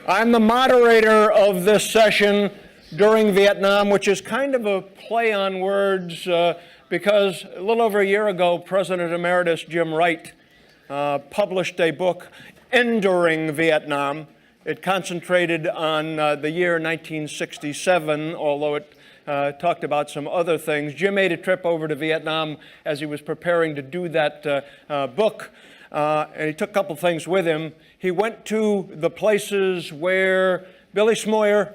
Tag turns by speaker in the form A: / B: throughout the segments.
A: I'm the moderator of this session during Vietnam, which is kind of a play on words because a little over a year ago, President Emeritus Jim Wright published a book, Enduring Vietnam. It concentrated on the year 1967, although it talked about some other things. Jim made a trip over to Vietnam as he was preparing to do that book, and he took a couple things with him. He went to the places where Billy Smoyer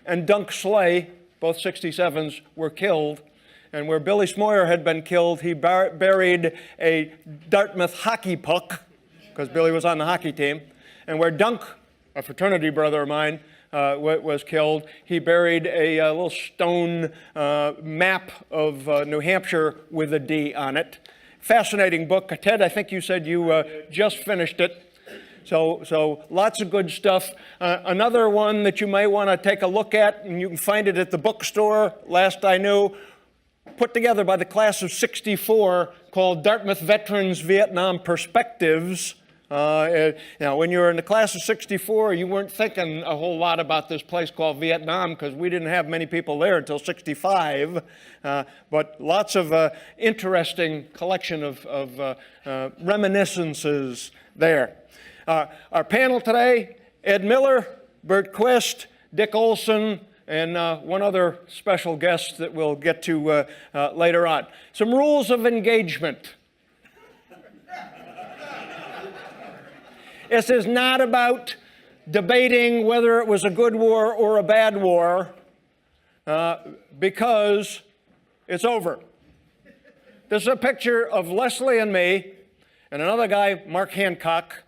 A: and Dunk Slay, both 67s, were killed. And where Billy Smoyer had been killed, he buried a Dartmouth hockey puck, because Billy was on the hockey team. And where Dunk, a fraternity brother of mine, was killed, he buried a little stone map of New Hampshire with a D on it. Fascinating book. Ted, I think you said you just finished it. So lots of good stuff. Another one that you may want to take a look at, and you can find it at the bookstore, last I knew, put together by the class of '64, called Dartmouth Veterans Vietnam Perspectives. When you were in the class of '64, you weren't thinking a whole lot about this place called Vietnam because we didn't have many people there until '65. But lots of interesting collection of reminiscences there. Our panel today, Ed Miller, Bert Quist, Dick Olson, and one other special guest that we'll get to later on. Some rules of engagement. This is not about debating whether it was a good war or a bad war, because it's over. This is a picture of Leslie and me and another guy, Mark Hancock,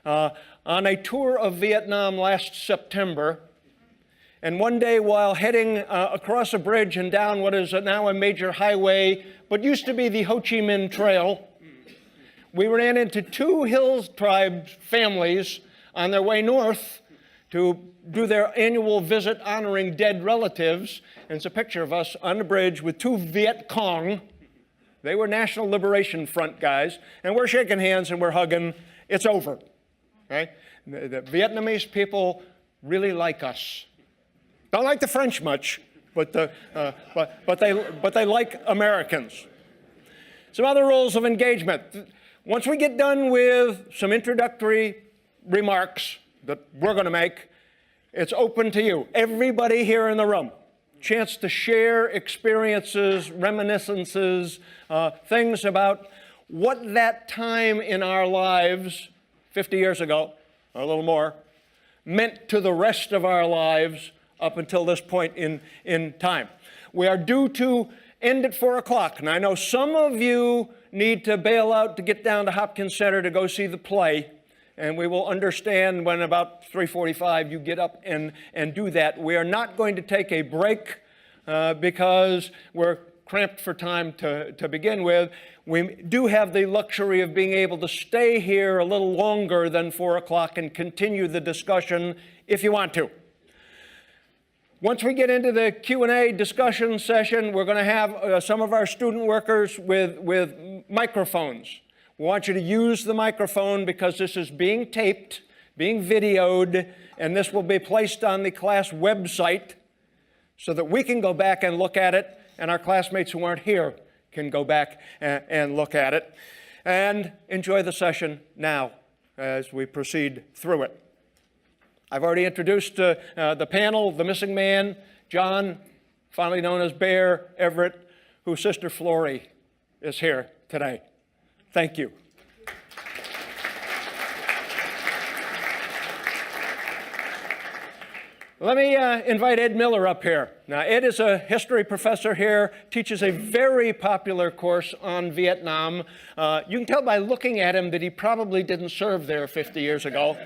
A: on a tour of Vietnam last September. And one day while heading across a bridge and down what is now a major highway, but used to be the Ho Chi Minh Trail, we ran into two Hill tribe families on their way north to do their annual visit honoring dead relatives. And it's a picture of us on the bridge with two Viet Cong. They were National Liberation Front guys. And we're shaking hands and we're hugging. It's over. Okay? The Vietnamese people really like us. Don't like the French much, but they like Americans. Some other rules of engagement. Once we get done with some introductory remarks that we're going to make, it's open to you. Everybody here in the room. Chance to share experiences, reminiscences, things about what that time in our lives, 50 years ago, or a little more, meant to the rest of our lives up until this point in time. We are due to end at 4 o'clock, and I know some of you need to bail out to get down to Hopkins Center to go see the play, and we will understand when about 3:45 you get up and do that. We are not going to take a break because we're cramped for time to begin with. We do have the luxury of being able to stay here a little longer than 4 o'clock and continue the discussion if you want to. Once we get into the Q&A discussion session, we're going to have some of our student workers with microphones. We want you to use the microphone because this is being taped, being videoed, and this will be placed on the class website so that we can go back and look at it, and our classmates who aren't here can go back and look at it. And enjoy the session now as we proceed through it. I've already introduced the panel, the missing man, John, fondly known as Bear Everett, whose sister Flory is here today. Thank you. Let me invite Ed Miller up here. Now, Ed is a history professor here, teaches a very popular course on Vietnam. You can tell by looking at him that he probably didn't serve there 50 years ago.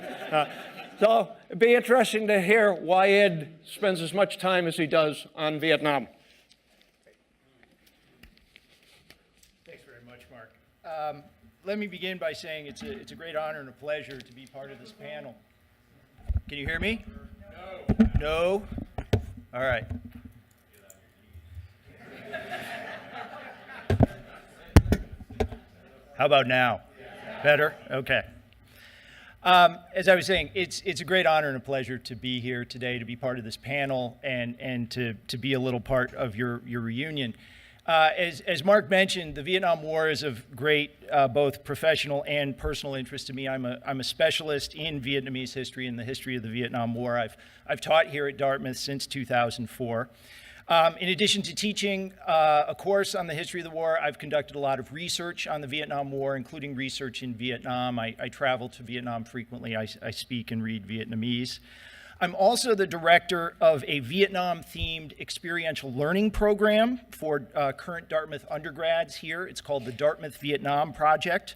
A: So it'd be interesting to hear why Ed spends as much time as he does on Vietnam.
B: Thanks very much, Mark. Let me begin by saying it's a great honor and a pleasure to be part of this panel. Can you hear me? No. No? All right. How about now? Better? Okay. As I was saying, it's a great honor and a pleasure to be here today, to be part of this panel, and to be a little part of your reunion. As Mark mentioned, the Vietnam War is of great both professional and personal interest to me. I'm a specialist in Vietnamese history and the history of the Vietnam War. I've taught here at Dartmouth since 2004. In addition to teaching a course on the history of the war, I've conducted a lot of research on the Vietnam War, including research in Vietnam. I travel to Vietnam frequently. I speak and read Vietnamese. I'm also the director of a Vietnam-themed experiential learning program for current Dartmouth undergrads here. It's called the Dartmouth Vietnam Project.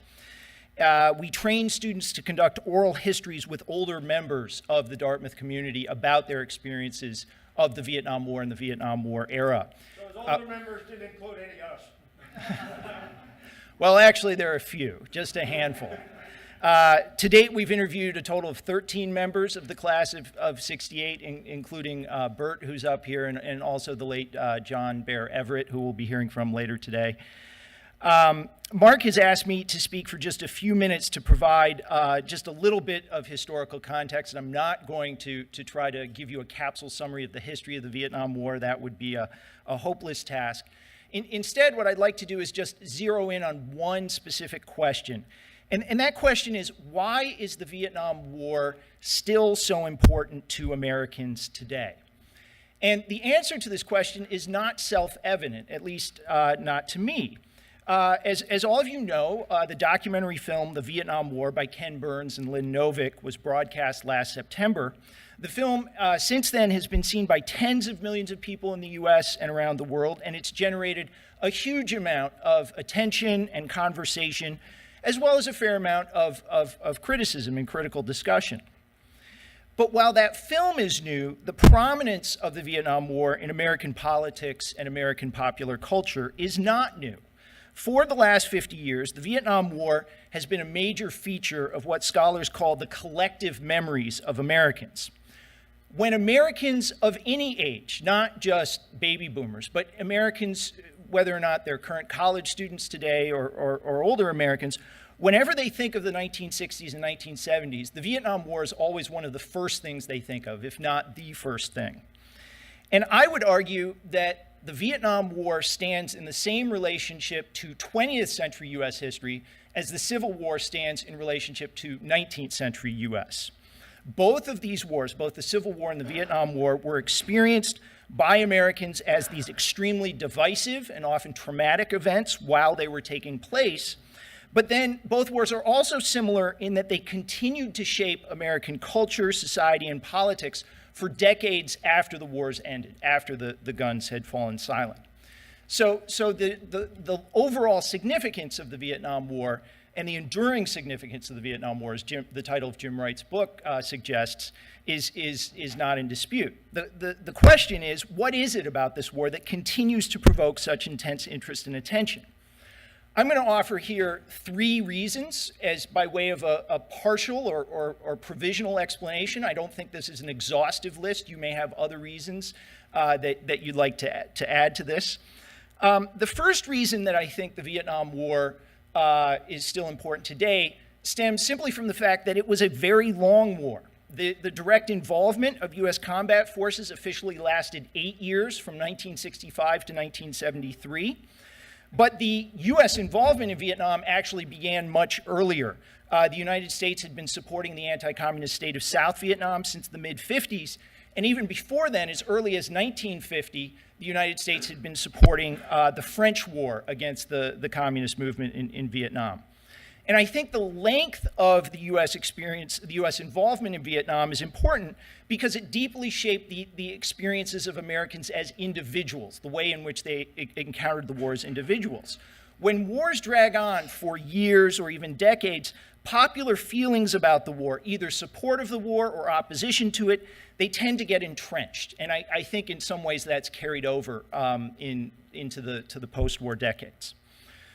B: We train students to conduct oral histories with older members of the Dartmouth community about their experiences of the Vietnam War and the Vietnam War era.
A: Those older members didn't include any of us.
B: Well, actually, there are a few, just a handful. To date, we've interviewed a total of 13 members of the class of 68, including Bert, who's up here, and also the late John Bear Everett, who we'll be hearing from later today. Mark has asked me to speak for just a few minutes to provide just a little bit of historical context, and I'm not going to try to give you a capsule summary of the history of the Vietnam War. That would be a hopeless task. Instead, what I'd like to do is just zero in on one specific question. And that question is, why is the Vietnam War still so important to Americans today? And the answer to this question is not self-evident, at least not to me. As all of you know, the documentary film The Vietnam War by Ken Burns and Lynn Novick was broadcast last September. The film since then has been seen by tens of millions of people in the US and around the world, and it's generated a huge amount of attention and conversation, as well as a fair amount of criticism and critical discussion. But while that film is new, the prominence of the Vietnam War in American politics and American popular culture is not new. For the last 50 years, the Vietnam War has been a major feature of what scholars call the collective memories of Americans. When Americans of any age, not just baby boomers, but Americans, whether or not they're current college students today or older Americans, whenever they think of the 1960s and 1970s, the Vietnam War is always one of the first things they think of, if not the first thing. And I would argue that the Vietnam War stands in the same relationship to 20th century US history as the Civil War stands in relationship to 19th century US. Both of these wars, both the Civil War and the Vietnam War, were experienced by Americans as these extremely divisive and often traumatic events while they were taking place. But then both wars are also similar in that they continued to shape American culture, society, and politics for decades after the wars ended, after the guns had fallen silent. So the overall significance of the Vietnam War and the enduring significance of the Vietnam War, as the title of Jim Wright's book suggests, is not in dispute. The question is, what is it about this war that continues to provoke such intense interest and attention? I'm going to offer here three reasons as by way of a partial or provisional explanation. I don't think this is an exhaustive list. You may have other reasons that you'd like to add to this. The first reason that I think the Vietnam War is still important today stems simply from the fact that it was a very long war. The direct involvement of US combat forces officially lasted 8 years, from 1965 to 1973. But the US involvement in Vietnam actually began much earlier. The United States had been supporting the anti-communist state of South Vietnam since the mid-50s, and even before then, as early as 1950, the United States had been supporting the French war against the communist movement in Vietnam. And I think the length of the US experience, the US involvement in Vietnam, is important because it deeply shaped the experiences of Americans as individuals, the way in which they encountered the war as individuals. When wars drag on for years or even decades, popular feelings about the war, either support of the war or opposition to it, they tend to get entrenched. And I think in some ways that's carried over into the post-war decades.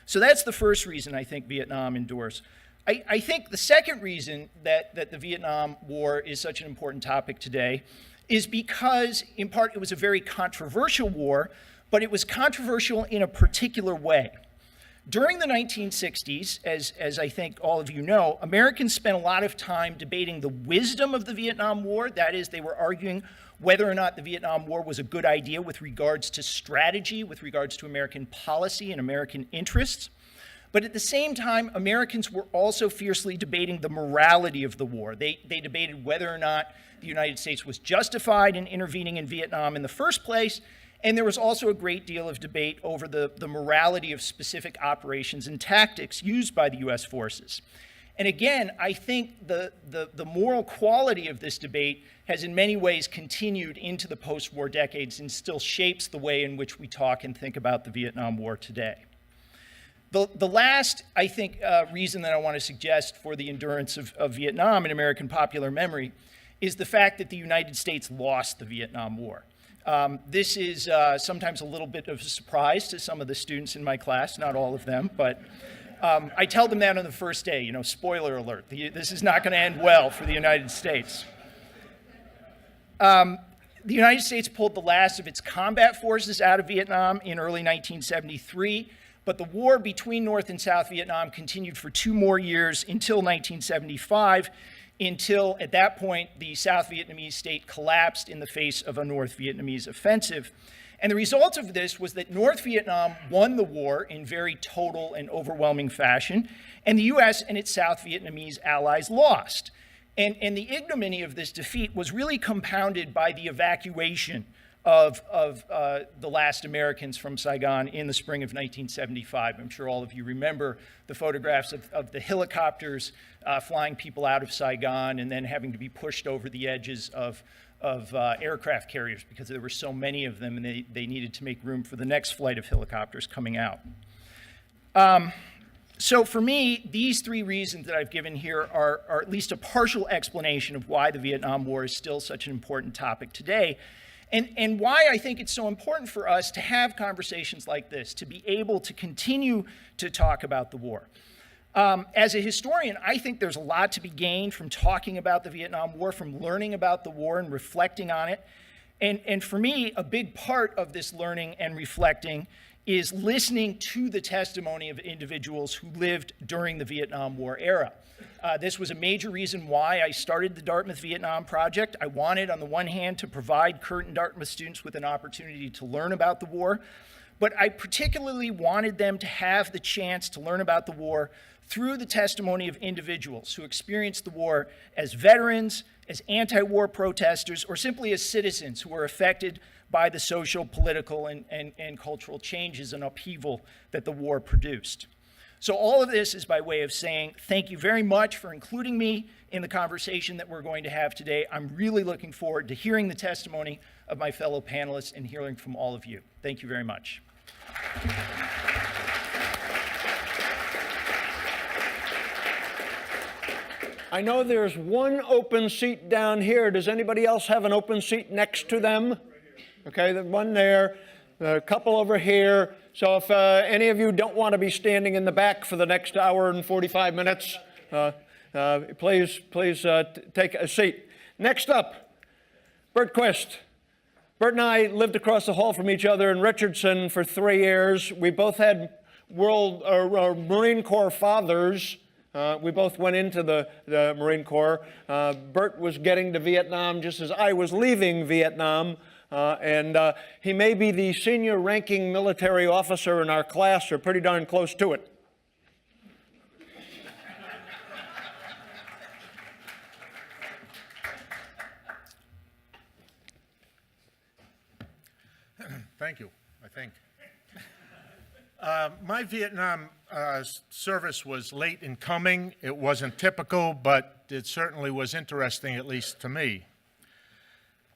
B: So that's the first reason I think Vietnam endures. I think the second reason that the Vietnam War is such an important topic today is because, in part, it was a very controversial war, but it was controversial in a particular way. During the 1960s, as I think all of you know, Americans spent a lot of time debating the wisdom of the Vietnam War. That is, they were arguing whether or not the Vietnam War was a good idea with regards to strategy, with regards to American policy and American interests. But at the same time, Americans were also fiercely debating the morality of the war. They debated whether or not the United States was justified in intervening in Vietnam in the first place, and there was also a great deal of debate over the morality of specific operations and tactics used by the U.S. forces. And again, I think the moral quality of this debate has in many ways continued into the post-war decades and still shapes the way in which we talk and think about the Vietnam War today. The last, I think, reason that I want to suggest for the endurance of Vietnam in American popular memory is the fact that the United States lost the Vietnam War. This is sometimes a little bit of a surprise to some of the students in my class, not all of them, but I tell them that on the first day, you know, spoiler alert, this is not going to end well for the United States. The United States pulled the last of its combat forces out of Vietnam in early 1973, but the war between North and South Vietnam continued for 2 more years until 1975, until at that point the South Vietnamese state collapsed in the face of a North Vietnamese offensive. And the result of this was that North Vietnam won the war in very total and overwhelming fashion, and the US and its South Vietnamese allies lost. And the ignominy of this defeat was really compounded by the evacuation of the last Americans from Saigon in the spring of 1975. I'm sure all of you remember the photographs of the helicopters flying people out of Saigon and then having to be pushed over the edges of aircraft carriers because there were so many of them and they needed to make room for the next flight of helicopters coming out. So for me, these 3 reasons that I've given here are at least a partial explanation of why the Vietnam War is still such an important topic today, and why I think it's so important for us to have conversations like this, to be able to continue to talk about the war. As a historian, I think there's a lot to be gained from talking about the Vietnam War, from learning about the war and reflecting on it. And for me, a big part of this learning and reflecting is listening to the testimony of individuals who lived during the Vietnam War era. This was a major reason why I started the Dartmouth Vietnam Project. I wanted, on the one hand, to provide Curtin Dartmouth students with an opportunity to learn about the war, but I particularly wanted them to have the chance to learn about the war through the testimony of individuals who experienced the war as veterans, as anti-war protesters, or simply as citizens who were affected by the social, political, and cultural changes and upheaval that the war produced. So all of this is by way of saying thank you very much for including me in the conversation that we're going to have today. I'm really looking forward to hearing the testimony of my fellow panelists and hearing from all of you. Thank you very much.
A: I know there's one open seat down here. Does anybody else have an open seat next to them? Okay, the one there, a couple over here. So if any of you don't want to be standing in the back for the next hour and 45 minutes, please take a seat. Next up, Bert Quist. Bert and I lived across the hall from each other in Richardson for 3 years. We both had Marine Corps fathers. We both went into the Marine Corps. Bert was getting to Vietnam just as I was leaving Vietnam. And he may be the senior ranking military officer in our class, or pretty darn close to it.
C: Thank you, I think. My Vietnam service was late in coming. It wasn't typical, but it certainly was interesting, at least to me.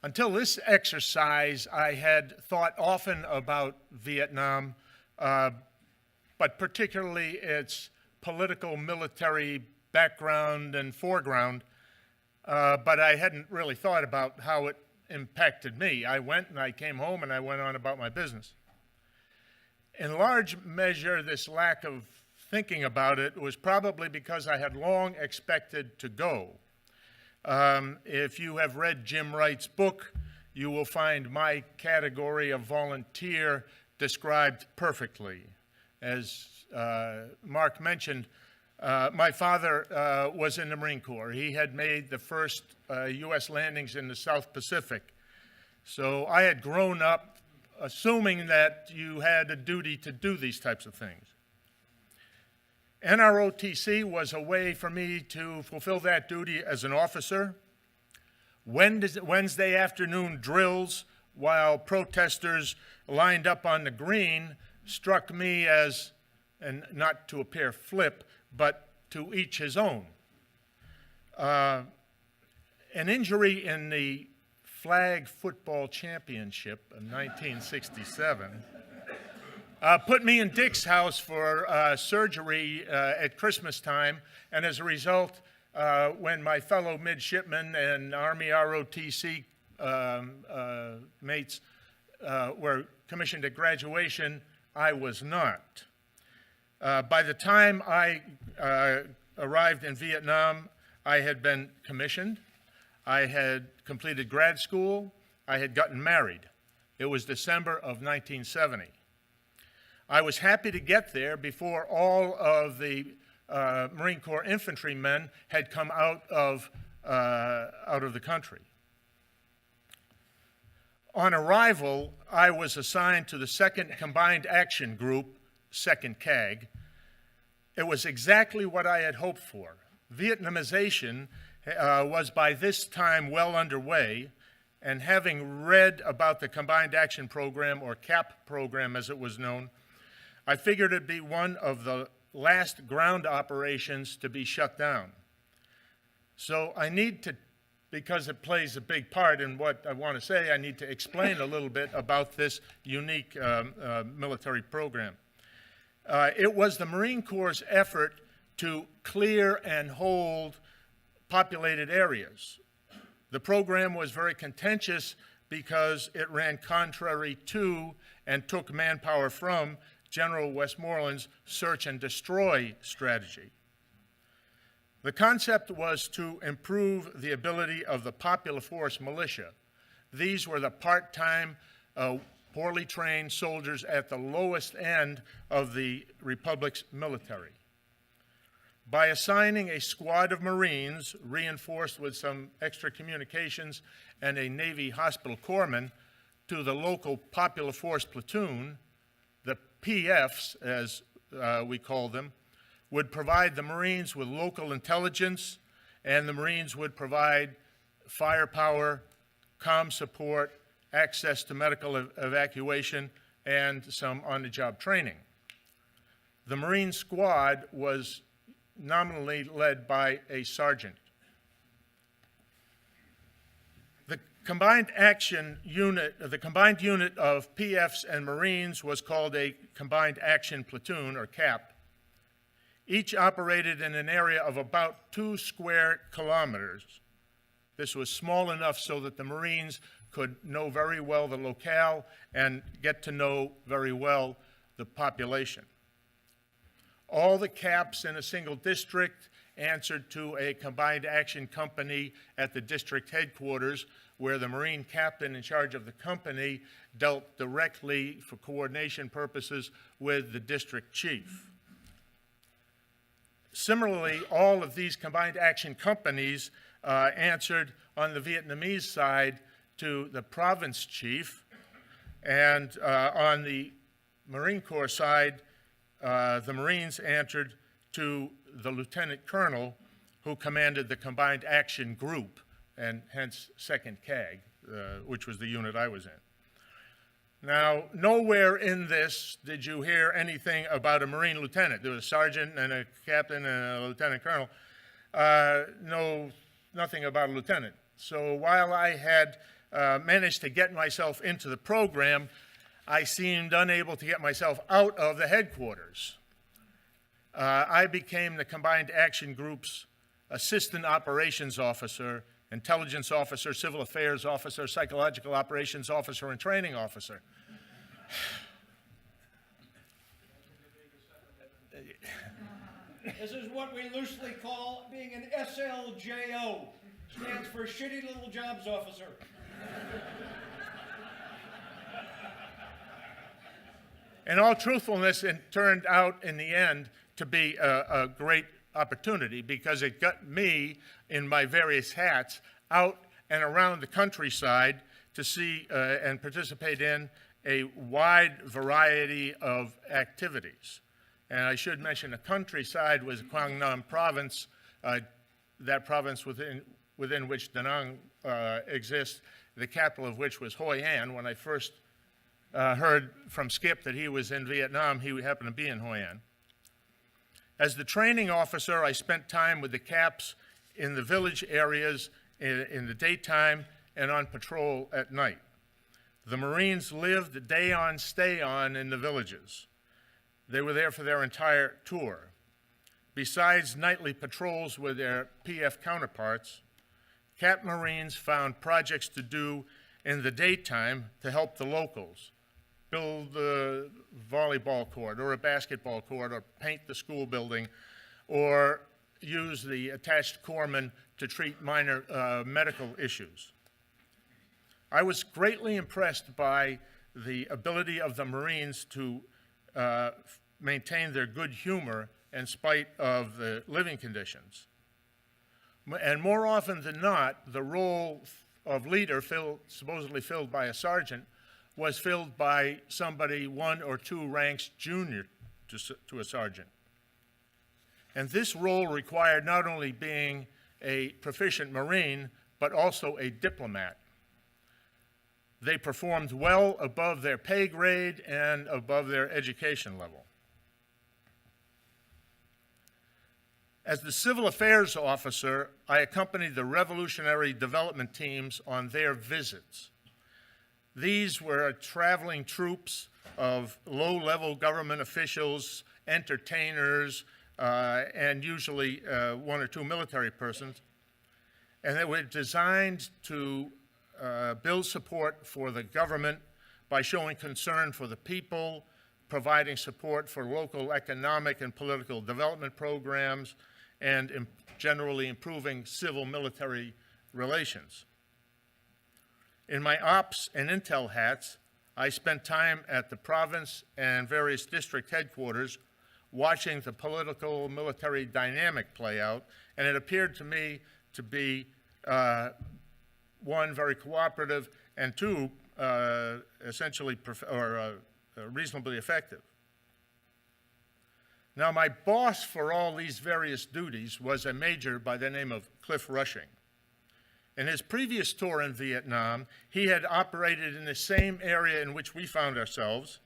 C: Until this exercise, I had thought often about Vietnam, but particularly its political military background and foreground, but I hadn't really thought about how it impacted me. I went and I came home and I went on about my business. In large measure, this lack of thinking about it was probably because I had long expected to go. If you have read Jim Wright's book, you will find my category of volunteer described perfectly. As Mark mentioned, my father was in the Marine Corps. He had made the first U.S. landings in the South Pacific. So I had grown up assuming that you had a duty to do these types of things. NROTC was a way for me to fulfill that duty as an officer. Wednesday afternoon drills while protesters lined up on the green struck me as, and not to appear flip, but to each his own. An injury in the flag football championship of 1967 put me in Dick's house for surgery at Christmas time, and as a result, when my fellow midshipmen and Army ROTC mates were commissioned at graduation, I was not. By the time I arrived in Vietnam, I had been commissioned, I had completed grad school, I had gotten married. It was December of 1970. I was happy to get there before all of the Marine Corps infantrymen had come out of the country. On arrival, I was assigned to the 2nd Combined Action Group, 2nd CAG. It was exactly what I had hoped for. Vietnamization was by this time well underway, and having read about the Combined Action Program, or CAP program as it was known, I figured it'd be one of the last ground operations to be shut down. So I need to, because it plays a big part in what I want to say, I need to explain a little bit about this unique military program. It was the Marine Corps' effort to clear and hold populated areas. The program was very contentious because it ran contrary to and took manpower from General Westmoreland's search and destroy strategy. The concept was to improve the ability of the Popular Force militia. These were the part-time, poorly trained soldiers at the lowest end of the Republic's military. By assigning a squad of Marines, reinforced with some extra communications and a Navy hospital corpsman, to the local Popular Force platoon, the PFs, as we call them, would provide the Marines with local intelligence, and the Marines would provide firepower, comm support, access to medical evacuation, and some on-the-job training. The Marine squad was nominally led by a sergeant. The combined unit of PFs and Marines was called a Combined Action Platoon, or CAP. Each operated in an area of about 2 square kilometers. This was small enough so that the Marines could know very well the locale and get to know very well the population. All the CAPs in a single district answered to a combined action company at the district headquarters, where the Marine captain in charge of the company dealt directly, for coordination purposes, with the district chief. Similarly, all of these combined action companies answered on the Vietnamese side to the province chief, and on the Marine Corps side, the Marines answered to the lieutenant colonel who commanded the Combined Action Group, and hence 2nd CAG, which was the unit I was in. Now, nowhere in this did you hear anything about a Marine lieutenant. There was a sergeant and a captain and a lieutenant colonel. Nothing about a lieutenant. So while I had managed to get myself into the program, I seemed unable to get myself out of the headquarters. I became the Combined Action Group's assistant operations officer, intelligence officer, civil affairs officer, psychological operations officer, and training officer.
A: This is what we loosely call being an SLJO. Stands for Shitty Little Jobs Officer.
C: In all truthfulness, it turned out in the end to be a great opportunity because it got me, in my various hats, out and around the countryside to see and participate in a wide variety of activities. And I should mention the countryside was Quang Nam province, that province within which Da Nang exists, the capital of which was Hoi An. When I first heard from Skip that he was in Vietnam, he happened to be in Hoi An. As the training officer, I spent time with the Caps in the village areas in the daytime and on patrol at night. The Marines lived day on, stay on in the villages. They were there for their entire tour. Besides nightly patrols with their PF counterparts, Cap Marines found projects to do in the daytime to help the locals, build a volleyball court or a basketball court or paint the school building or use the attached corpsmen to treat minor medical issues. I was greatly impressed by the ability of the Marines to maintain their good humor in spite of the living conditions. And more often than not, the role of leader supposedly filled by a sergeant was filled by somebody 1 or 2 ranks junior to a sergeant. And this role required not only being a proficient Marine, but also a diplomat. They performed well above their pay grade and above their education level. As the civil affairs officer, I accompanied the revolutionary development teams on their visits. These were traveling troops of low-level government officials, entertainers, and usually 1 or 2 military persons. And they were designed to build support for the government by showing concern for the people, providing support for local economic and political development programs, and generally improving civil-military relations. In my ops and intel hats, I spent time at the province and various district headquarters watching the political military dynamic play out, and it appeared to me to be 1, very cooperative, and 2, essentially reasonably effective. Now, my boss for all these various duties was a major by the name of Cliff Rushing. In his previous tour in Vietnam, he had operated in the same area in which we found ourselves,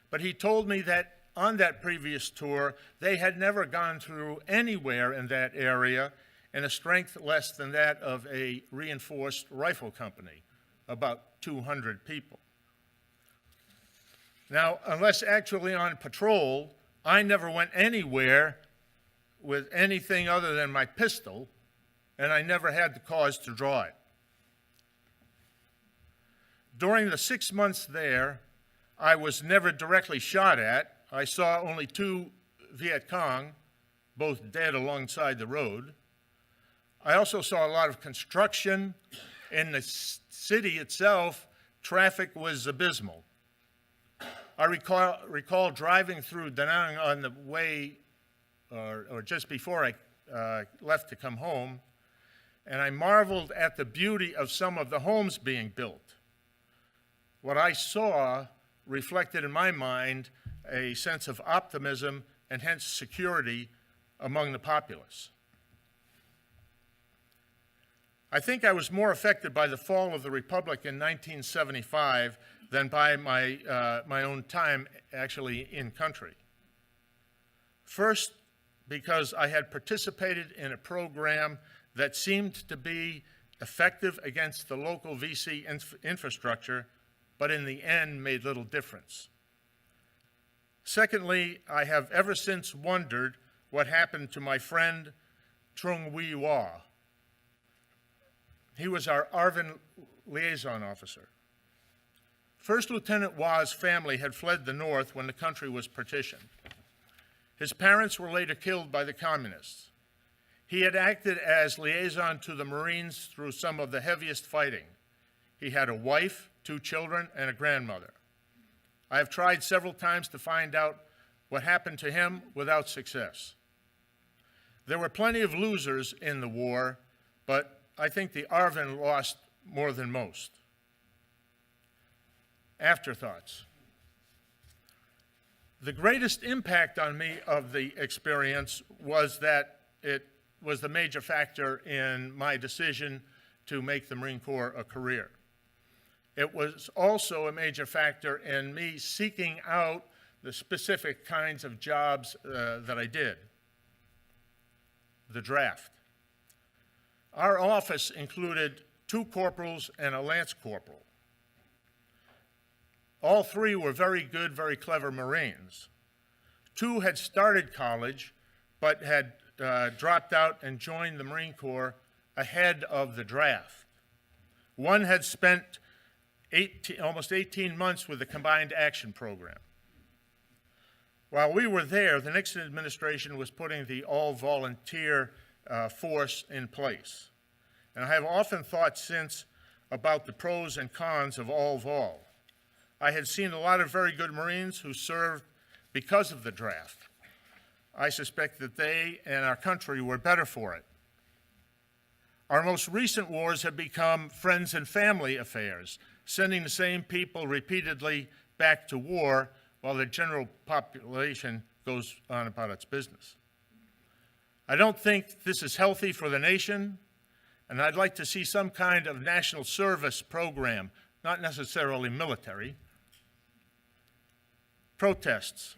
C: but he told me that on that previous tour, they had never gone through anywhere in that area in a strength less than that of a reinforced rifle company, about 200 people. Now, unless actually on patrol, I never went anywhere with anything other than my pistol, and I never had the cause to draw it. During the 6 months there, I was never directly shot at. I saw only 2 Viet Cong, both dead alongside the road. I also saw a lot of construction. In the city itself, traffic was abysmal. I recall driving through Da Nang on the way, or just before I left to come home, and I marveled at the beauty of some of the homes being built. What I saw reflected in my mind a sense of optimism and hence security among the populace. I think I was more affected by the fall of the Republic in 1975 than by my own time actually in country. First, because I had participated in a program that seemed to be effective against the local VC infrastructure, but in the end made little difference. Secondly, I have ever since wondered what happened to my friend Trung Huy Hoa. He was our ARVN liaison officer. First Lieutenant Hua's family had fled the north when the country was partitioned. His parents were later killed by the communists. He had acted as liaison to the Marines through some of the heaviest fighting. He had a wife, 2 children, and a grandmother. I have tried several times to find out what happened to him without success. There were plenty of losers in the war, but I think the Arvin lost more than most. Afterthoughts. The greatest impact on me of the experience was that it was the major factor in my decision to make the Marine Corps a career. It was also a major factor in me seeking out the specific kinds of jobs that I did. The draft. Our office included 2 corporals and a lance corporal. All 3 were very good, very clever Marines. 2 had started college, but had dropped out and joined the Marine Corps ahead of the draft. 1 had spent almost 18 months with the Combined Action Program. While we were there, the Nixon administration was putting the all-volunteer force in place. And I have often thought since about the pros and cons of all-vol. I had seen a lot of very good Marines who served because of the draft. I suspect that they and our country were better for it. Our most recent wars have become friends and family affairs, sending the same people repeatedly back to war while the general population goes on about its business. I don't think this is healthy for the nation, and I'd like to see some kind of national service program, not necessarily military. Protests.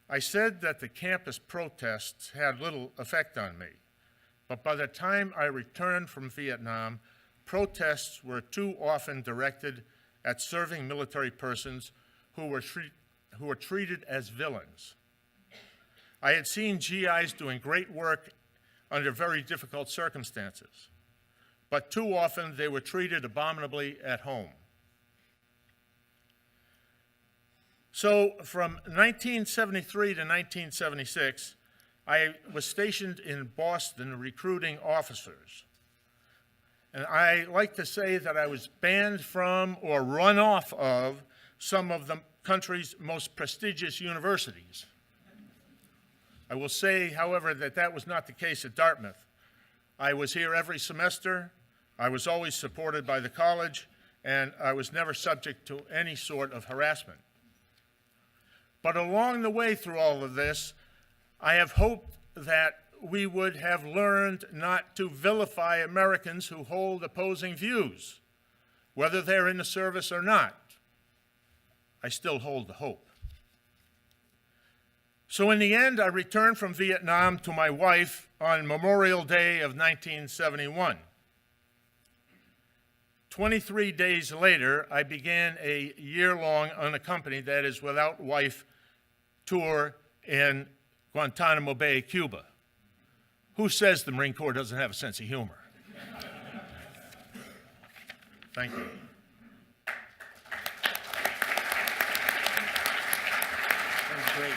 C: I said that the campus protests had little effect on me, but by the time I returned from Vietnam, protests were too often directed at serving military persons who were treated as villains. I had seen GIs doing great work under very difficult circumstances, but too often they were treated abominably at home. So from 1973 to 1976, I was stationed in Boston recruiting officers. And I like to say that I was banned from or run off of some of the country's most prestigious universities. I will say, however, that that was not the case at Dartmouth. I was here every semester. I was always supported by the college, and I was never subject to any sort of harassment. But along the way through all of this, I have hoped that we would have learned not to vilify Americans who hold opposing views, whether they're in the service or not. I still hold the hope. So in the end, I returned from Vietnam to my wife on Memorial Day of 1971. 23 days later, I began a year-long unaccompanied, that is without wife, tour in Guantanamo Bay, Cuba. Who says the Marine Corps doesn't have a sense of humor? Thank you.
B: That was great.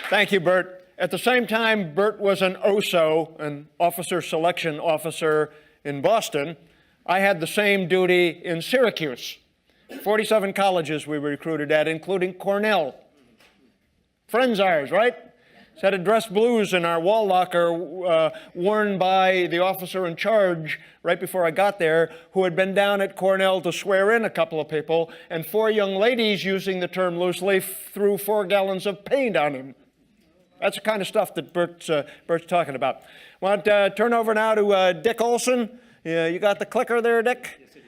A: Thank you, Bert. At the same time, Bert was an OSO, an officer selection officer in Boston. I had the same duty in Syracuse. 47 colleges we were recruited at, including Cornell. Friends ours, right? Had a dress blues in our wall locker worn by the officer in charge right before I got there, who had been down at Cornell to swear in a couple of people, and 4 young ladies, using the term loosely, threw 4 gallons of paint on him. That's the kind of stuff that Bert's talking about. Want to turn over now to Dick Olson. You got the clicker there, Dick?
D: Yes, I do.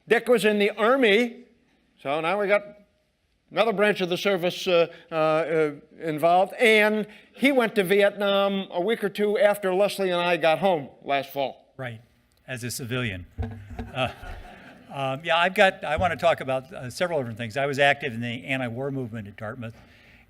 A: Dick was in the Army, so now we got another branch of the service involved, and he went to Vietnam a week or 2 after Leslie and I got home last fall.
D: Right, as a civilian. I want to talk about several different things. I was active in the anti-war movement at Dartmouth,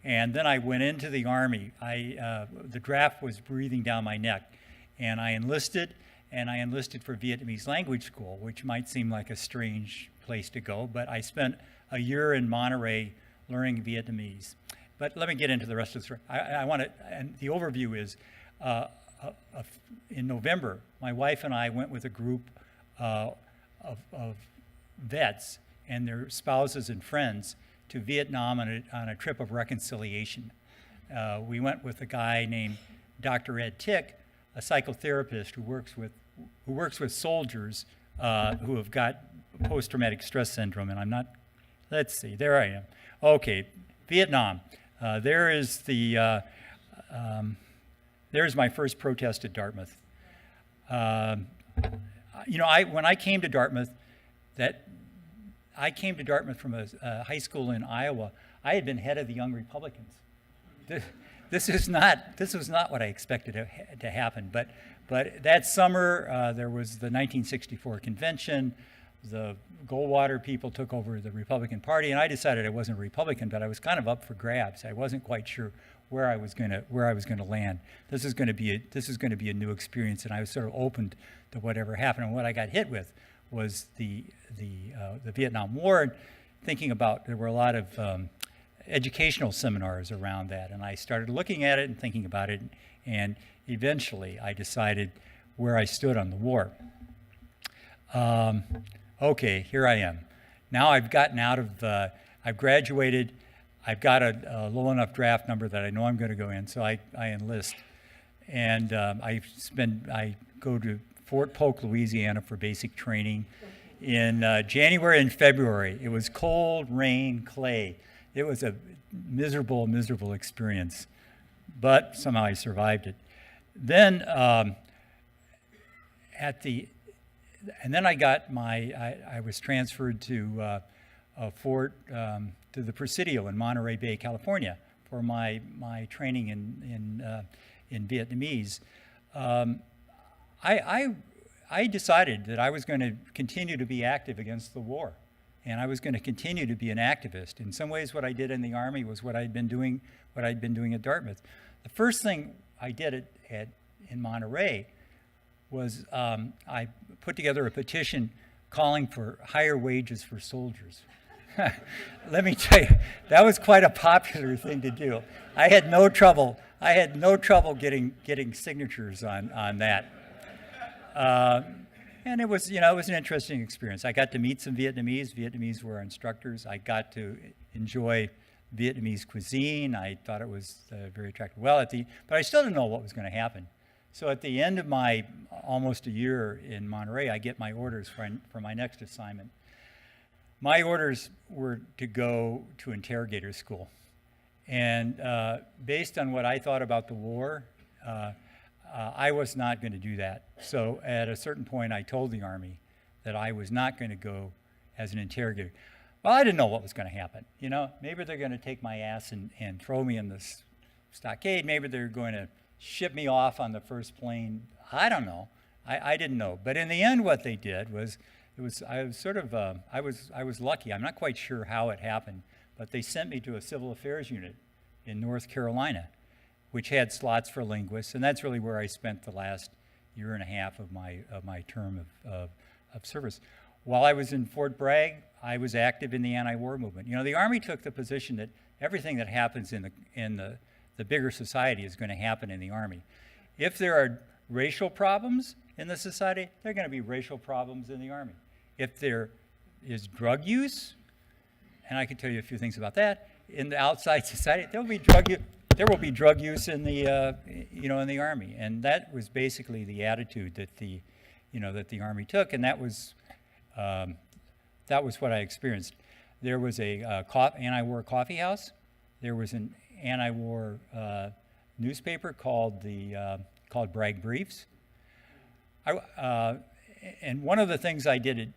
D: and then I went into the Army. The draft was breathing down my neck, and I enlisted for Vietnamese language school, which might seem like a strange place to go, but I spent a year in Monterey learning Vietnamese. But let me get into the rest of the story. And the overview is, in November, my wife and I went with a group of vets and their spouses and friends to Vietnam on a trip of reconciliation. We went with a guy named Dr. Ed Tick, a psychotherapist who works with soldiers who have got post-traumatic stress syndrome. And I'm not, let's see, there I am. Okay, Vietnam. There's my first protest at Dartmouth. You know, when I came to Dartmouth, I came to Dartmouth from a high school in Iowa. I had been head of the Young Republicans. This was not what I expected to happen. But that summer, there was the 1964 convention. The Goldwater people took over the Republican Party, and I decided I wasn't a Republican, but I was kind of up for grabs. I wasn't quite sure where I was going to land. This is going to be a new experience, and I was sort of open to whatever happened. And what I got hit with was the Vietnam War, and thinking about, there were a lot of educational seminars around that, and I started looking at it and thinking about it, and eventually I decided where I stood on the war. Okay, here I am. Now I've gotten out of, I've graduated, I've got a low enough draft number that I know I'm going to go in, so I enlist. And I go to Fort Polk, Louisiana for basic training in January and February. It was cold, rain, clay. It was a miserable, miserable experience, but somehow I survived it. Then I was transferred to a fort, to the Presidio in Monterey Bay, California, for my training in Vietnamese. I decided that I was going to continue to be active against the war, and I was going to continue to be an activist. In some ways, what I did in the Army was what I'd been doing at Dartmouth. The first thing I did in Monterey was I put together a petition calling for higher wages for soldiers. Let me tell you, that was quite a popular thing to do. I had no trouble getting signatures on that. And it was an interesting experience. I got to meet some Vietnamese. Vietnamese were our instructors. I got to enjoy Vietnamese cuisine. I thought it was very attractive. But I still didn't know what was going to happen. So at the end of my almost a year in Monterey, I get my orders for my next assignment. My orders were to go to interrogator school. And based on what I thought about the war, I was not going to do that. So at a certain point, I told the Army that I was not going to go as an interrogator. Well, I didn't know what was going to happen. Maybe they're going to take my ass and throw me in the stockade. Maybe they're going to ship me off on the first plane. I don't know. I didn't know. But in the end, what they did was, I was lucky. I'm not quite sure how it happened, but they sent me to a civil affairs unit in North Carolina, which had slots for linguists, and that's really where I spent the last year and a half of my term of service. While I was in Fort Bragg, I was active in the anti-war movement. The Army took the position that everything that happens in the bigger society is going to happen in the Army. If there are racial problems in the society, there are going to be racial problems in the Army. If there is drug use, and I can tell you a few things about that, in the outside society, there will be drug use in the in the Army, and that was basically the attitude that the Army took, and that was what I experienced. There was a anti-war coffee house. There was an anti-war newspaper called Bragg Briefs. And one of the things I did,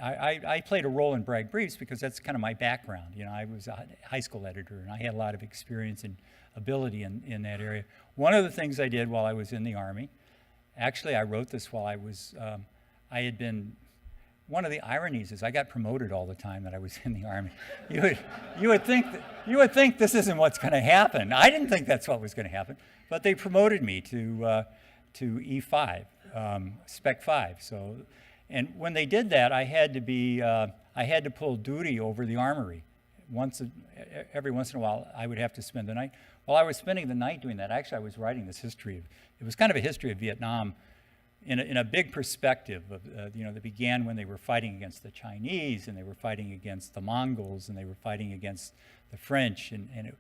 D: I played a role in Bragg Briefs because that's kind of my background. I was a high school editor, and I had a lot of experience and ability in that area. One of the things I did while I was in the Army, actually I wrote this while I had been, one of the ironies is I got promoted all the time that I was in the Army. You would think this isn't what's going to happen. I didn't think that's what was going to happen, but they promoted me to E5, Spec 5. So, and when they did that, I had to pull duty over the armory. Every once in a while, I would have to spend the night. while I was spending the night doing that, actually I was writing this history. It was kind of a history of Vietnam in a big perspective of, that began when they were fighting against the Chinese, and they were fighting against the Mongols, and they were fighting against the French, and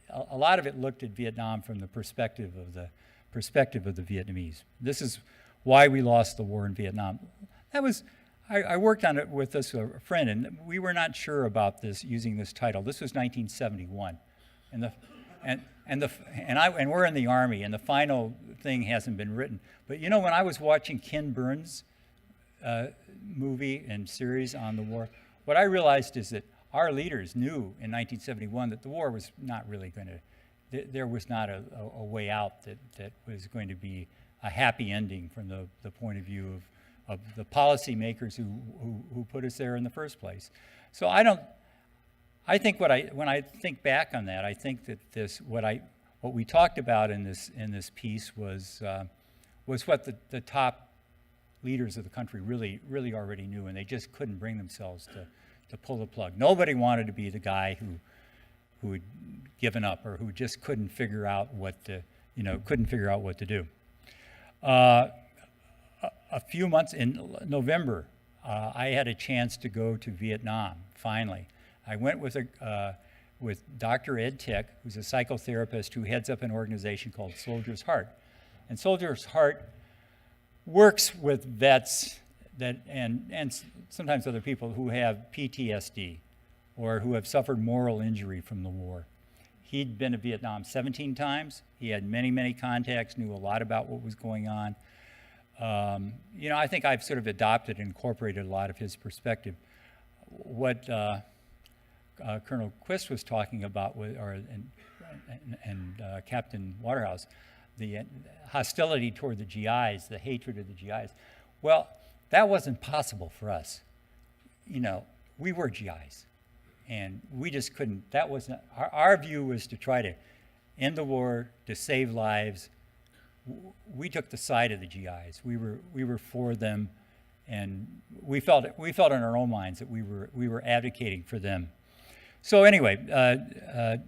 D: a lot of it looked at Vietnam from the perspective of the Vietnamese. This is why we lost the war in Vietnam. I worked on it with this a friend, and we were not sure about this, using this title. This was 1971, and we're in the Army, and the final thing hasn't been written. But when I was watching Ken Burns' movie and series on the war, what I realized is that our leaders knew in 1971 that the war was not really going to, there was not a way out that was going to be a happy ending from the point of view of the policymakers who put us there in the first place. So I think when I think back on that, I think that what we talked about in this piece was what the top leaders of the country really already knew, and they just couldn't bring themselves to pull the plug. Nobody wanted to be the guy who had given up, or who just couldn't figure out what to do. A few months in November, I had a chance to go to Vietnam. Finally, I went with Dr. Ed Tick, who's a psychotherapist who heads up an organization called Soldier's Heart. And Soldier's Heart works with vets and sometimes other people who have PTSD or who have suffered moral injury from the war. He'd been to Vietnam 17 times. He had many, many contacts, knew a lot about what was going on. I think I've sort of adopted and incorporated a lot of his perspective. What Colonel Quist was talking about, and Captain Waterhouse, the hostility toward the GIs, the hatred of the GIs. Well, that wasn't possible for us. We were GIs, and we just couldn't. That wasn't our view. Was to try to end the war, to save lives. We took the side of the GIs. We were for them, and we felt in our own minds that we were advocating for them. So anyway,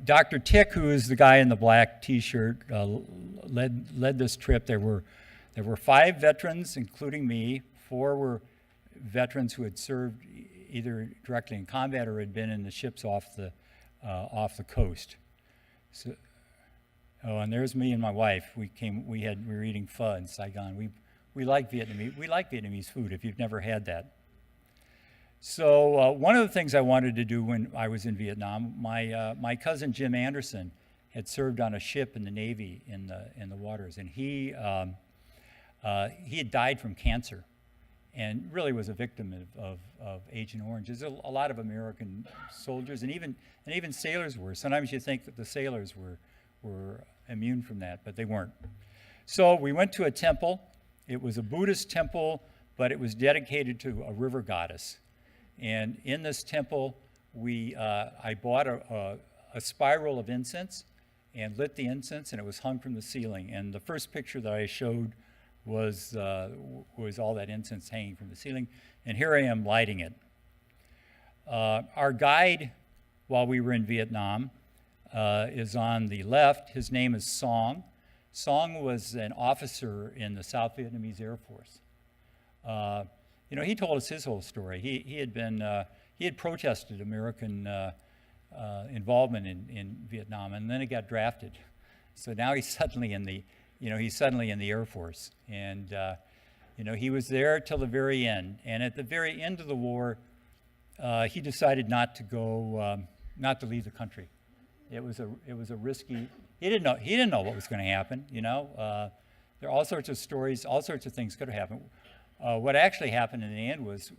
D: Dr. Tick, who is the guy in the black T-shirt, led this trip. There were 5 veterans, including me. 4 were veterans who had served either directly in combat or had been in the ships off the coast. So, and there's me and my wife. We were eating pho in Saigon. We like Vietnamese food. If you've never had that. So one of the things I wanted to do when I was in Vietnam, my cousin Jim Anderson had served on a ship in the Navy in the waters, and he had died from cancer, and really was a victim of Agent Orange. There's a lot of American soldiers and even sailors were. Sometimes you think that the sailors were immune from that, but they weren't. So we went to a temple. It was a Buddhist temple, but it was dedicated to a river goddess. And in this temple, I bought a spiral of incense and lit the incense, and it was hung from the ceiling. And the first picture that I showed was all that incense hanging from the ceiling. And here I am lighting it. Our guide, while we were in Vietnam, is on the left. His name is Song. Song was an officer in the South Vietnamese Air Force. He told us his whole story. He had protested American involvement in Vietnam, and then he got drafted. So now he's suddenly in the Air Force, and he was there till the very end. And at the very end of the war, he decided not to leave the country. It was a risky. He didn't know what was going to happen. There are all sorts of stories, all sorts of things could have happened. What actually happened in the end was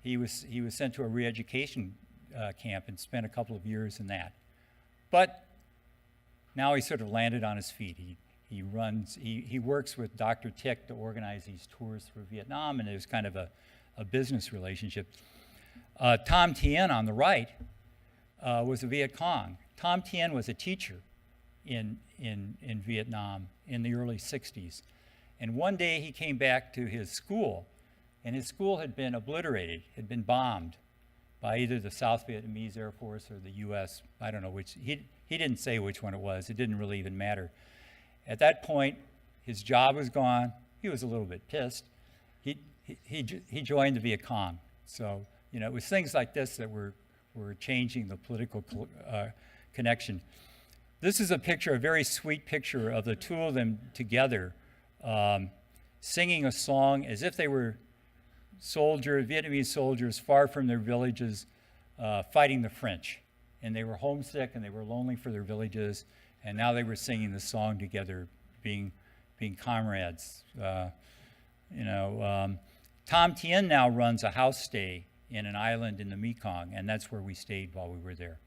D: he was sent to a re-education camp and spent a couple of years in that. But now he sort of landed on his feet. He works with Dr. Tick to organize these tours through Vietnam, and there's kind of a business relationship. Tom Tien on the right was a Viet Cong. Tom Tien was a teacher in Vietnam in the early 60s. And one day he came back to his school, and his school had been obliterated, had been bombed by either the South Vietnamese Air Force or the U.S., I don't know which. He He didn't say which one it was. It didn't really even matter. At that point, his job was gone. He was a little bit pissed. He joined the Viet Cong. So, you know, it was things like this that were changing the political connection. This is a picture, a very sweet picture of the two of them together, singing a song as if they were Vietnamese soldiers far from their villages, fighting the French. And they were homesick and they were lonely for their villages, and now they were singing the song together, being comrades. Tom Tien now runs a house stay in an island in the Mekong, and that's where we stayed while we were there.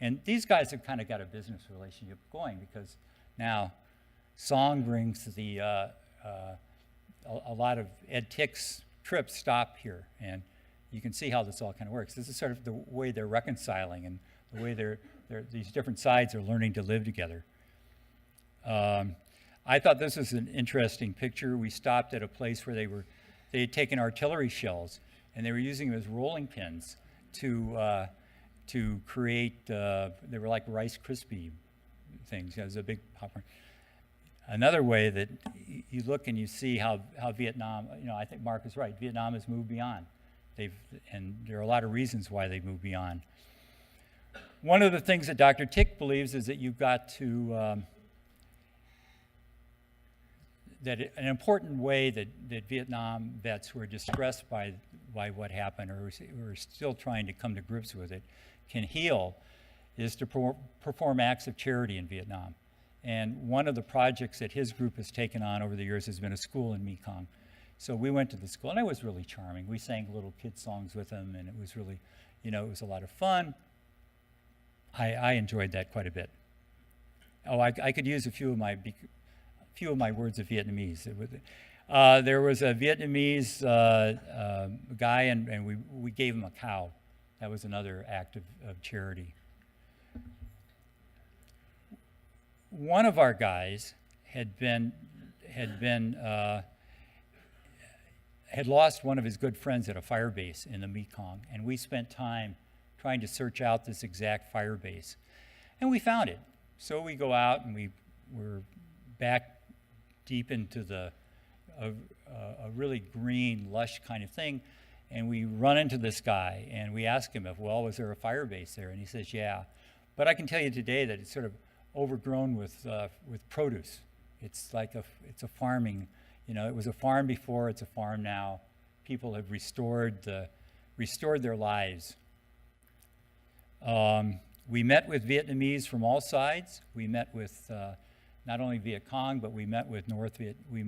D: And these guys have kind of got a business relationship going, because now song brings a lot of Ed Tick's trips stop here, and you can see how this all kind of works. This is sort of the way they're reconciling and the way these different sides are learning to live together. I thought this was an interesting picture. We stopped at a place where they had taken artillery shells and they were using them as rolling pins to create, they were like Rice Krispie things. It was a big popcorn. Another way that you look and you see how Vietnam, I think Mark is right, Vietnam has moved beyond. And there are a lot of reasons why they've moved beyond. One of the things that Dr. Tick believes is that you've got to, that an important way that Vietnam vets who are distressed by what happened, or who are still trying to come to grips with it, can heal, is to perform acts of charity in Vietnam. And one of the projects that his group has taken on over the years has been a school in Mekong. So we went to the school, and it was really charming. We sang little kid songs with them, and it was really, it was a lot of fun. I enjoyed that quite a bit. Oh, I could use a few of my words of Vietnamese. There was a Vietnamese guy, and we gave him a cow. That was another act of charity. One of our guys had lost one of his good friends at a fire base in the Mekong, and we spent time trying to search out this exact fire base, and we found it. So we go out and we're back deep into a really green, lush kind of thing, and we run into this guy and we ask him was there a fire base there? And he says, yeah, but I can tell you today that it's sort of overgrown with produce. It's like it's a farming. It was a farm before, it's a farm now. People have restored their lives. We met with Vietnamese from all sides. We met with not only Viet Cong, but we met with North Vietnamese, we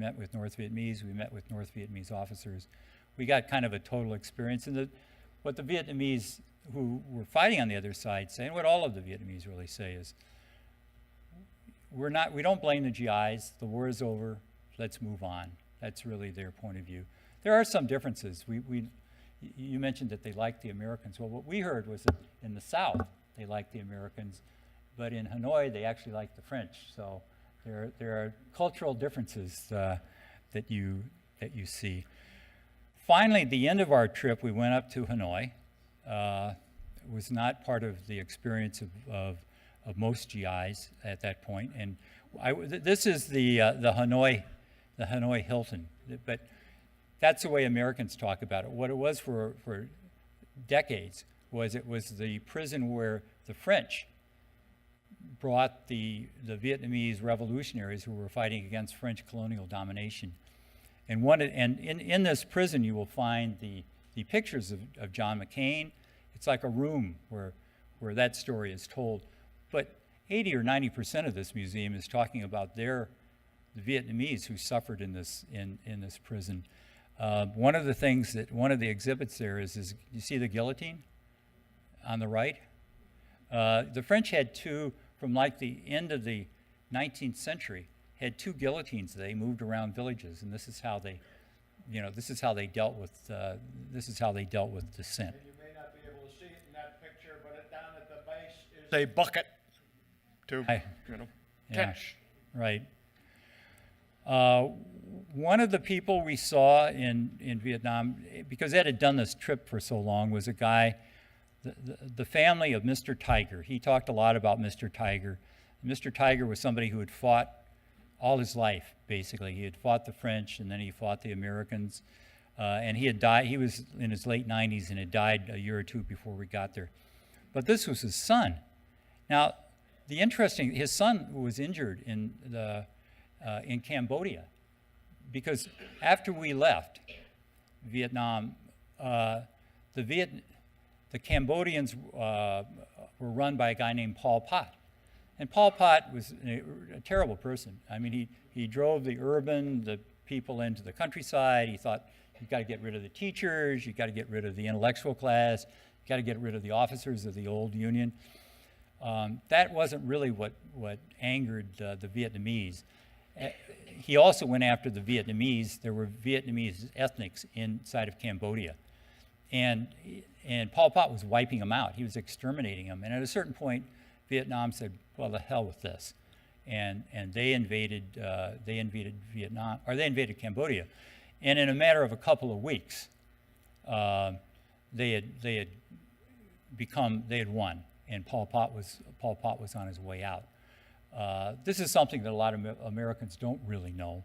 D: met with North Vietnamese officers. We got kind of a total experience. And what the Vietnamese who were fighting on the other side say, and what all of the Vietnamese really say, is we don't blame the GIs. The war is over. Let's move on. That's really their point of view. There are some differences. You mentioned that they liked the Americans. Well, what we heard was that in the South they liked the Americans, but in Hanoi they actually liked the French. So there are cultural differences that you see. Finally, at the end of our trip, we went up to Hanoi. It was not part of the experience of most GIs at that point. And this is the Hanoi Hilton, but that's the way Americans talk about it. What it was for decades was it was the prison where the French brought the Vietnamese revolutionaries who were fighting against French colonial domination. And in this prison you will find the pictures of John McCain. It's like a room where that story is told. But 80 or 90% of this museum is talking about the Vietnamese who suffered in this prison. One of the exhibits there is you see the guillotine on the right? The French had two, from like the end of the 19th century, had two guillotines. They moved around villages, and this is how they dealt with dissent.
A: You may not be able to see it in that picture, but down at the base is a bucket to catch.
D: Right. One of the people we saw in Vietnam, because Ed had done this trip for so long, was a guy the family of Mr. Tiger. He talked a lot about Mr. Tiger. Mr. Tiger was somebody who had fought all his life, basically. He had fought the French, and then he fought the Americans. And he had died, he was in his late 90s and had died a year or two before we got there. But this was his son. Now, his son was injured in Cambodia, because after we left Vietnam, the Cambodians were run by a guy named Pol Pot. And Pol Pot was a terrible person. I mean, he drove the people into the countryside. He thought, you've got to get rid of the teachers, you've got to get rid of the intellectual class, you've got to get rid of the officers of the old Union. That wasn't really what angered the Vietnamese. He also went after the Vietnamese. There were Vietnamese ethnics inside of Cambodia. And Pol Pot was wiping them out. He was exterminating them. And at a certain point, Vietnam said, well, the hell with this. And they invaded Vietnam, or they invaded Cambodia. And in a matter of a couple of weeks, they had won, and Pol Pot was on his way out. This is something that a lot of Americans don't really know.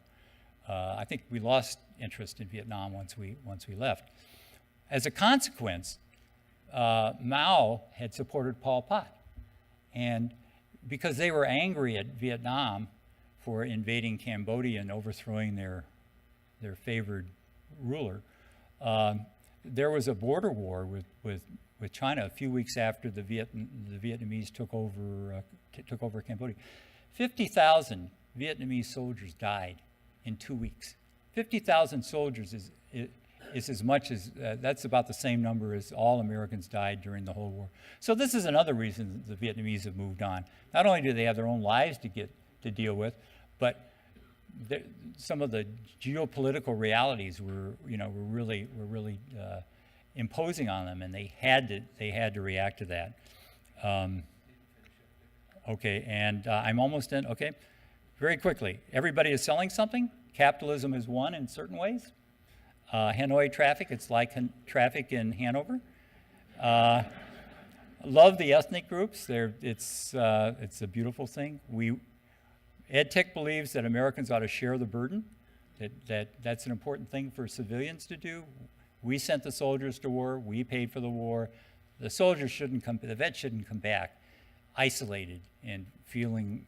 D: I think we lost interest in Vietnam once we left. As a consequence, Mao had supported Pol Pot, and because they were angry at Vietnam for invading Cambodia and overthrowing their favored ruler, there was a border war with China a few weeks after the Vietnamese took over Cambodia. 50,000 Vietnamese soldiers died in 2 weeks. 50,000 soldiers is as much as, that's about the same number as all Americans died during the whole war. So this is another reason the Vietnamese have moved on. Not only do they have their own lives to deal with, but some of the geopolitical realities were really imposing on them, and they had to react to that. Okay, and I'm almost in. Okay, very quickly. Everybody is selling something. Capitalism is one in certain ways. Hanoi traffic, it's like traffic in Hanover. Love the ethnic groups. It's a beautiful thing. Ed Tick believes that Americans ought to share the burden. That's an important thing for civilians to do. We sent the soldiers to war. We paid for the war. The soldiers shouldn't come. The vets shouldn't come back isolated and feeling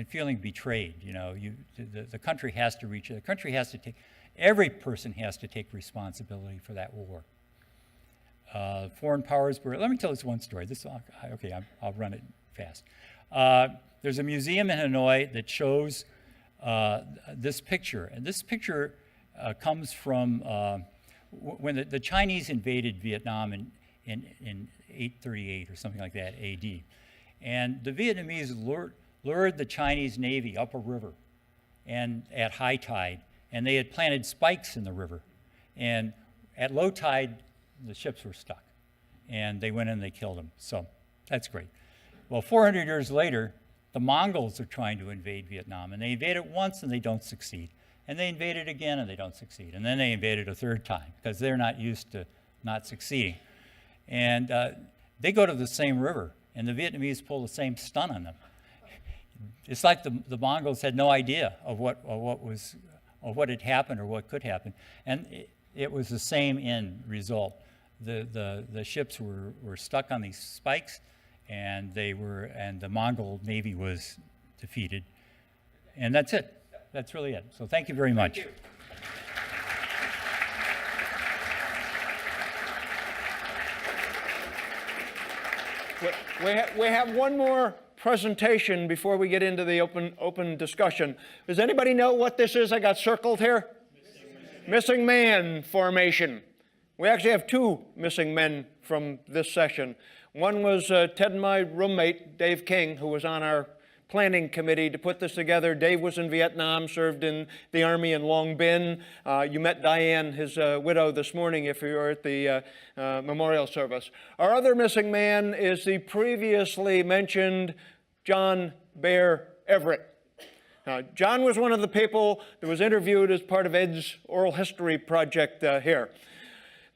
D: feeling betrayed. You know, the country has to reach. The country has to take. Every person has to take responsibility for that war. Foreign powers were. Let me tell this one story. I'll run it fast. There's a museum in Hanoi that shows this picture, and this picture comes from when the Chinese invaded Vietnam in 838 or something like that AD, and the Vietnamese lured the Chinese Navy up a river, and at high tide, and they had planted spikes in the river, and at low tide the ships were stuck, and they went in and they killed them. So that's great. Well, 400 years later, the Mongols are trying to invade Vietnam, and they invade it once and they don't succeed. And they invade it again and they don't succeed. And then they invade it a third time because they're not used to not succeeding. And they go to the same river, and the Vietnamese pull the same stunt on them. It's like the Mongols had no idea of what had happened or what could happen. And it was the same end result. The ships were stuck on these spikes, and the Mongol Navy was defeated. And that's it. That's really it. So thank you very much.
B: Thank you.
A: We have one more presentation before we get into the open discussion. Does anybody know what this is I got circled here? Missing man formation. We actually have two missing men from this session. One was Ted and my roommate, Dave King, who was on our planning committee to put this together. Dave was in Vietnam, served in the Army in Long Binh. You met Diane, his widow, this morning if you were at the memorial service. Our other missing man is the previously mentioned John Bear Everett. John was one of the people that was interviewed as part of Ed's oral history project here.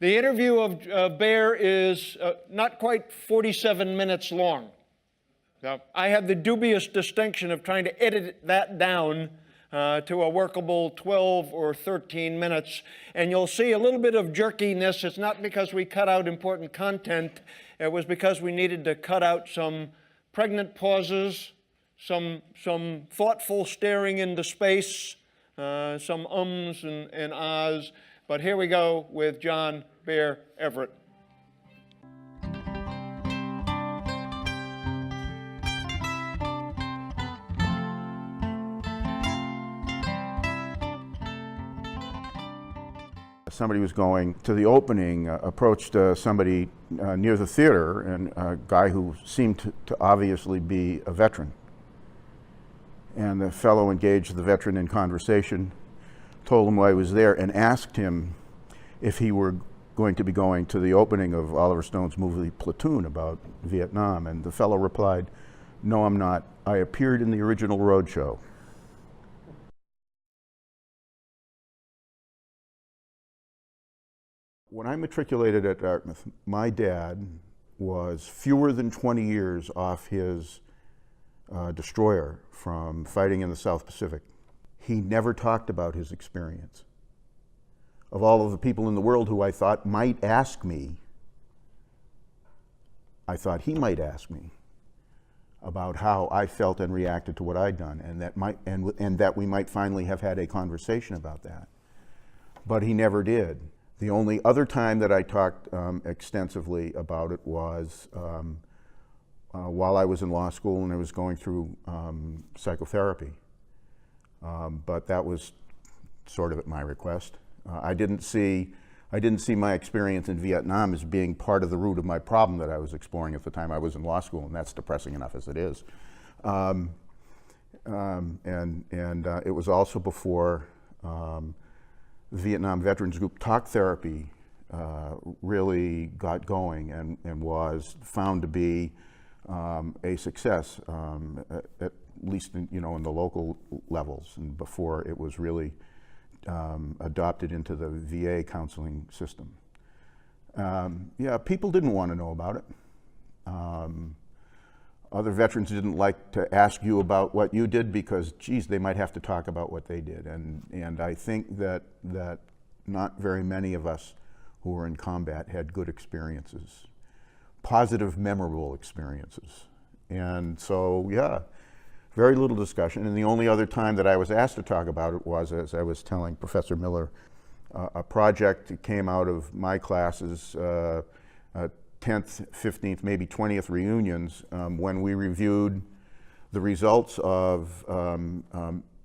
A: The interview of Bear is not quite 47 minutes long. So I had the dubious distinction of trying to edit that down to a workable 12 or 13 minutes. And you'll see a little bit of jerkiness. It's not because we cut out important content. It was because we needed to cut out some pregnant pauses, some thoughtful staring into space, some ums and ahs. But here we go with John Bear Everett.
E: Somebody was going to the opening, approached somebody near the theater, and a guy who seemed to obviously be a veteran. And the fellow engaged the veteran in conversation, told him why he was there, and asked him if he were going to be going to the opening of Oliver Stone's movie Platoon about Vietnam. And the fellow replied, "No, I'm not. I appeared in the original Roadshow." When I matriculated at Dartmouth, my dad was fewer than 20 years off his destroyer from fighting in the South Pacific. He never talked about his experience. Of all of the people in the world who I thought might ask me, I thought he might ask me about how I felt and reacted to what I'd done, and that we might finally have had a conversation about that. But he never did. The only other time that I talked extensively about it was while I was in law school and I was going through psychotherapy. But that was sort of at my request. I didn't see my experience in Vietnam as being part of the root of my problem that I was exploring at the time I was in law school, and that's depressing enough as it is. It was also before the Vietnam Veterans Group talk therapy really got going and was found to be a success, at least in the local levels, and before it was really adopted into the VA counseling system. Yeah, people didn't want to know about it. Other veterans didn't like to ask you about what you did because, geez, they might have to talk about what they did. And I think that not very many of us who were in combat had good experiences, positive, memorable experiences. And so, yeah, very little discussion. And the only other time that I was asked to talk about it was, as I was telling Professor Miller, a project that came out of my classes, 10th, 15th, maybe 20th reunions, when we reviewed the results of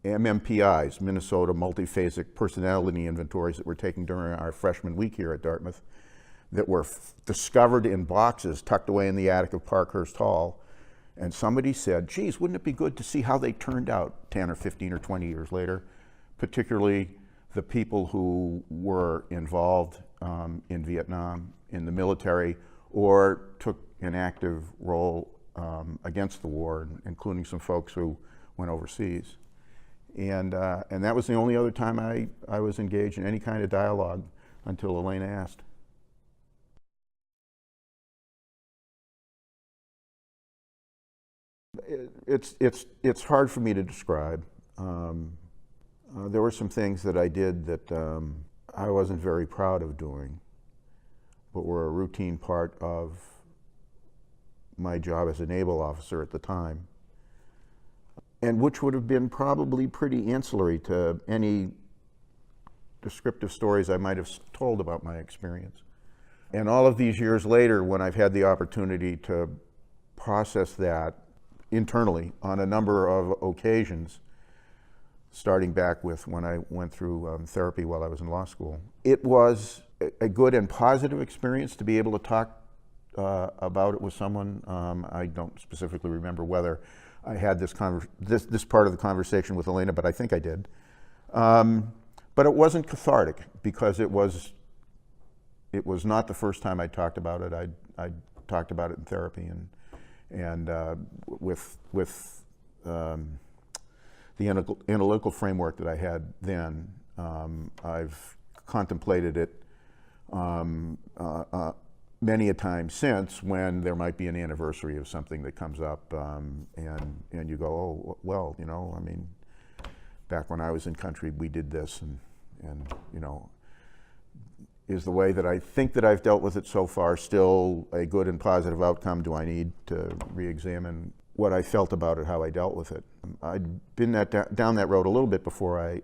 E: MMPIs, Minnesota Multiphasic Personality Inventories, that were taken during our freshman week here at Dartmouth, that were discovered in boxes tucked away in the attic of Parkhurst Hall. And somebody said, geez, wouldn't it be good to see how they turned out 10 or 15 or 20 years later, particularly the people who were involved in Vietnam, in the military, or took an active role against the war, including some folks who went overseas. And that was the only other time I was engaged in any kind of dialogue until Elena asked. It's hard for me to describe. There were some things that I did that I wasn't very proud of doing, but were a routine part of my job as a naval officer at the time, and which would have been probably pretty ancillary to any descriptive stories I might have told about my experience. And all of these years later, when I've had the opportunity to process that internally on a number of occasions, starting back with when I went through therapy while I was in law school, it was a good and positive experience to be able to talk about it with someone. I don't specifically remember whether I had this part of the conversation with Elena, but I think I did. But it wasn't cathartic because it was not the first time I talked about it. I talked about it in therapy and with the analytical framework that I had then. I've contemplated it many a time since, when there might be an anniversary of something that comes up, and you go, oh, well, you know, I mean, back when I was in country, we did this, and you know, is the way that I think that I've dealt with it so far still a good and positive outcome? Do I need to re-examine what I felt about it, how I dealt with it? I'd been down that road a little bit before I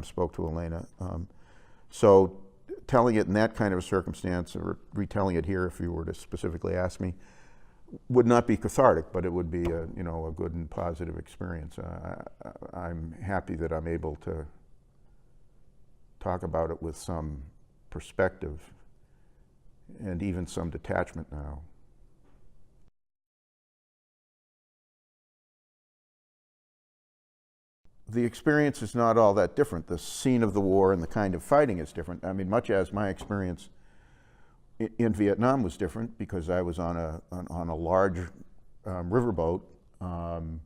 E: spoke to Elena. So telling it in that kind of a circumstance, or retelling it here if you were to specifically ask me, would not be cathartic, but it would be a, you know, a good and positive experience. I'm happy that I'm able to talk about it with some perspective and even some detachment now. The experience is not all that different. The scene of the war and the kind of fighting is different. I mean, much as my experience in Vietnam was different, because I was on a large riverboat, and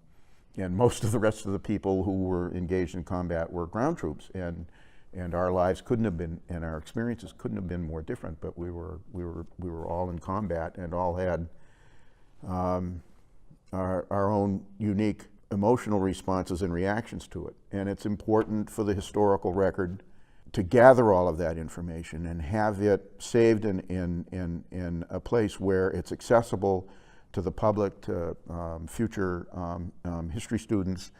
E: most of the rest of the people who were engaged in combat were ground troops, and our lives couldn't have been, and our experiences couldn't have been more different. But we were all in combat and all had our own unique emotional responses and reactions to it. And it's important for the historical record to gather all of that information and have it saved in a place where it's accessible to the public, to future history students,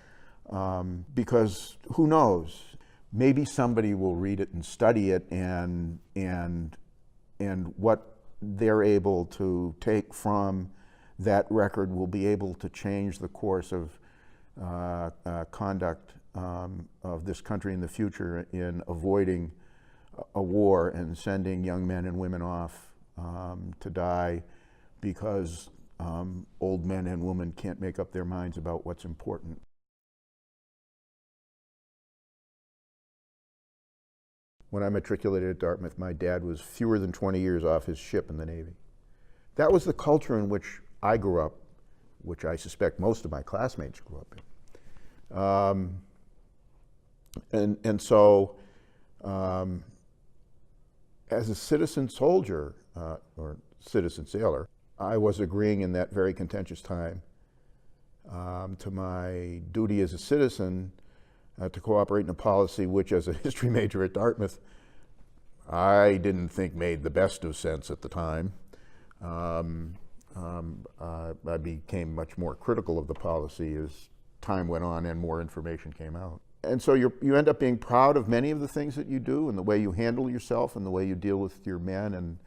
E: because who knows, maybe somebody will read it and study it, and what they're able to take from that record will be able to change the course of conduct of this country in the future, in avoiding a war and sending young men and women off to die because old men and women can't make up their minds about what's important. When I matriculated at Dartmouth, my dad was fewer than 20 years off his ship in the Navy. That was the culture in which I grew up, which I suspect most of my classmates grew up in. And so, as a citizen soldier, or citizen sailor, I was agreeing in that very contentious time to my duty as a citizen to cooperate in a policy which, as a history major at Dartmouth, I didn't think made the best of sense at the time. I became much more critical of the policy as time went on and more information came out. And so you end up being proud of many of the things that you do, and the way you handle yourself, and the way you deal with your men and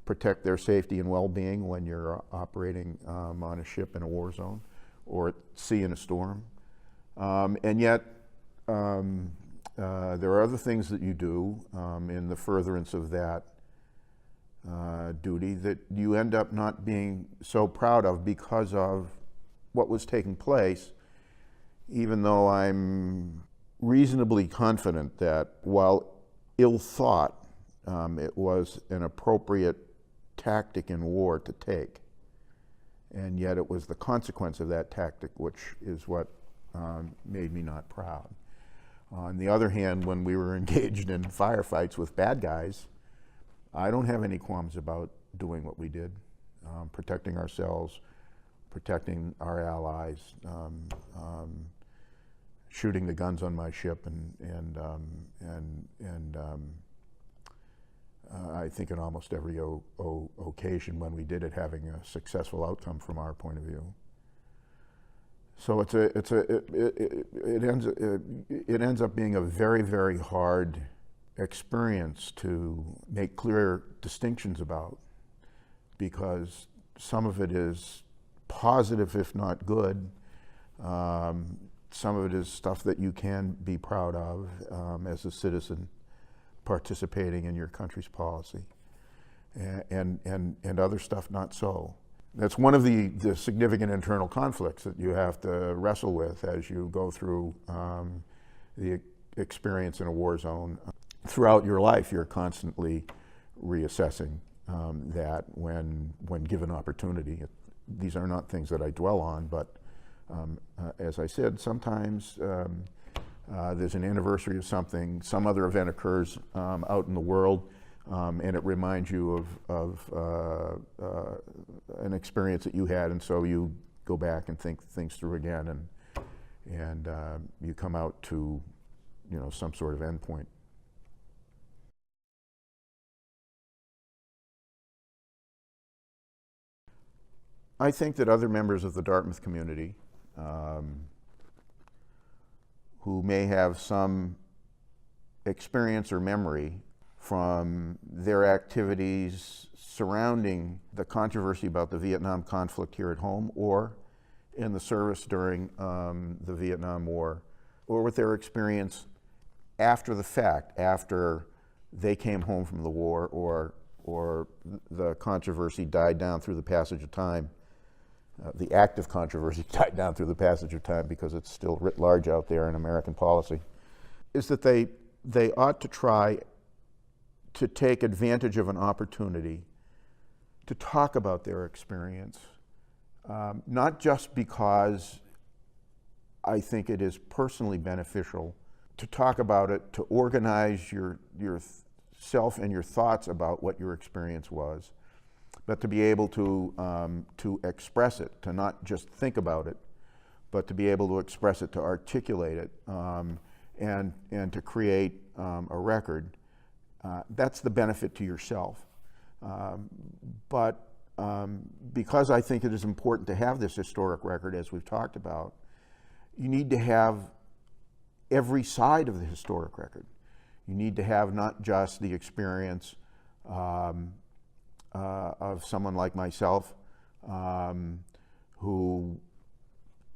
E: protect their safety and well-being when you're operating on a ship in a war zone or at sea in a storm. And yet, there are other things that you do in the furtherance of that duty that you end up not being so proud of because of what was taking place, even though I'm reasonably confident that, while ill thought, it was an appropriate tactic in war to take. And yet it was the consequence of that tactic which is what made me not proud. On the other hand, when we were engaged in firefights with bad guys, I don't have any qualms about doing what we did, protecting ourselves, protecting our allies, shooting the guns on my ship, and I think in almost every occasion when we did it, having a successful outcome from our point of view. So it ends up being a very, very hard experience to make clear distinctions about, because some of it is positive, if not good. Some of it is stuff that you can be proud of as a citizen participating in your country's policy, and other stuff not so. That's one of the significant internal conflicts that you have to wrestle with as you go through the experience in a war zone. Throughout your life, you're constantly reassessing that when given opportunity. These are not things that I dwell on, but as I said, sometimes there's an anniversary of something, some other event occurs out in the world, and it reminds you of an experience that you had, and so you go back and think things through again, and you come out to, you know, some sort of endpoint. I think that other members of the Dartmouth community who may have some experience or memory from their activities surrounding the controversy about the Vietnam conflict here at home, or in the service during the Vietnam War, or with their experience after the fact, after they came home from the war, or the controversy died down through the passage of time. The active controversy died down through the passage of time because it's still writ large out there in American policy, is that they ought to try to take advantage of an opportunity to talk about their experience, not just because I think it is personally beneficial to talk about it, to organize yourself and your thoughts about what your experience was, but to be able to express it, to not just think about it, but to be able to express it, to articulate it, and to create a record. That's the benefit to yourself. But because I think it is important to have this historic record, as we've talked about, you need to have every side of the historic record. You need to have not just the experience of someone like myself, who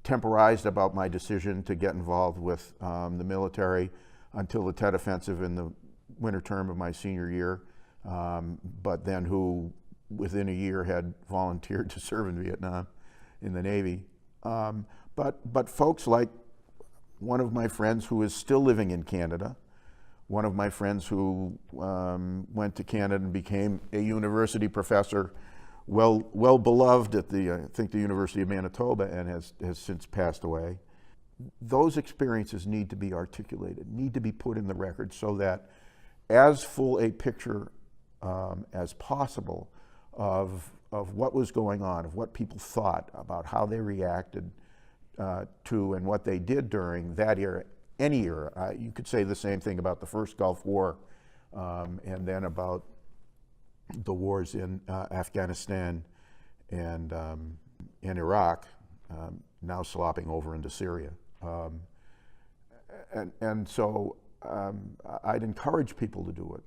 E: temporized about my decision to get involved with the military until the Tet Offensive in the winter term of my senior year, but then who within a year had volunteered to serve in Vietnam in the Navy. But folks like one of my friends who is still living in Canada, one of my friends who went to Canada and became a university professor, well beloved at I think the University of Manitoba, and has since passed away. Those experiences need to be articulated, need to be put in the record, so that as full a picture as possible of what was going on, of what people thought about how they reacted to and what they did during that era, any era. You could say the same thing about the first Gulf War, and then about the wars in Afghanistan and Iraq, now slopping over into Syria. And so I'd encourage people to do it.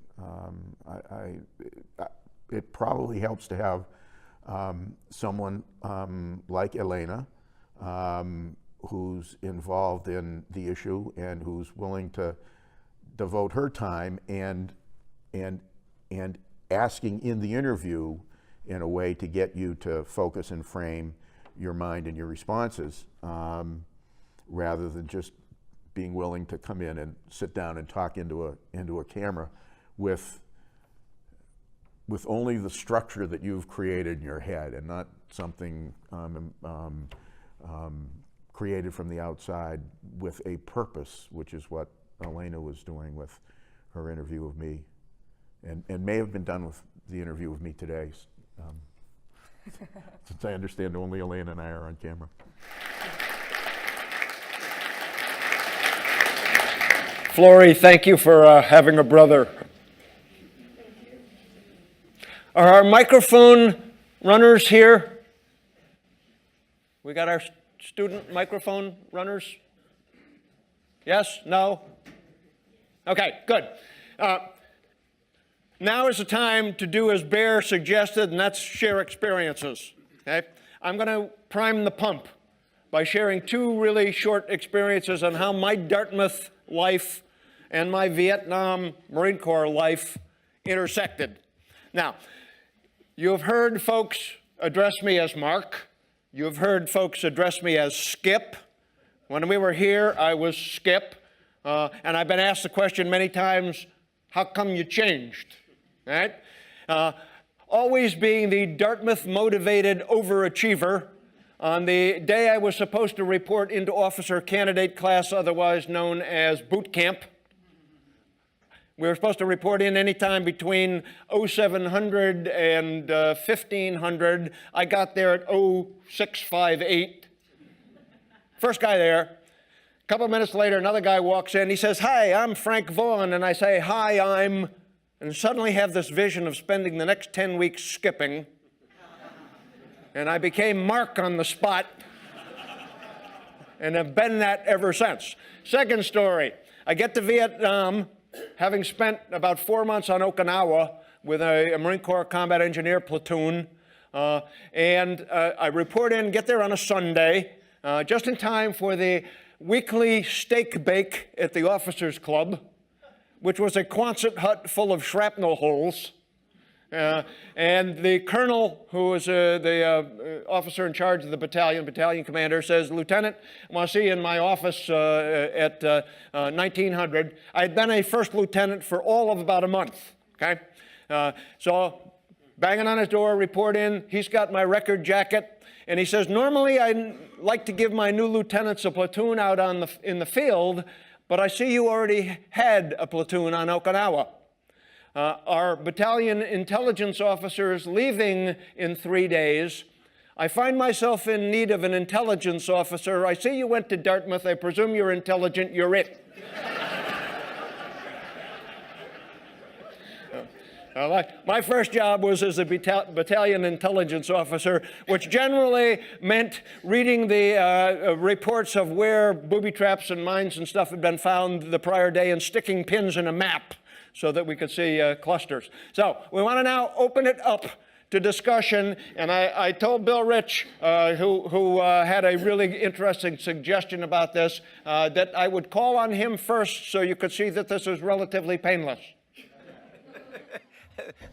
E: It probably helps to have someone like Elena, who's involved in the issue and who's willing to devote her time and asking in the interview in a way to get you to focus and frame your mind and your responses, rather than just being willing to come in and sit down and talk into a camera with only the structure that you've created in your head, and not something created from the outside with a purpose, which is what Elena was doing with her interview of me, and may have been done with the interview of me today, since I understand only Elena and I are on camera.
A: Flory, thank you for having a brother. Are our microphone runners here? We got our student microphone runners? Yes? No? Okay, good. Now is the time to do as Bear suggested, and that's share experiences. Okay? I'm going to prime the pump by sharing two really short experiences on how my Dartmouth life and my Vietnam Marine Corps life intersected. Now, you have heard folks address me as Mark. You have heard folks address me as Skip. When we were here, I was Skip. And I've been asked the question many times, how come you changed? Right? Always being the Dartmouth-motivated overachiever, on the day I was supposed to report into officer candidate class, otherwise known as boot camp. We were supposed to report in anytime between 0700 and 1500. I got there at 0658. First guy there. A couple of minutes later, another guy walks in. He says, "Hi, I'm Frank Vaughan." And I say, "Hi, I'm..." And suddenly have this vision of spending the next 10 weeks skipping. And I became Mark on the spot and have been that ever since. Second story, I get to Vietnam, having spent about 4 months on Okinawa with a Marine Corps combat engineer platoon. I report in, get there on a Sunday, just in time for the weekly steak bake at the Officers Club, which was a Quonset hut full of shrapnel holes. And the colonel, who was the officer in charge of the battalion commander, says, "Lieutenant, I want to see you in my office at 1900. I had been a first lieutenant for all of about a month, okay? So banging on his door, report in, he's got my record jacket, and he says, "Normally I like to give my new lieutenants a platoon out in the field, but I see you already had a platoon on Okinawa. Our battalion intelligence officer is leaving in 3 days. I find myself in need of an intelligence officer. I see you went to Dartmouth. I presume you're intelligent. You're it." My first job was as a battalion intelligence officer, which generally meant reading the reports of where booby traps and mines and stuff had been found the prior day and sticking pins in a map so that we could see clusters. So we want to now open it up to discussion, and I told Bill Rich, who had a really interesting suggestion about this, that I would call on him first so you could see that this is relatively painless.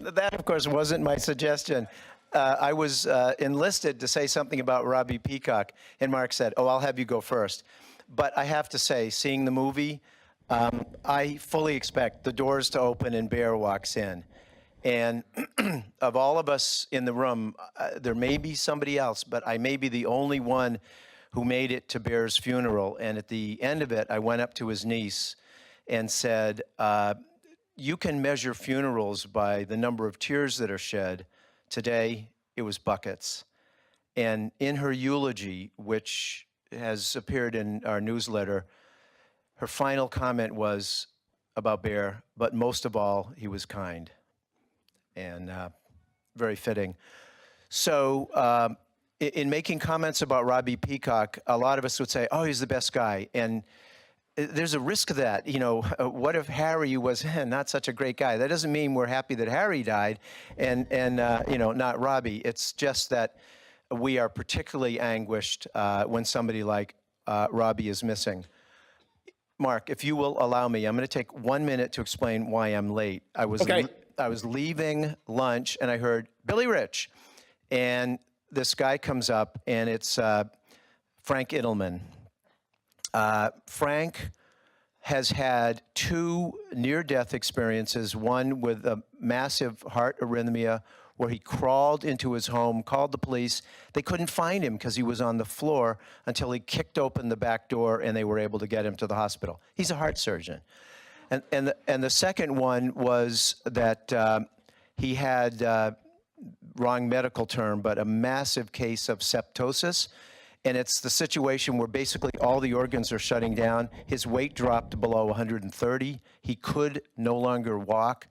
B: That, of course, wasn't my suggestion. I was enlisted to say something about Robbie Peacock, and Mark said, "Oh, I'll have you go first." But I have to say, seeing the movie, I fully expect the doors to open and Bear walks in. And of all of us in the room, there may be somebody else, but I may be the only one who made it to Bear's funeral. And at the end of it, I went up to his niece and said, "You can measure funerals by the number of tears that are shed. Today, it was buckets." And in her eulogy, which has appeared in our newsletter, her final comment was about Bear, but most of all, he was kind. And very fitting. So in making comments about Robbie Peacock, a lot of us would say, "Oh, he's the best guy." And there's a risk of that. You know, what if Harry was not such a great guy? That doesn't mean we're happy that Harry died and you know, not Robbie. It's just that we are particularly anguished when somebody like Robbie is missing. Mark, if you will allow me, I'm going to take 1 minute to explain why I'm late. I was leaving lunch and I heard Billy Rich, and this guy comes up, and it's Frank Idelman. Frank has had 2 near-death experiences, one with a massive heart arrhythmia where he crawled into his home, called the police. They couldn't find him because he was on the floor until he kicked open the back door and they were able to get him to the hospital. He's a heart surgeon. And the second one was that he had, wrong medical term, but a massive case of septosis. And it's the situation where basically all the organs are shutting down. His weight dropped below 130. He could no longer walk.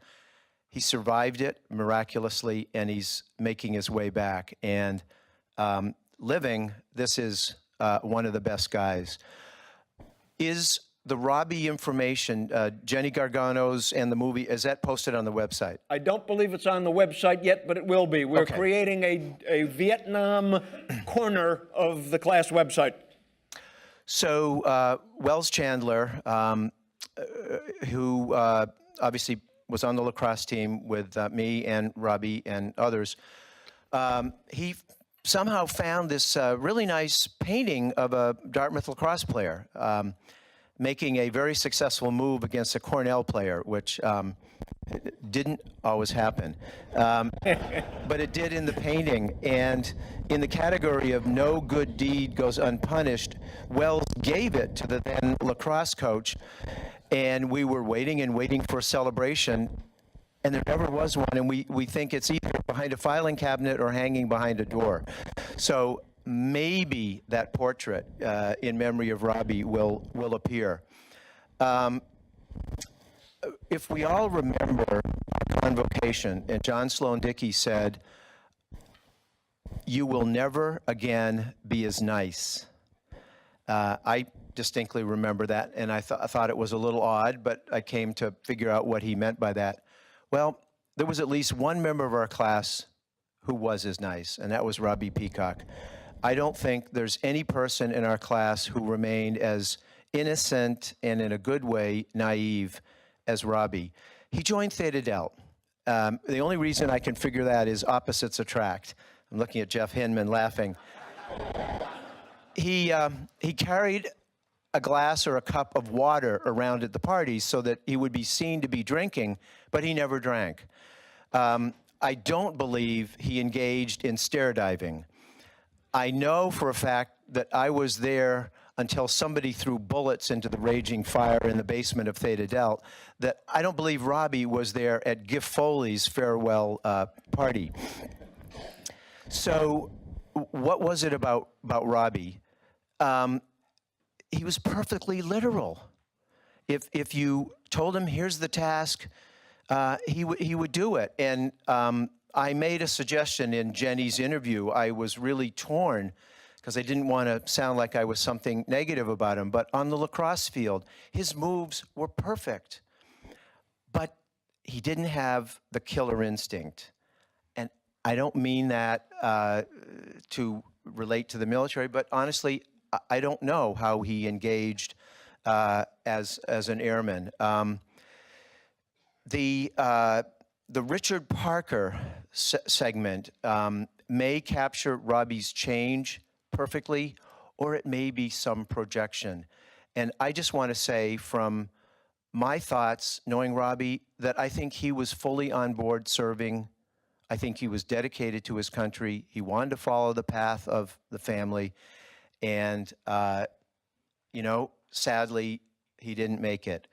B: He survived it miraculously, and he's making his way back. And living, this is one of the best guys. Is the Robbie information, Jenny Gargano's and the movie, is that posted on the website?
A: I don't believe it's on the website yet, but it will be. We're creating a Vietnam corner of the class website.
B: So Wells Chandler, who obviously was on the lacrosse team with me and Robbie and others, he somehow found this really nice painting of a Dartmouth lacrosse player. making a very successful move against a Cornell player, which didn't always happen. But it did in the painting. And in the category of no good deed goes unpunished, Wells gave it to the then lacrosse coach. And we were waiting and waiting for a celebration, and there never was one. And we think it's either behind a filing cabinet or hanging behind a door. So maybe that portrait in memory of Robbie will appear. If we all remember our convocation, and John Sloan Dickey said, "You will never again be as nice." I distinctly remember that, and I thought it was a little odd, but I came to figure out what he meant by that. Well, there was at least one member of our class who was as nice, and that was Robbie Peacock. I don't think there's any person in our class who remained as innocent and in a good way naive as Robbie. He joined Theta Delta. The only reason I can figure that is opposites attract. I'm looking at Jeff Hinman laughing. He carried a glass or a cup of water around at the parties so that he would be seen to be drinking, but he never drank. I don't believe he engaged in stair diving. I know for a fact that I was there until somebody threw bullets into the raging fire in the basement of Theta Delta, that I don't believe Robbie was there at Giff Foley's farewell party. So what was it about Robbie? He was perfectly literal. If you told him, here's the task, he would do it. And I made a suggestion in Jenny's interview. I was really torn because I didn't want to sound like I was something negative about him. But on the lacrosse field, his moves were perfect. But he didn't have the killer instinct. And I don't mean that to relate to the military, but honestly, I don't know how he engaged as an airman. The Richard Parker segment may capture Robbie's change perfectly, or it may be some projection. And I just want to say from my thoughts, knowing Robbie, that I think he was fully on board serving. I think he was dedicated to his country. He wanted to follow the path of the family. And, sadly, he didn't make it.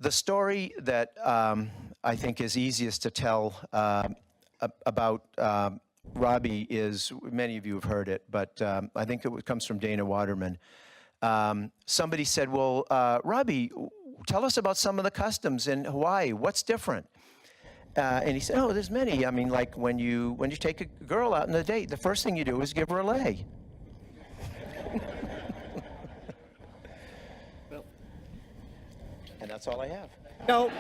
B: The story that I think is easiest to tell about Robbie is, many of you have heard it, but I think it comes from Dana Waterman. Somebody said, well, Robbie, tell us about some of the customs in Hawaii. What's different? And he said, oh, there's many. I mean, like when you take a girl out on a date, the first thing you do is give her a lei. And that's all I have.
A: No.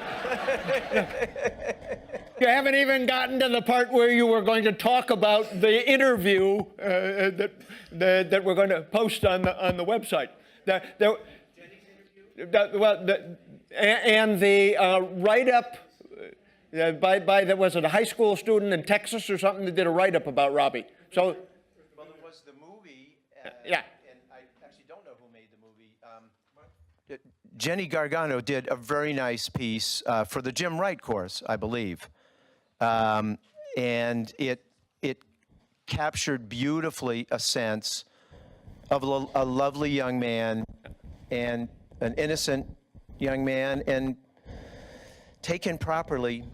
A: You haven't even gotten to the part where you were going to talk about the interview that we're going to post on the website. And the write-up by was it a high school student in Texas or something that did a write-up about Robbie. So.
B: Well, there was the movie.
A: Yeah.
B: And I actually don't know who made the movie. Jenny Gargano did a very nice piece for the Jim Wright course, I believe. And it captured beautifully a sense of a lovely young man and an innocent young man, and taken properly,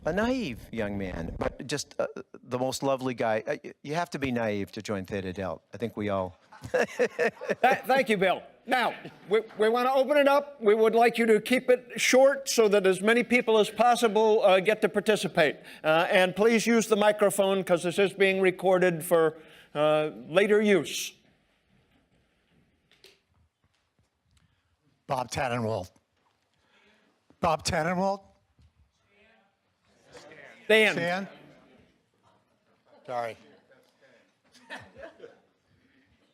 B: a naive young man, but just the most lovely guy. You have to be naive to join Theta Delta. I think we all.
A: Thank you, Bill. Now, we want to open it up. We would like you to keep it short so that as many people as possible get to participate. And please use the microphone because this is being recorded for later use.
F: Bob Tannenwald. Bob Tannenwald?
A: Dan.
F: Stan? Sorry.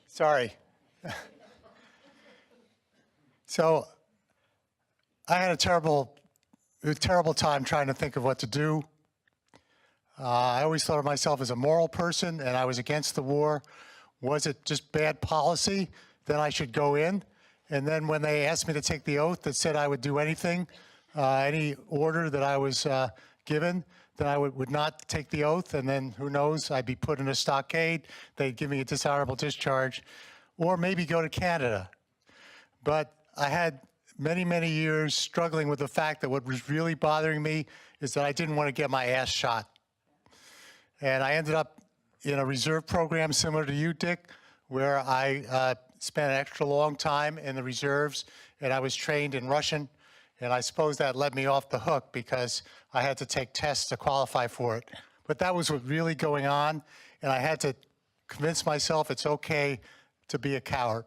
F: Sorry. So I had a terrible time trying to think of what to do. I always thought of myself as a moral person, and I was against the war. Was it just bad policy? Then I should go in. And then when they asked me to take the oath that said I would do anything, any order that I was given, then I would not take the oath, and then who knows, I'd be put in a stockade, they'd give me a dishonorable discharge, or maybe go to Canada. But I had many, many years struggling with the fact that what was really bothering me is that I didn't want to get my ass shot. And I ended up in a reserve program similar to you, Dick, where I spent an extra long time in the reserves, and I was trained in Russian, and I suppose that let me off the hook because I had to take tests to qualify for it. But that was what really going on, and I had to convince myself it's okay to be a coward.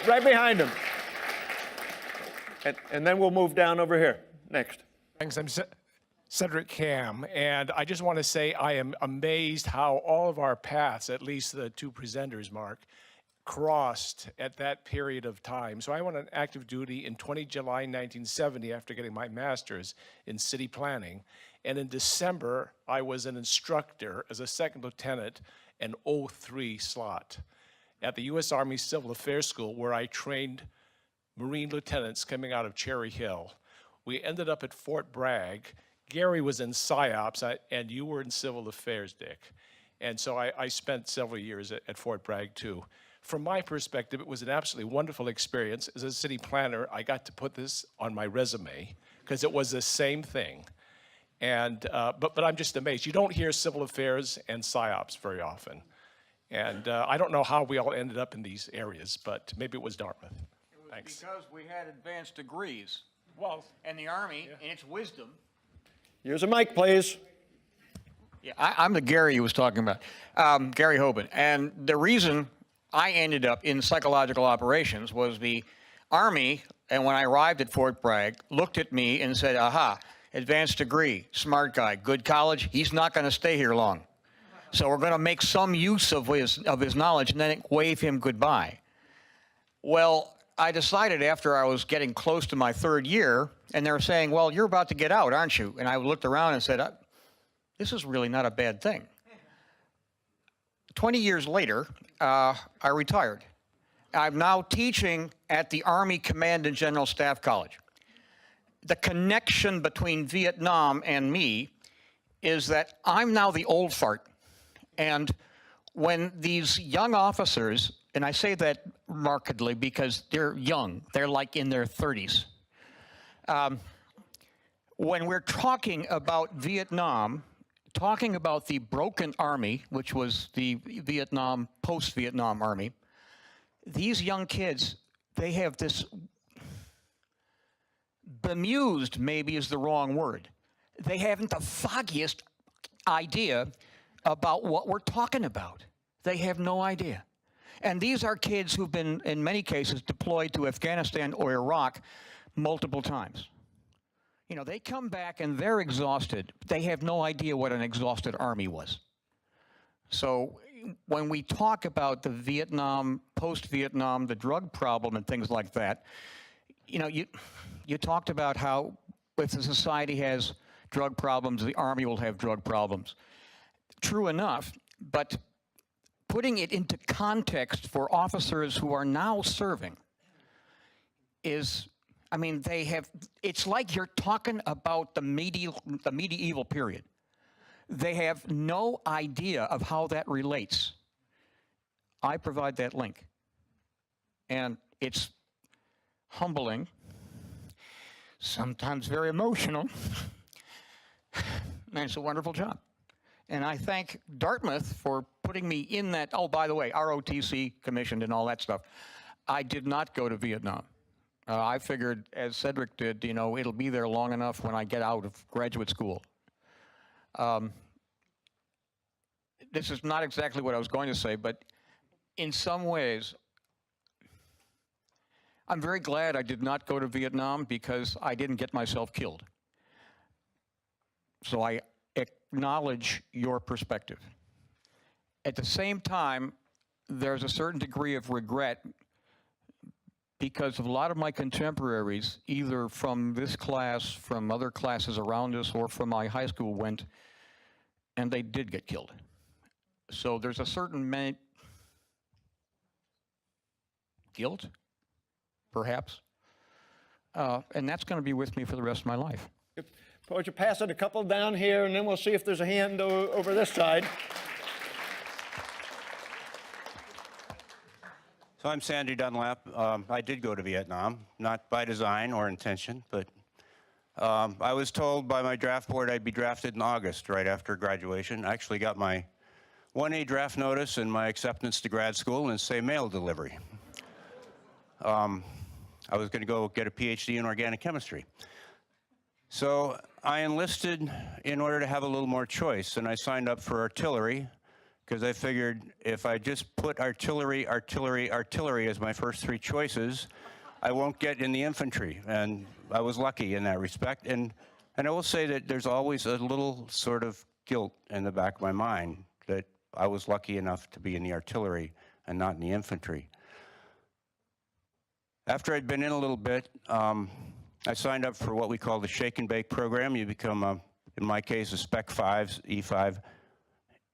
A: Right behind him. And then we'll move down over here. Next.
G: Thanks. I'm Cedric Ham, and I just want to say I am amazed how all of our paths, at least the two presenters, Mark, crossed at that period of time. So I went on active duty in July 1970 after getting my master's in city planning. And in December, I was an instructor as a second lieutenant, an 03 slot at the U.S. Army Civil Affairs School, where I trained Marine lieutenants coming out of Cherry Hill. We ended up at Fort Bragg. Gary was in PSYOPs, and you were in Civil Affairs, Dick. And so I spent several years at Fort Bragg, too. From my perspective, it was an absolutely wonderful experience. As a city planner, I got to put this on my resume because it was the same thing. And but I'm just amazed. You don't hear Civil Affairs and PSYOPs very often. And I don't know how we all ended up in these areas, but maybe it was Dartmouth. Thanks.
H: Because we had advanced degrees.
G: Well,
H: And the Army, in its wisdom.
A: Here's a mic, please.
H: Yeah, I'm the Gary you was talking about, Gary Hoban. And the reason I ended up in psychological operations was the Army, and when I arrived at Fort Bragg, looked at me and said, aha, advanced degree, smart guy, good college, he's not going to stay here long. So we're going to make some use of his knowledge and then wave him goodbye. Well, I decided after I was getting close to my third year, and they were saying, well, you're about to get out, aren't you? And I looked around and said, this is really not a bad thing. 20 years later, I retired. I'm now teaching at the Army Command and General Staff College. The connection between Vietnam and me is that I'm now the old fart. And when these young officers, and I say that markedly because they're young, they're like in their 30s. When we're talking about Vietnam, talking about the broken army, which was the Vietnam, post-Vietnam army, these young kids, they have this, bemused maybe is the wrong word. They haven't the foggiest idea about what we're talking about. They have no idea. And these are kids who've been, in many cases, deployed to Afghanistan or Iraq multiple times. You know, they come back and they're exhausted. They have no idea what an exhausted army was. So when we talk about the Vietnam, post-Vietnam, the drug problem and things like that, you know, you talked about how if the society has drug problems, the Army will have drug problems. True enough, but putting it into context for officers who are now serving is, I mean, they have, it's like you're talking about the medieval period. They have no idea of how that relates. I provide that link. And it's humbling, sometimes very emotional, and it's a wonderful job. And I thank Dartmouth for putting me in that, oh, by the way, ROTC commissioned and all that stuff. I did not go to Vietnam. I figured, as Cedric did, you know, it'll be there long enough when I get out of graduate school. This is not exactly what I was going to say, but in some ways, I'm very glad I did not go to Vietnam because I didn't get myself killed. So I acknowledge your perspective. At the same time, there's a certain degree of regret because of a lot of my contemporaries, either from this class, from other classes around us, or from my high school went, and they did get killed. So there's a certain guilt, perhaps, and that's going to be with me for the rest of my life.
A: Why don't you pass it a couple down here, and then we'll see if there's a hand over this side.
I: So I'm Sandy Dunlap. I did go to Vietnam, not by design or intention, but I was told by my draft board I'd be drafted in August, right after graduation. I actually got my 1A draft notice and my acceptance to grad school and say mail delivery. I was going to go get a PhD in organic chemistry. So I enlisted in order to have a little more choice, and I signed up for artillery because I figured if I just put artillery, artillery, artillery as my first three choices, I won't get in the infantry. And I was lucky in that respect. And I will say that there's always a little sort of guilt in the back of my mind that I was lucky enough to be in the artillery and not in the infantry. After I'd been in a little bit, I signed up for what we call the shake and bake program. You become, in my case, a Spec 5, E5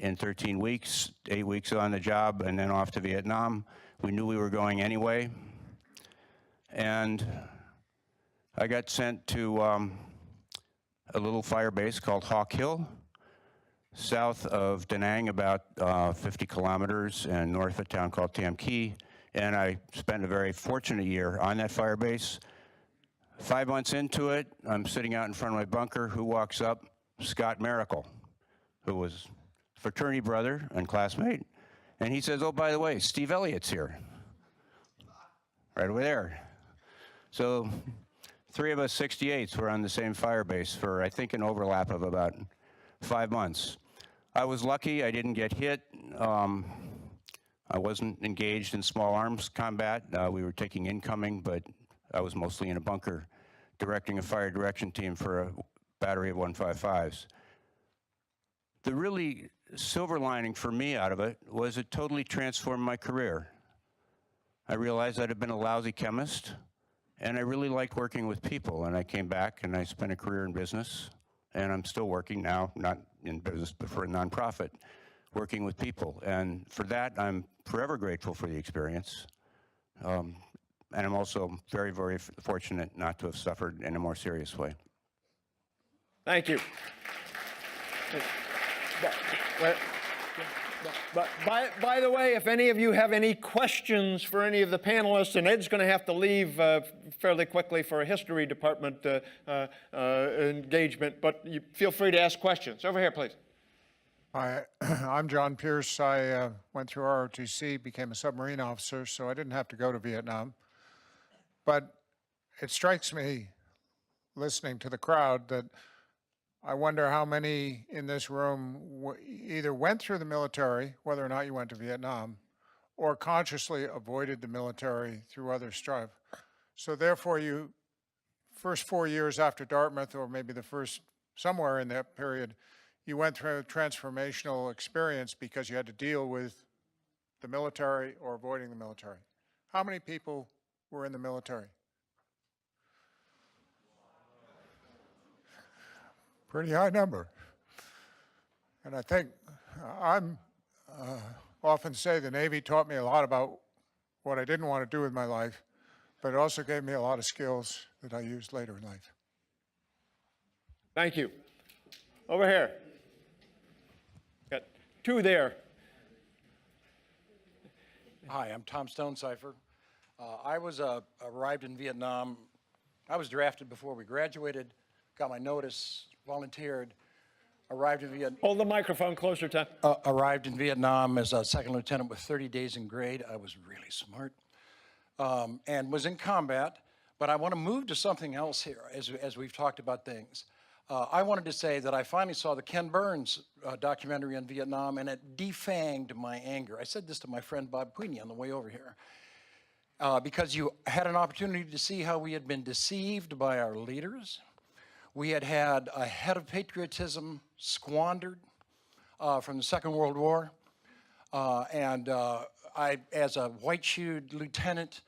I: in 13 weeks, 8 weeks on the job, and then off to Vietnam. We knew we were going anyway. And I got sent to a little fire base called Hawk Hill, south of Da Nang, about 50 kilometers, and north of a town called Tam Kỳ. And I spent a very fortunate year on that fire base. 5 months into it, I'm sitting out in front of my bunker. Who walks up? Scott Miracle, who was fraternity brother and classmate. And he says, oh, by the way, Steve Elliott's here. Right over there. So 3 of us 68s were on the same fire base for, I think, an overlap of about 5 months. I was lucky. I didn't get hit. I wasn't engaged in small arms combat. We were taking incoming, but I was mostly in a bunker directing a fire direction team for a battery of 155s. The really silver lining for me out of it was it totally transformed my career. I realized I'd have been a lousy chemist, and I really liked working with people. And I came back and I spent a career in business, and I'm still working now, not in business, but for a nonprofit, working with people. And for that, I'm forever grateful for the experience. And I'm also very, very fortunate not to have suffered in a more serious way.
A: Thank you. But by the way, if any of you have any questions for any of the panelists, and Ed's going to have to leave fairly quickly for a history department engagement, but you feel free to ask questions. Over here, please.
J: Hi, I'm John Pierce. I went through ROTC, became a submarine officer, so I didn't have to go to Vietnam. But it strikes me, listening to the crowd, that I wonder how many in this room either went through the military, whether or not you went to Vietnam, or consciously avoided the military through other strife. So therefore, you, first 4 years after Dartmouth, or maybe the first, somewhere in that period, you went through a transformational experience because you had to deal with the military or avoiding the military. How many people were in the military? Pretty high number. And I think I'm often say the Navy taught me a lot about what I didn't want to do with my life, but it also gave me a lot of skills that I used later in life.
A: Thank you. Over here. Got 2 there.
K: Hi, I'm Tom Stonecipher. I was arrived in Vietnam. I was drafted before we graduated, got my notice, volunteered, arrived in Vietnam.
A: Hold the microphone closer, Tom.
K: Arrived in Vietnam as a second lieutenant with 30 days in grade. I was really smart and was in combat, but I want to move to something else here as we've talked about things. I wanted to say that I finally saw the Ken Burns documentary on Vietnam, and it defanged my anger. I said this to my friend Bob Queenie on the way over here. Because you had an opportunity to see how we had been deceived by our leaders. We had had a head of patriotism squandered from the Second World War. I, as a white-shoed lieutenant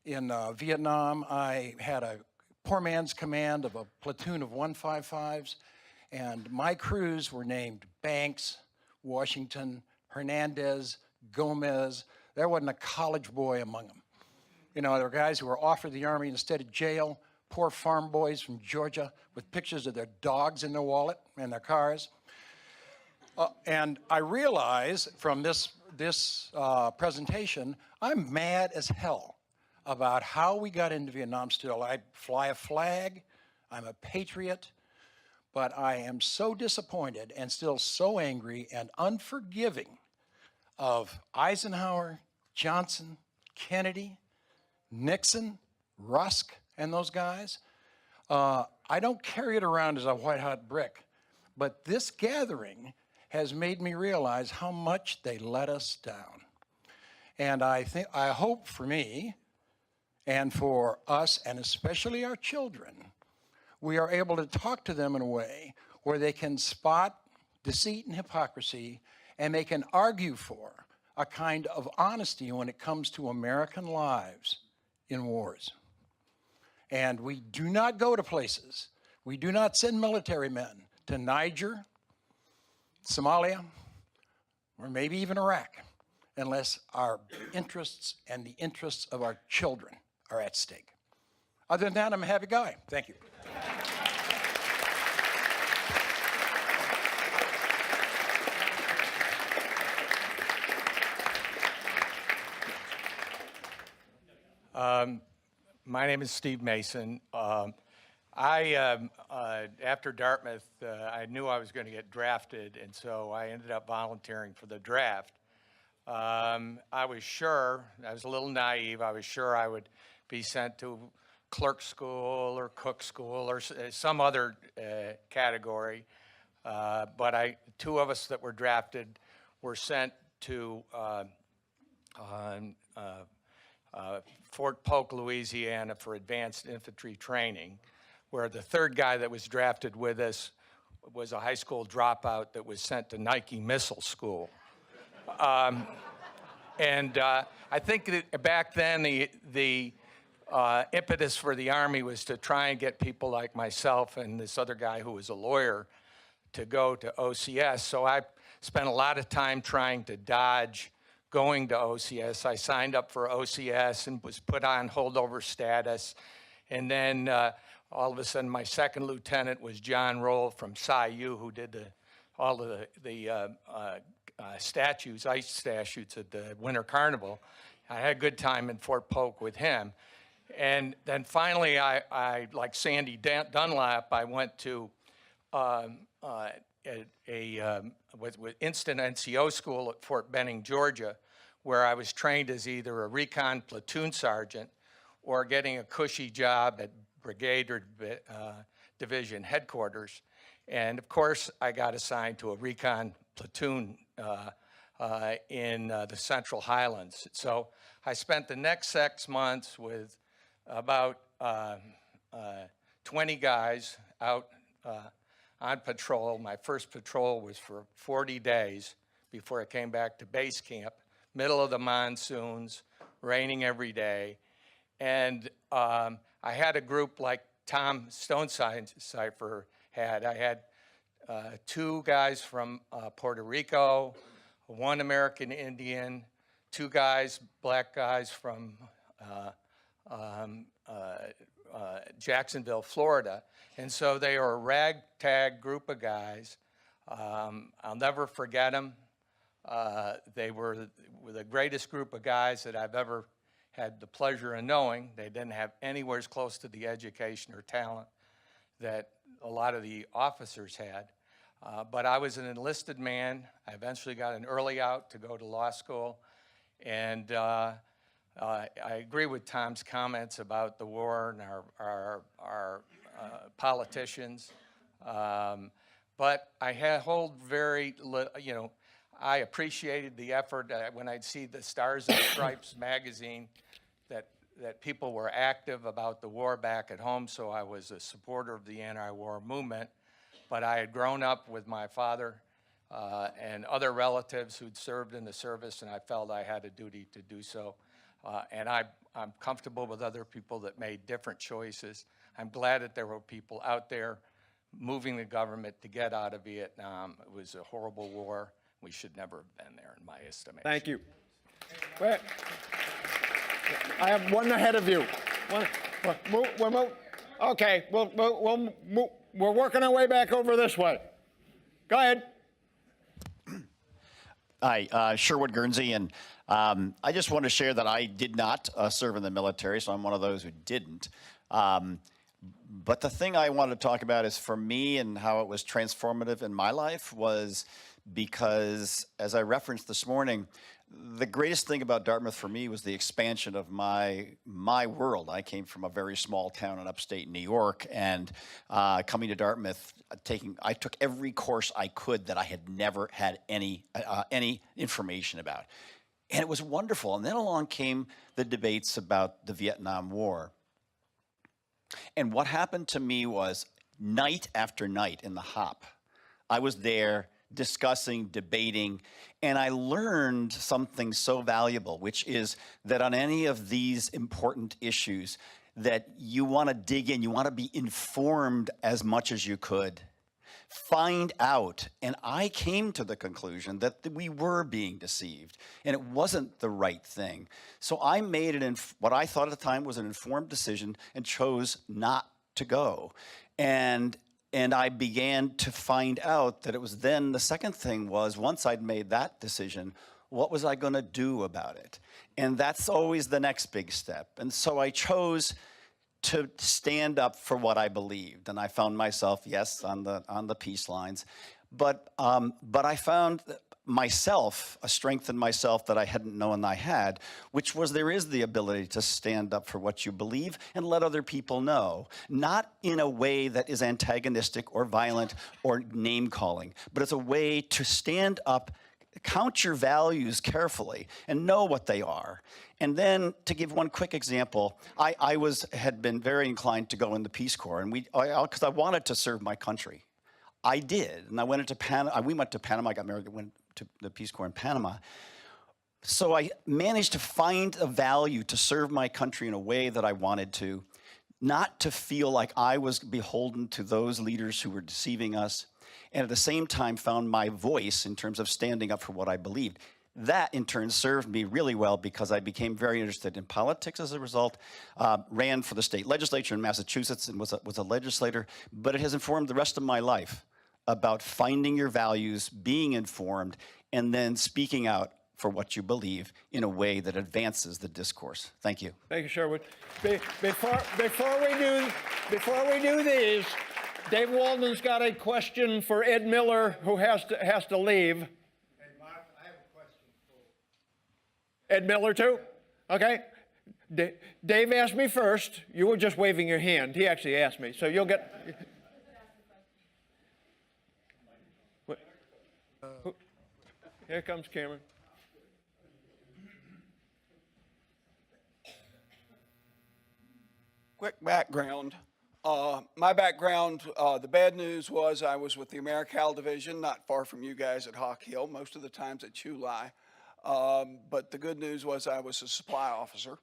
K: in Vietnam, I had a poor man's command of a platoon of 155s, and my crews were named Banks, Washington, Hernandez, Gomez. There wasn't a college boy among them. You know, there were guys who were offered the Army instead of jail, poor farm boys from Georgia with pictures of their dogs in their wallet and their cars. And I realize from this presentation, I'm mad as hell about how we got into Vietnam still. I fly a flag, I'm a patriot, but I am so disappointed and still so angry and unforgiving of Eisenhower, Johnson, Kennedy, Nixon, Rusk, and those guys. I don't carry it around as a white hot brick, but this gathering has made me realize how much they let us down. And I hope for me and for us, and especially our children, we are able to talk to them in a way where they can spot deceit and hypocrisy, and they can argue for a kind of honesty when it comes to American lives in wars. And we do not go to places, we do not send military men to Niger, Somalia, or maybe even Iraq, unless our interests and the interests of our children are at stake. Other than that, I'm a happy guy. Thank you.
L: My name is Steve Mason. After Dartmouth, I knew I was going to get drafted, and so I ended up volunteering for the draft. I was sure, I was a little naive, I was sure I would be sent to clerk school or cook school or some other category. But two of us that were drafted were sent to Fort Polk, Louisiana for advanced infantry training, where the third guy that was drafted with us was a high school dropout that was sent to Nike Missile School. I think that back then the impetus for the Army was to try and get people like myself and this other guy who was a lawyer to go to OCS. So I spent a lot of time trying to dodge going to OCS. I signed up for OCS and was put on holdover status. And then all of a sudden, my second lieutenant was John Roll from SIU, who did all of the statues, ice statues at the Winter Carnival. I had a good time in Fort Polk with him. And then finally, I like Sandy Dunlap, I went to with instant NCO school at Fort Benning, Georgia, where I was trained as either a recon platoon sergeant or getting a cushy job at brigade or division headquarters. And of course, I got assigned to a recon platoon in the Central Highlands. So I spent the next 6 months with about 20 guys out on patrol. My first patrol was for 40 days before I came back to base camp, middle of the monsoons, raining every day. And I had a group like Tom Stonecipher had. I had 2 guys from Puerto Rico, 1 American Indian, 2 guys, black guys from Jacksonville, Florida. And so they were a ragtag group of guys. I'll never forget them. They were the greatest group of guys that I've ever had the pleasure of knowing. They didn't have anywhere as close to the education or talent that a lot of the officers had. But I was an enlisted man. I eventually got an early out to go to law school. And I agree with Tom's comments about the war and our politicians. But I hold very, I appreciated the effort when I'd see the Stars and Stripes magazine that people were active about the war back at home, so I was a supporter of the anti-war movement. But I had grown up with my father and other relatives who'd served in the service, and I felt I had a duty to do so. And I'm comfortable with other people that made different choices. I'm glad that there were people out there moving the government to get out of Vietnam. It was a horrible war. We should never have been there, in my estimation.
A: Thank you. Wait. I have one ahead of you. Okay, we're working our way back over this way. Go ahead.
M: Hi, Sherwood Guernsey, and I just want to share that I did not serve in the military, so I'm one of those who didn't. But the thing I want to talk about is for me and how it was transformative in my life was because, as I referenced this morning, the greatest thing about Dartmouth for me was the expansion of my world. I came from a very small town in upstate New York, and coming to Dartmouth, I took every course I could that I had never had any information about. And it was wonderful. And then along came the debates about the Vietnam War. And what happened to me was night after night in the hop, I was there discussing, debating, and I learned something so valuable, which is that on any of these important issues that you want to dig in, you want to be informed as much as you could. Find out. And I came to the conclusion that we were being deceived and it wasn't the right thing. So I made what I thought at the time was an informed decision and chose not to go. And I began to find out that it was then the second thing was once I'd made that decision, what was I going to do about it? And that's always the next big step. And so I chose to stand up for what I believed. And I found myself, yes, on the peace lines. But I found myself, a strength in myself that I hadn't known I had, which was there is the ability to stand up for what you believe and let other people know. Not in a way that is antagonistic or violent or name-calling, but it's a way to stand up, count your values carefully and know what they are. And then to give one quick example, I had been very inclined to go in the Peace Corps, and because I wanted to serve my country. I did, and I went into Panama. We went to Panama. I got married, went to the Peace Corps in Panama. So I managed to find a value to serve my country in a way that I wanted to, not to feel like I was beholden to those leaders who were deceiving us, and at the same time found my voice in terms of standing up for what I believed. That, in turn, served me really well because I became very interested in politics as a result, ran for the state legislature in Massachusetts and was a legislator, but it has informed the rest of my life about finding your values, being informed, and then speaking out for what you believe in a way that advances the discourse. Thank you.
A: Thank you, Sherwood. Before we do these, Dave Walden's got a question for Ed Miller, who has to leave. Hey,
J: Mark, I have a question for
A: Ed Miller, too? Okay. Dave asked me first. You were just waving your hand. He actually asked me, so you'll get... Here comes Cameron.
N: Quick background. My background, the bad news was I was with the AmeriCal Division, not far from you guys at Hawk Hill, most of the times at Chulai. But the good news was I was a supply officer.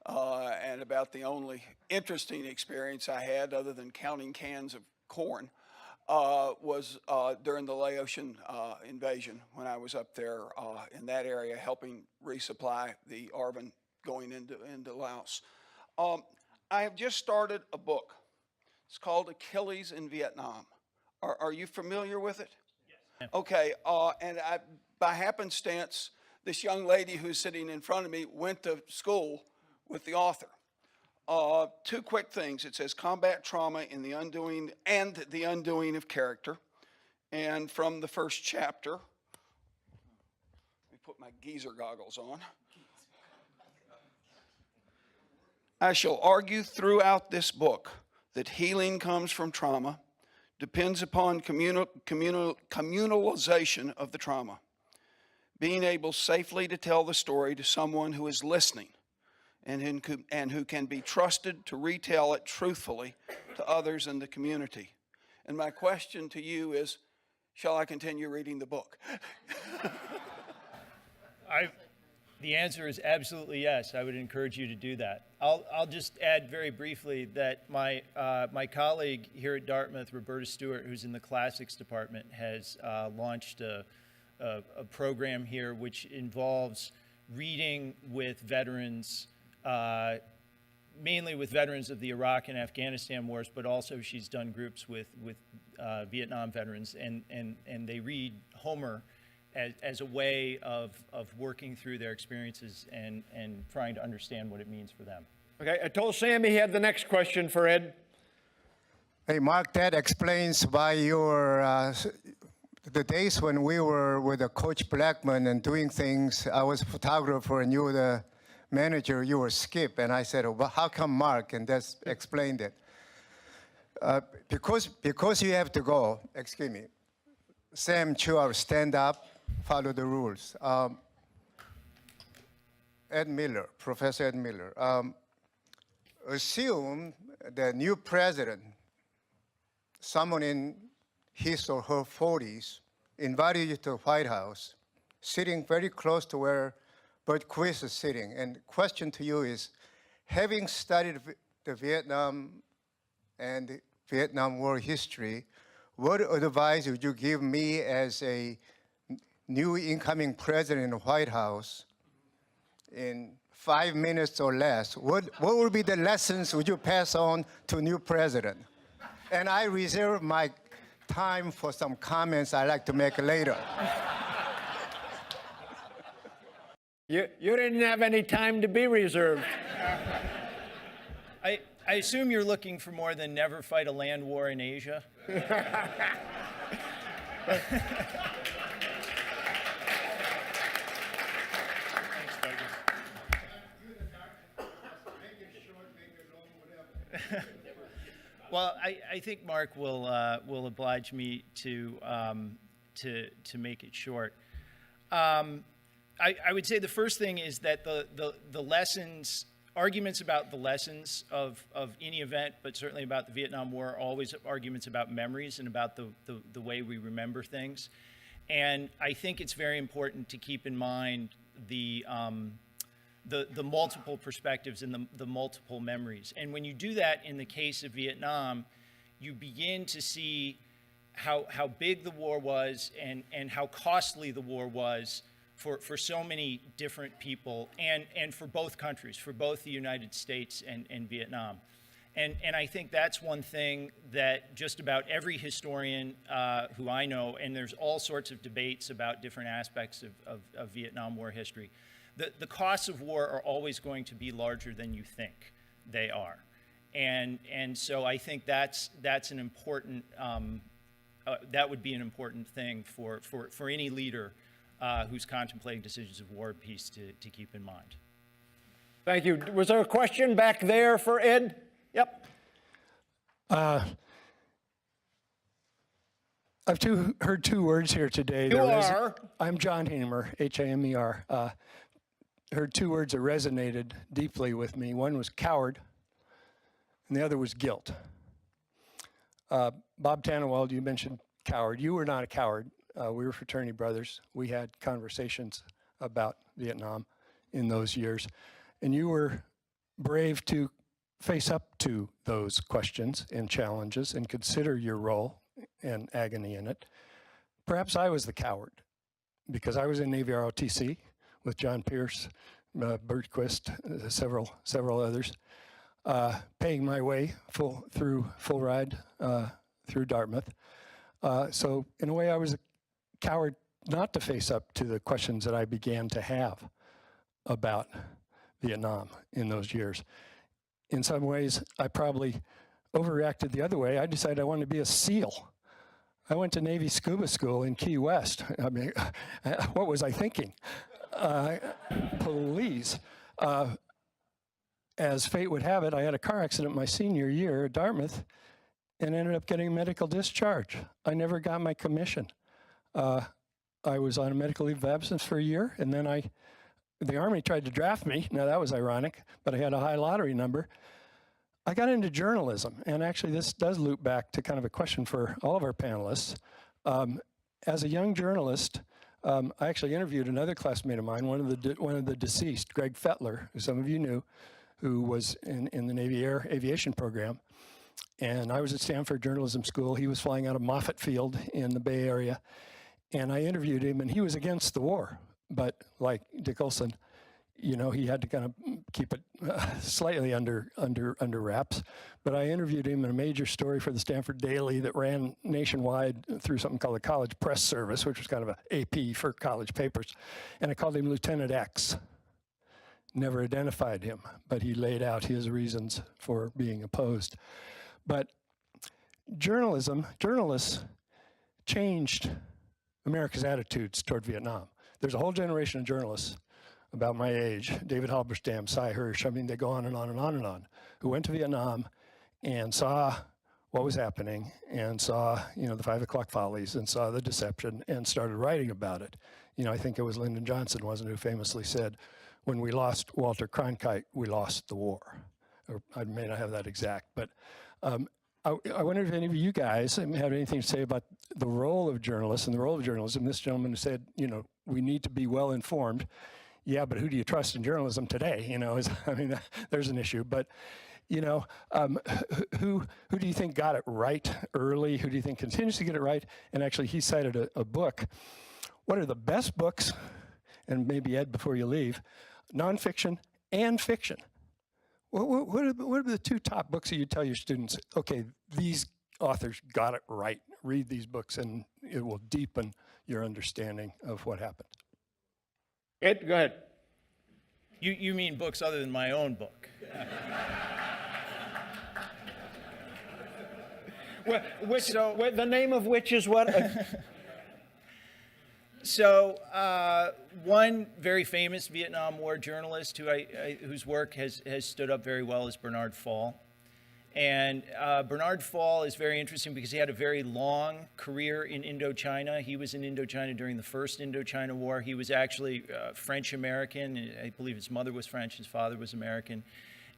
N: And about the only interesting experience I had, other than counting cans of corn, was during the Laotian invasion when I was up there in that area helping resupply the ARVN going into Laos. I have just started a book. It's called Achilles in Vietnam. Are you familiar with it? Yes. Okay, and by happenstance, this young lady who's sitting in front of me went to school with the author. Two quick things. It says combat trauma in the undoing and the undoing of character. And from the first chapter, let me put my geezer goggles on. I shall argue throughout this book that healing comes from trauma, depends upon communalization of the trauma, being able safely to tell the story to someone who is listening, and who can be trusted to retell it truthfully to others in the community. And my question to you is, shall I continue reading the book?
B: The answer is absolutely yes. I would encourage you to do that. I'll just add very briefly that my colleague here at Dartmouth, Roberta Stewart, who's in the classics department, has launched a a program here which involves reading with veterans, mainly with veterans of the Iraq and Afghanistan wars, but also she's done groups with Vietnam veterans, and they read Homer as a way of working through their experiences and trying to understand what it means for them.
A: Okay, I told Sammy he had the next question for Ed.
O: Hey, Mark, that explains why your the days when we were with Coach Blackman and doing things, I was a photographer and you were the manager, you were Skip. And I said, well, how come Mark? And that's explained it. Because you have to go, excuse me, Sam Chua, stand up, follow the rules. Ed Miller, Professor Ed Miller. Assume the new president, someone in his or her 40s, invited you to the White House, sitting very close to where Bert Quiz is sitting. And the question to you is, having studied the Vietnam and the Vietnam War history, what advice would you give me as a new incoming president in the White House in 5 minutes or less? What would be the lessons would you pass on to a new president? And I reserve my time for some comments I'd like to make later.
A: You didn't have any time to be reserved.
B: I assume you're looking for more than never fight a land war in Asia? Well, I think Mark will oblige me to make it short. I would say the first thing is that the lessons, arguments about the lessons of any event, but certainly about the Vietnam War, are always arguments about memories and about the way we remember things. And I think it's very important to keep in mind the multiple perspectives and the multiple memories. And when you do that in the case of Vietnam, you begin to see how big the war was and how costly the war was for so many different people and for both countries, for both the United States and Vietnam. And I think that's one thing that just about every historian who I know, and there's all sorts of debates about different aspects of Vietnam War history, the costs of war are always going to be larger than you think they are. And so I think that's an important, that would be an important thing for any leader who's contemplating decisions of war or peace to keep in mind.
A: Thank you. Was there a question back there for Ed? Yep.
G: I've heard two words here today.
A: You are?
G: I'm John Hamer, H-A-M-E-R. Heard two words that resonated deeply with me. One was coward, and the other was guilt. Bob Tannenwald, you mentioned coward. You were not a coward. We were fraternity brothers. We had conversations about Vietnam in those years. And you were brave to face up to those questions and challenges and consider your role and agony in it. Perhaps I was the coward because I was in Navy ROTC with John Pierce, Bert Quist, several others, paying my way full ride through Dartmouth. So in a way, I was a coward not to face up to the questions that I began to have about Vietnam in those years. In some ways, I probably overreacted the other way. I decided I wanted to be a SEAL. I went to Navy scuba school in Key West. I mean, what was I thinking? Please. As fate would have it, I had a car accident my senior year at Dartmouth and ended up getting a medical discharge. I never got my commission. I was on a medical leave of absence for a year, and then the Army tried to draft me. Now, that was ironic, but I had a high lottery number. I got into journalism, and actually this does loop back to kind of a question for all of our panelists. As a young journalist, I actually interviewed another classmate of mine, one of the deceased, Greg Fettler, who some of you knew, who was in the Navy Air Aviation program. And I was at Stanford Journalism School. He was flying out of Moffett Field in the Bay Area.
P: And I interviewed him, and he was against the war. But like Dick Olson, you know, he had to kind of keep it slightly under wraps. But I interviewed him in a major story for the Stanford Daily that ran nationwide through something called the College Press Service, which was kind of an AP for college papers. And I called him Lieutenant X. Never identified him, but he laid out his reasons for being opposed. But journalists changed America's attitudes toward Vietnam. There's a whole generation of journalists about my age, David Halberstam, Cy Hirsch, I mean, they go on and on and on and on, who went to Vietnam and saw what was happening and saw, you know, the 5 o'clock follies and saw the deception and started writing about it. You know, I think it was Lyndon Johnson, wasn't it, who famously said, when we lost Walter Cronkite, we lost the war. Or I may not have that exact, but I wonder if any of you guys have anything to say about the role of journalists and the role of journalism. This gentleman said, you know, we need to be well informed. Yeah, but who do you trust in journalism today? You know, I mean, there's an issue. But, you know, who do you think got it right early? Who do you think continues to get it right? And actually, he cited a book. What are the best books, and maybe Ed, before you leave, nonfiction and fiction? What are the two top books that you tell your students, okay, these authors got it right. Read these books and it will deepen your understanding of what happened.
A: Ed, go ahead.
B: You mean books other than my own book?
A: The name of which is what?
B: So one very famous Vietnam War journalist whose work has stood up very well is Bernard Fall. And Bernard Fall is very interesting because he had a very long career in Indochina. He was in Indochina during the first Indochina War. He was actually French-American. I believe his mother was French, his father was American.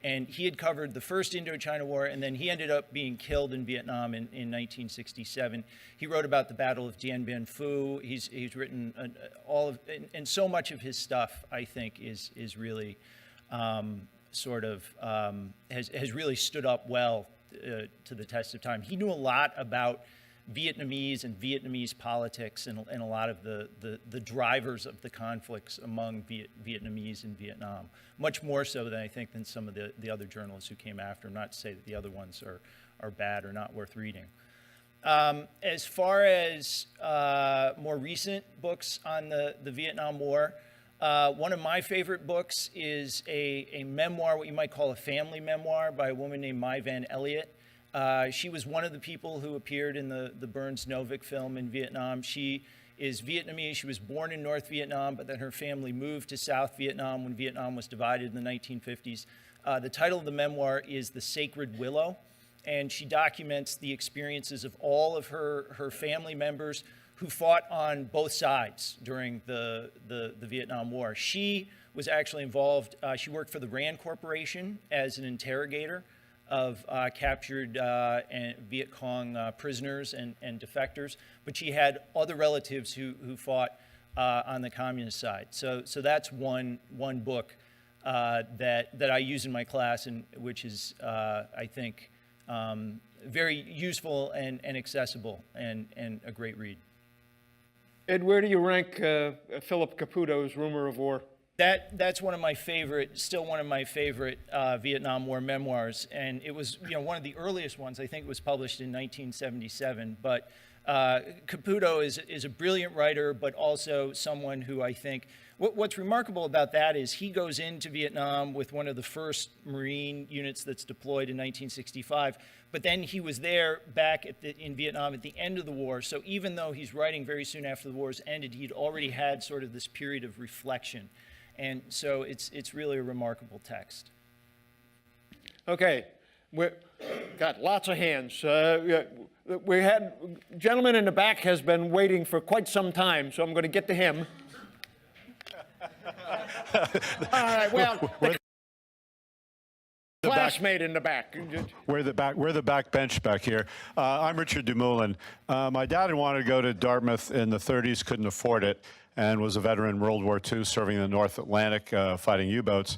B: And he had covered the first Indochina War, and then he ended up being killed in Vietnam in 1967. He wrote about the Battle of Dien Bien Phu. He's written all of, and so much of his stuff, I think, is really has really stood up well to the test of time. He knew a lot about Vietnamese and Vietnamese politics and a lot of the drivers of the conflicts among Vietnamese in Vietnam, much more so than I think than some of the other journalists who came after him. Not to say that the other ones are bad or not worth reading. As far as more recent books on the Vietnam War, one of my favorite books is a memoir, what you might call a family memoir, by a woman named Mai Van Elliott. She was one of the people who appeared in the Burns-Novick film in Vietnam. She is Vietnamese. She was born in North Vietnam, but then her family moved to South Vietnam when Vietnam was divided in the 1950s. The title of the memoir is The Sacred Willow, and she documents the experiences of all of her family members who fought on both sides during the Vietnam War. She was actually involved, she worked for the Rand Corporation as an interrogator of captured Viet Cong prisoners and defectors, but she had other relatives who fought on the communist side. So that's one book that I use in my class, and which is, I think, very useful and accessible and a great read.
A: Ed, where do you rank Philip Caputo's Rumor of War?
B: That's one of my favorite, still one of my favorite Vietnam War memoirs, and it was, you know, one of the earliest ones. I think it was published in 1977. But Caputo is a brilliant writer, but also someone who I think what's remarkable about that is he goes into Vietnam with one of the first Marine units that's deployed in 1965. But then he was there back in Vietnam at the end of the war. So even though he's writing very soon after the war's ended, he'd already had sort of this period of reflection. And so it's really a remarkable text.
A: Okay, we've got lots of hands. We had, gentleman in the back has been waiting for quite some time, so I'm going to get to him. All right, well, the classmate in the back.
Q: We're the back bench back here. I'm Richard Dumoulin. My dad had wanted to go to Dartmouth in the 30s, couldn't afford it, and was a veteran in World War II, serving in the North Atlantic, fighting U-boats,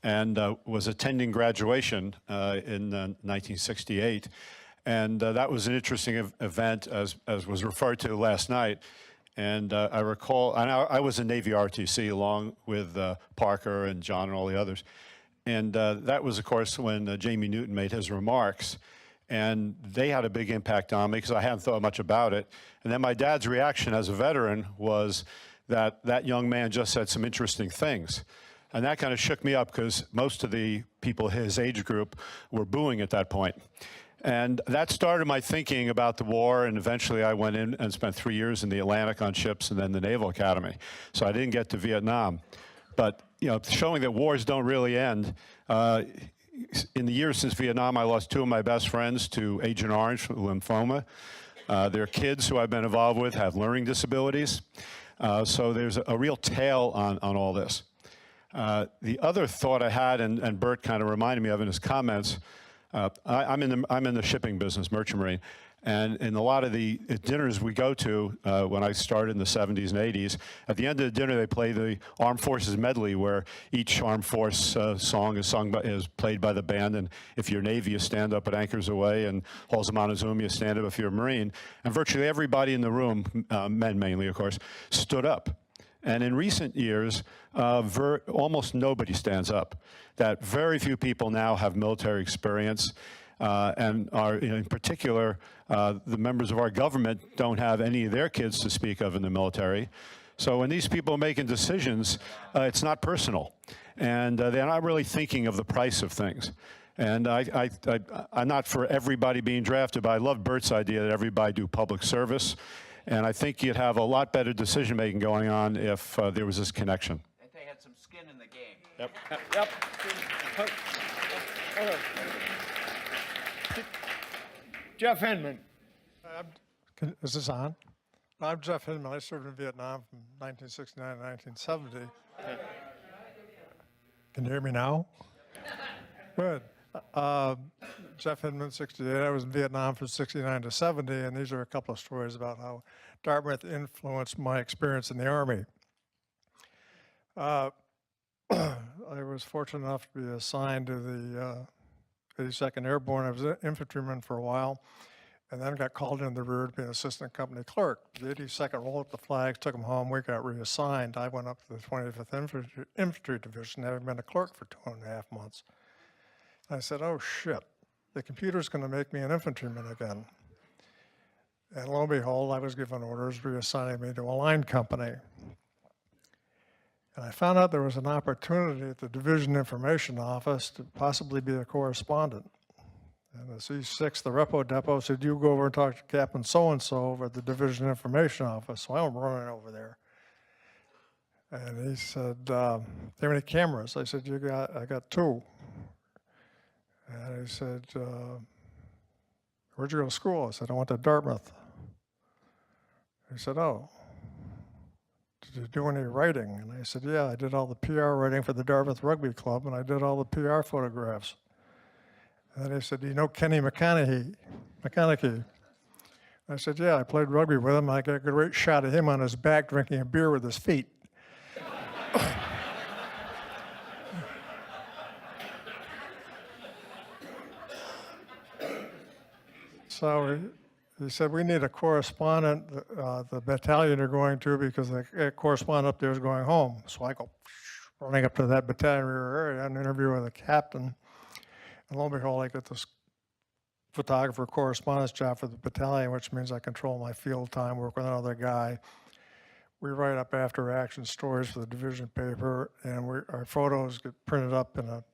Q: and was attending graduation in 1968. And that was an interesting event, as was referred to last night. And I recall, and I was in Navy RTC along with Parker and John and all the others. And that was, of course, when Jamie Newton made his remarks. And they had a big impact on me because I hadn't thought much about it. And then my dad's reaction as a veteran was that that young man just said some interesting things. And that kind of shook me up because most of the people his age group were booing at that point. And that started my thinking about the war, and eventually I went in and spent 3 years in the Atlantic on ships and then the Naval Academy. So I didn't get to Vietnam. But, you know, showing that wars don't really end. In the years since Vietnam, I lost 2 of my best friends to Agent Orange lymphoma. Their kids who I've been involved with have learning disabilities. So there's a real tail on all this. The other thought I had, and Bert kind of reminded me of in his comments, I'm in the shipping business, merchant marine, and in a lot of the dinners we go to, when I started in the 70s and 80s, at the end of the dinner they play the Armed Forces medley, where each Armed Force song is played by the band, and if you're Navy, you stand up at Anchors Aweigh, and Halls of Montezuma, you stand up if you're a Marine, and virtually everybody in the room, men mainly, of course, stood up. And in recent years, almost nobody stands up. That very few people now have military experience, and are, in particular, the members of our government don't have any of their kids to speak of in the military. So when these people are making decisions, it's not personal. And they're not really thinking of the price of things. And I'm not for everybody being drafted, but I love Bert's idea that everybody do public service. And I think you'd have a lot better decision-making going on if there was this connection.
H: If they had some skin in the game.
A: Yep. Jeff Hinman.
R: Is this on? I'm Jeff Hinman. I served in Vietnam from 1969 to 1970. Can you hear me now? Good. Jeff Hinman, 68. I was in Vietnam from 69 to 70, and these are a couple of stories about how Dartmouth influenced my experience in the Army. I was fortunate enough to be assigned to the 82nd Airborne. I was an infantryman for a while, and then got called into the rear to be an assistant company clerk. The 82nd rolled up the flags, took them home. We got reassigned. I went up to the 25th Infantry Division, having been a clerk for 2.5 months. I said, oh shit, the computer's going to make me an infantryman again. And lo and behold, I was given orders reassigning me to a line company. And I found out there was an opportunity at the Division Information Office to possibly be a correspondent. And the C6, the repo depot, said, you go over and talk to Captain so-and-so over at the Division Information Office. So I'm running over there. And he said, do you have any cameras? I said, I got 2. And he said, where'd you go to school? I said, I went to Dartmouth. He said, oh, did you do any writing? And I said, yeah, I did all the PR writing for the Dartmouth Rugby Club, and I did all the PR photographs. And then he said, do you know Kenny McConaughey? I said, yeah, I played rugby with him. I got a great shot of him on his back drinking a beer with his feet. So he said, we need a correspondent, the battalion you're going to, because the correspondent up there is going home. So I go running up to that battalion rear area and interview with the captain. And lo and behold, I get this photographer correspondence job for the battalion, which means I control my field time, work with another guy. We write up after action stories for the division paper, and our photos get printed up in a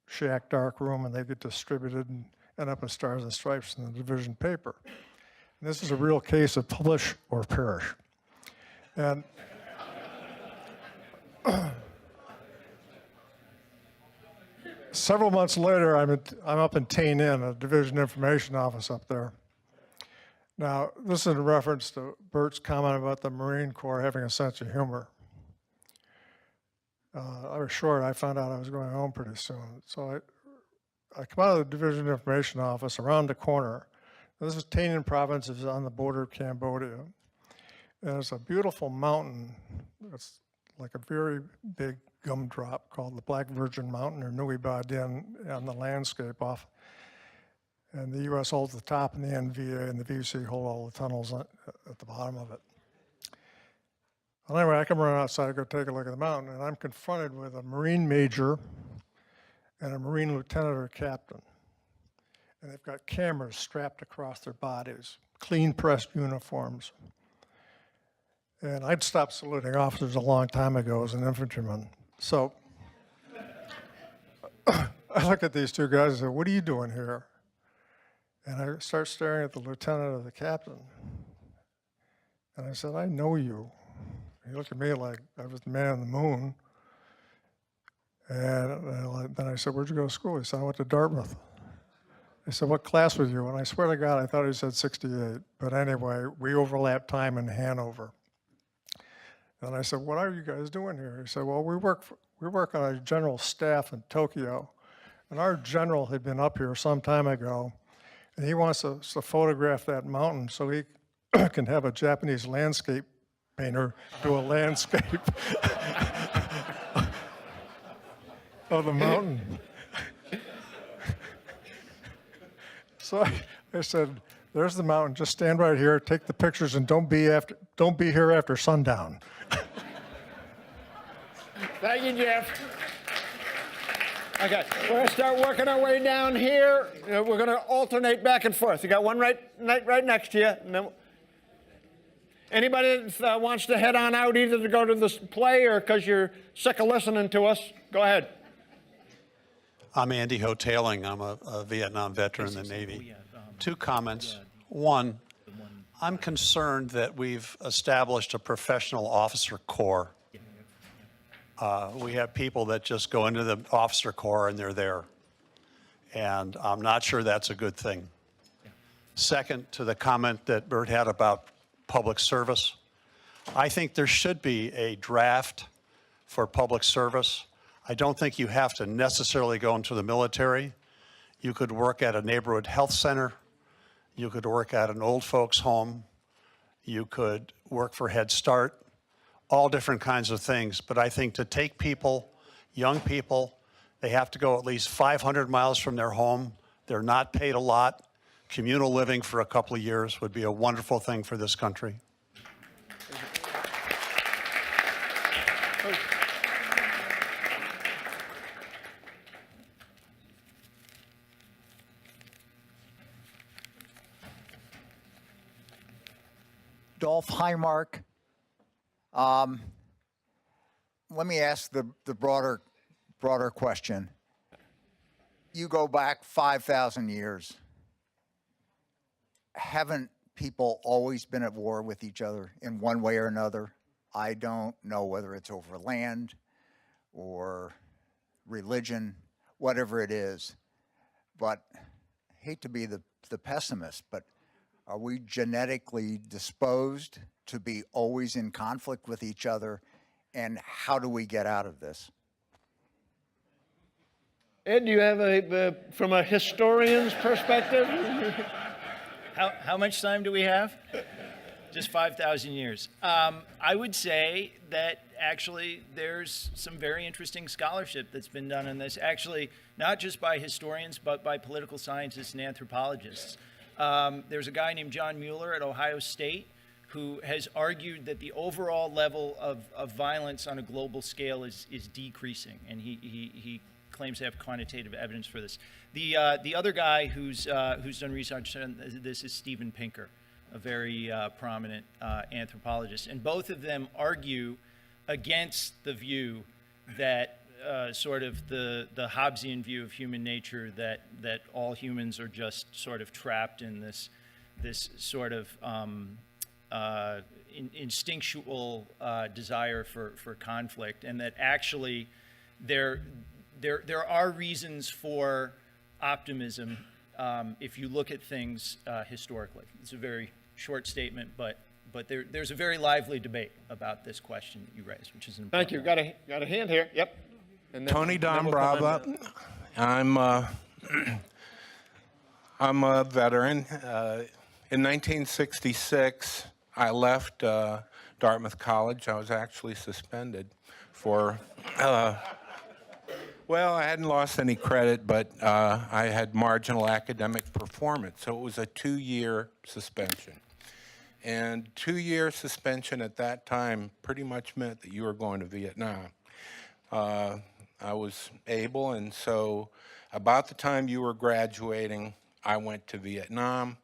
R: shack dark room, and they get distributed and end up in Stars and Stripes in the division paper. And this is a real case of publish or perish. And several months later, I'm up in Tay Inn, a division information office up there. Now, this is in reference to Bert's comment about the Marine Corps having a sense of humor. I was short. I found out I was going home pretty soon. So I come out of the Division Information Office around the corner. This is Tay Inn Province, is on the border of Cambodia. And it's a beautiful mountain. It's like a very big gumdrop called the Black Virgin Mountain, or Nui Ba Dien, on the landscape off. And the U.S. holds the top, and the NVA and the VC hold all the tunnels at the bottom of it. Well, anyway, I come around outside, go take a look at the mountain, and I'm confronted with a Marine major and a Marine lieutenant or captain. And they've got cameras strapped across their bodies, clean pressed uniforms. And I'd stopped saluting officers a long time ago as an infantryman. So I look at these two guys and say, "What are you doing here?" And I start staring at the lieutenant or the captain. And I said, "I know you." He looked at me like I was the man on the moon. And then I said, "Where'd you go to school?" He said, "I went to Dartmouth." I said, "What class was you?" And I swear to God, I thought he said 68. But anyway, we overlapped time in Hanover. And I said, "What are you guys doing here?" He said, "Well, we work on a general staff in Tokyo. And our general had been up here some time ago. And he wants us to photograph that mountain so he can have a Japanese landscape painter do a landscape of the mountain." So I said, "There's the mountain. Just stand right here, take the pictures, and don't be here after sundown."
A: Thank you, Jeff. Okay, we're going to start working our way down here. We're going to alternate back and forth. You got one right next to you. And then anybody that wants to head on out either to go to this play or because you're sick of listening to us, go ahead.
S: I'm Andy Hoteling. I'm a Vietnam veteran in the Navy. Two comments. One, I'm concerned that we've established a professional officer corps. We have people that just go into the officer corps and they're there. And I'm not sure that's a good thing. Second, to the comment that Bert had about public service, I think there should be a draft for public service. I don't think you have to necessarily go into the military. You could work at a neighborhood health center. You could work at an old folks home. You could work for Head Start. All different kinds of things. But I think to take people, young people, they have to go at least 500 miles from their home. They're not paid a lot. Communal living for a couple of years would be a wonderful thing for this country.
T: Dolph Highmark. Let me ask the broader question. You go back 5,000 years. Haven't people always been at war with each other in one way or another? I don't know whether it's over land or religion, whatever it is. But I hate to be the pessimist, but are we genetically disposed to be always in conflict with each other? And how do we get out of this?
A: Ed, do you have from a historian's perspective?
B: How much time do we have? Just 5,000 years. I would say that actually there's some very interesting scholarship that's been done on this, actually, not just by historians, but by political scientists and anthropologists. There's a guy named John Mueller at Ohio State who has argued that the overall level of violence on a global scale is decreasing, and he claims to have quantitative evidence for this. The other guy who's done research on this is Steven Pinker, a very prominent anthropologist, and both of them argue against the view that sort of the Hobbesian view of human nature, that all humans are just sort of trapped in this sort of instinctual desire for conflict, and that actually there are reasons for optimism if you look at things historically. It's a very short statement, but there's a very lively debate about this question that you raised, which is an important.
A: Thank you. Got a hand here. Yep. And then,
U: Tony
A: then we'll come
U: Dombrava. I'm a veteran. In 1966, I left Dartmouth College. I was actually suspended for, well, I hadn't lost any credit, but I had marginal academic performance. So it was a 2-year suspension. And 2-year suspension at that time pretty much meant that you were going to Vietnam. I was able, and so about the time you were graduating, I went to Vietnam.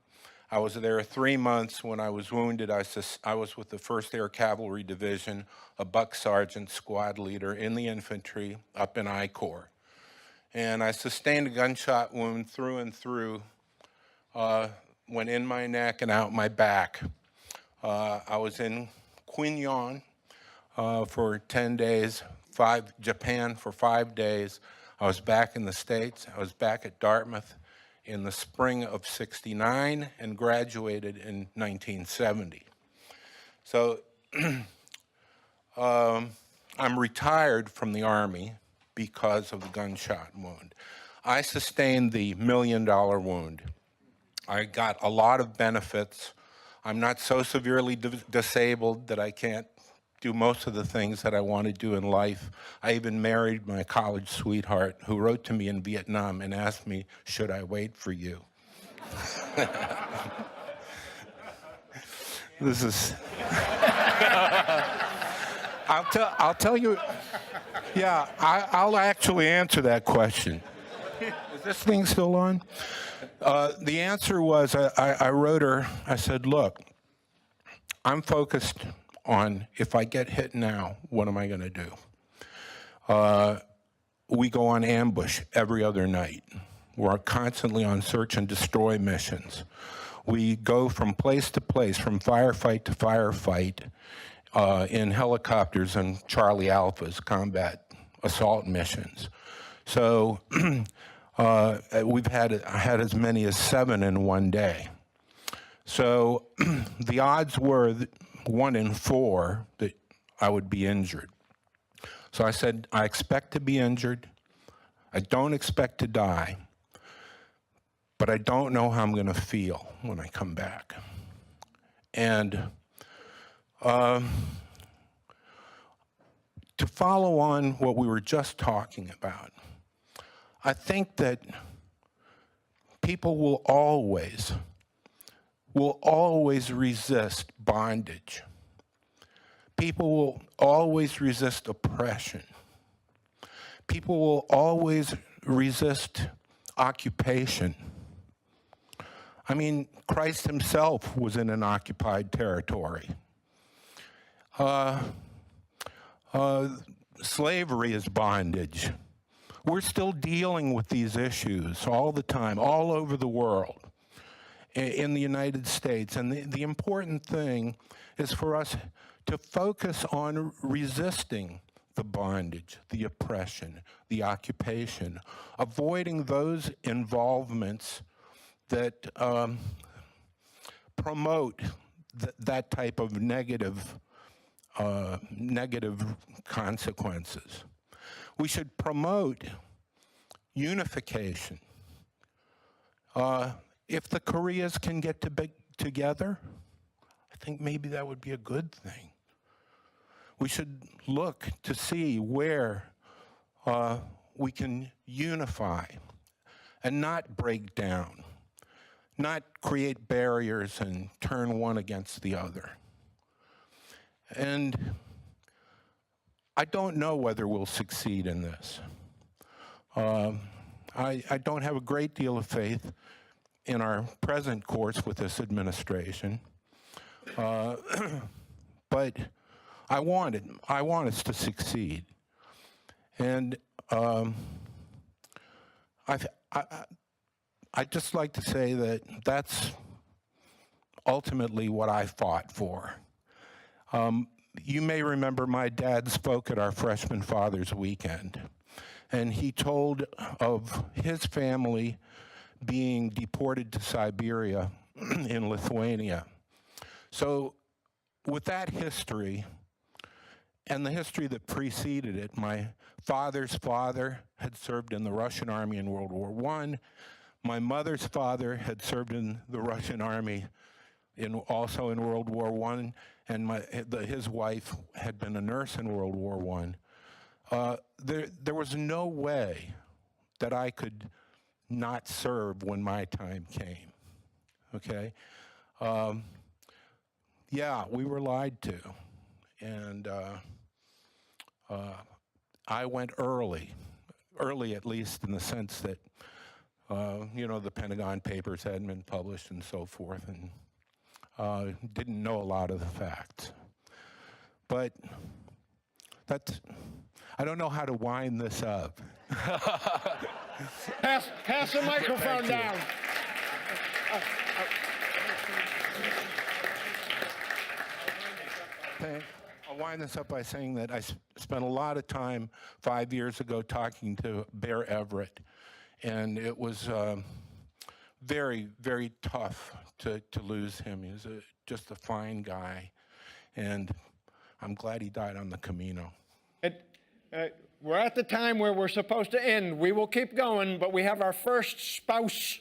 U: I was there 3 months. When I was wounded, I was with the 1st Air Cavalry Division, a buck sergeant squad leader in the infantry up in I Corps. And I sustained a gunshot wound through and through, went in my neck and out my back. I was in Quy Nhon for 10 days, Japan for 5 days. I was back in the States. I was back at Dartmouth in the spring of '69 and graduated in 1970. So I'm retired from the Army because of the gunshot wound. I sustained the $1 million wound. I got a lot of benefits. I'm not so severely disabled that I can't do most of the things that I want to do in life. I even married my college sweetheart, who wrote to me in Vietnam and asked me, should I wait for you? This is... I'll tell you, yeah, I'll actually answer that question. Is this thing still on? The answer was, I wrote her, I said, look, I'm focused on if I get hit now, what am I going to do? We go on ambush every other night. We're constantly on search and destroy missions. We go from place to place, from firefight to firefight, in helicopters and Charlie Alphas, combat assault missions. So we've had as many as 7 in one day. So the odds were 1 in 4 that I would be injured. So I said, I expect to be injured. I don't expect to die, but I don't know how I'm going to feel when I come back. And to follow on what we were just talking about, I think that people will always resist bondage. People will always resist oppression. People will always resist occupation. I mean, Christ himself was in an occupied territory. Slavery is bondage. We're still dealing with these issues all the time, all over the world, in the United States. And the important thing is for us to focus on resisting the bondage, the oppression, the occupation, avoiding those involvements that promote that type of negative consequences. We should promote unification. If the Koreas can get together, I think maybe that would be a good thing. We should look to see where we can unify and not break down, not create barriers and turn one against the other. And I don't know whether we'll succeed in this. I don't have a great deal of faith in our present course with this administration, but I want us to succeed. And I'd just like to say that that's ultimately what I fought for. You may remember my dad spoke at our Freshman Fathers Weekend, and he told of his family being deported to Siberia in Lithuania. So with that history, and the history that preceded it, my father's father had served in the Russian army in World War I. My mother's father had served in the Russian army also in World War I, and his wife had been a nurse in World War I. There was no way that I could not serve when my time came, okay? yeah, we were lied to. And I went early at least in the sense that, you know, the Pentagon Papers hadn't been published and so forth, and didn't know a lot of the facts. But I don't know how to wind this up.
A: Pass the microphone down.
U: I'll wind this up by saying that I spent a lot of time 5 years ago talking to Bear Everett, and it was very, very tough to lose him. He was just a fine guy, and I'm glad he died on the Camino.
A: We're at the time where we're supposed to end. We will keep going, but we have our first spouse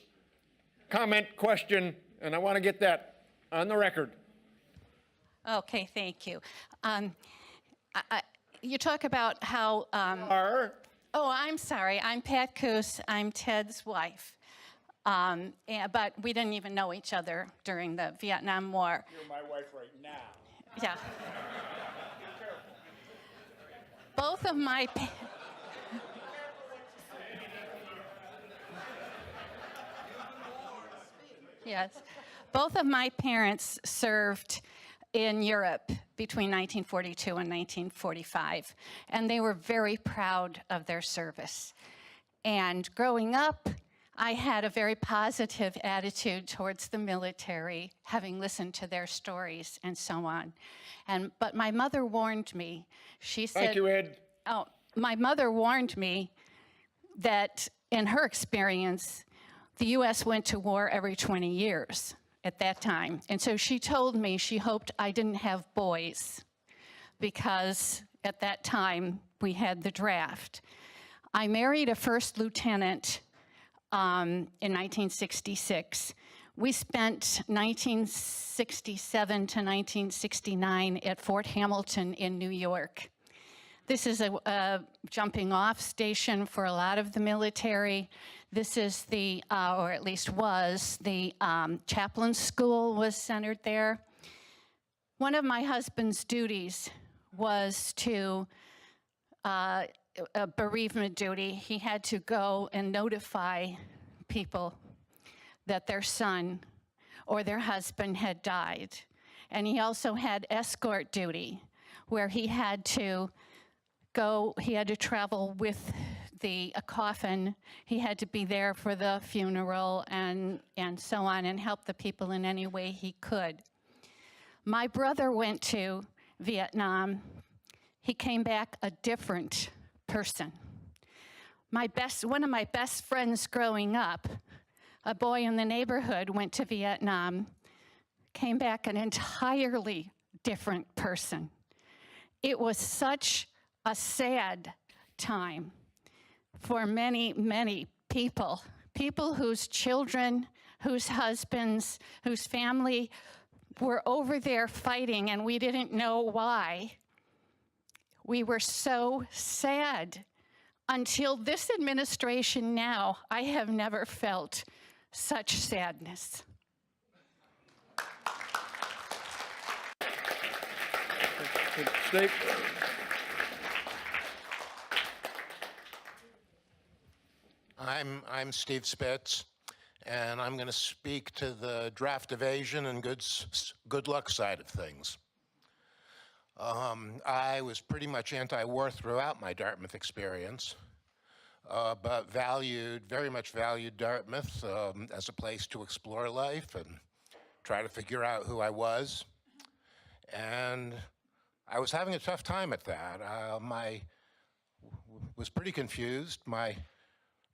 A: comment question, and I want to get that on the record.
C: Okay, thank you. You talk about how... Oh, I'm sorry. I'm Pat Coos. I'm Ted's wife. But we didn't even know each other during the Vietnam War.
U: You're my wife right now.
C: Yeah. Both of my... Yes. Both of my parents served in Europe between 1942 and 1945, and they were very proud of their service. And growing up, I had a very positive attitude towards the military, having listened to their stories and so on. But my mother warned me. She said,
A: Thank you, Ed.
C: Oh, my mother warned me that in her experience, the U.S. went to war every 20 years at that time. And so she told me she hoped I didn't have boys because at that time we had the draft. I married a first lieutenant in 1966. We spent 1967 to 1969 at Fort Hamilton in New York. This is a jumping off station for a lot of the military. This is the, or at least was, the chaplain school was centered there. One of my husband's duties was to, a bereavement duty. He had to go and notify people that their son or their husband had died. And he also had escort duty, where he had to travel with a coffin. He had to be there for the funeral and so on, and help the people in any way he could. My brother went to Vietnam. He came back a different person. One of my best friends growing up, a boy in the neighborhood, went to Vietnam, came back an entirely different person. It was such a sad time for many, many people whose children, whose husbands, whose family were over there fighting, and we didn't know why. We were so sad. Until this administration now, I have never felt such sadness.
A: Steve?
V: I'm Steve Spitz, and I'm going to speak to the draft evasion and good luck side of things. I was pretty much anti-war throughout my Dartmouth experience, but very much valued Dartmouth as a place to explore life and try to figure out who I was. And I was having a tough time at that. Was pretty confused. My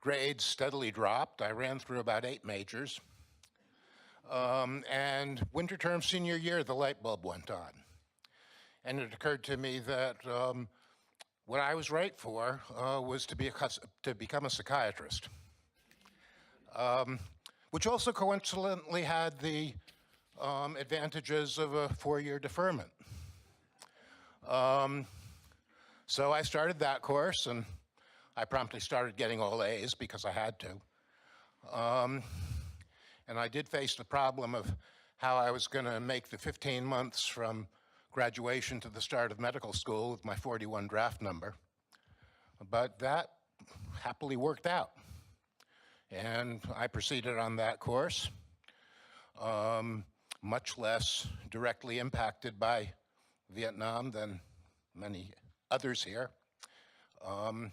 V: grades steadily dropped. I ran through about 8 majors. And winter term senior year, the light bulb went on. And it occurred to me that what I was right for was to become a psychiatrist, which also coincidentally had the advantages of a 4-year deferment. So I started that course, and I promptly started getting all A's because I had to. And I did face the problem of how I was going to make the 15 months from graduation to the start of medical school with my 41 draft number. But that happily worked out. And I proceeded on that course, much less directly impacted by Vietnam than many others here. I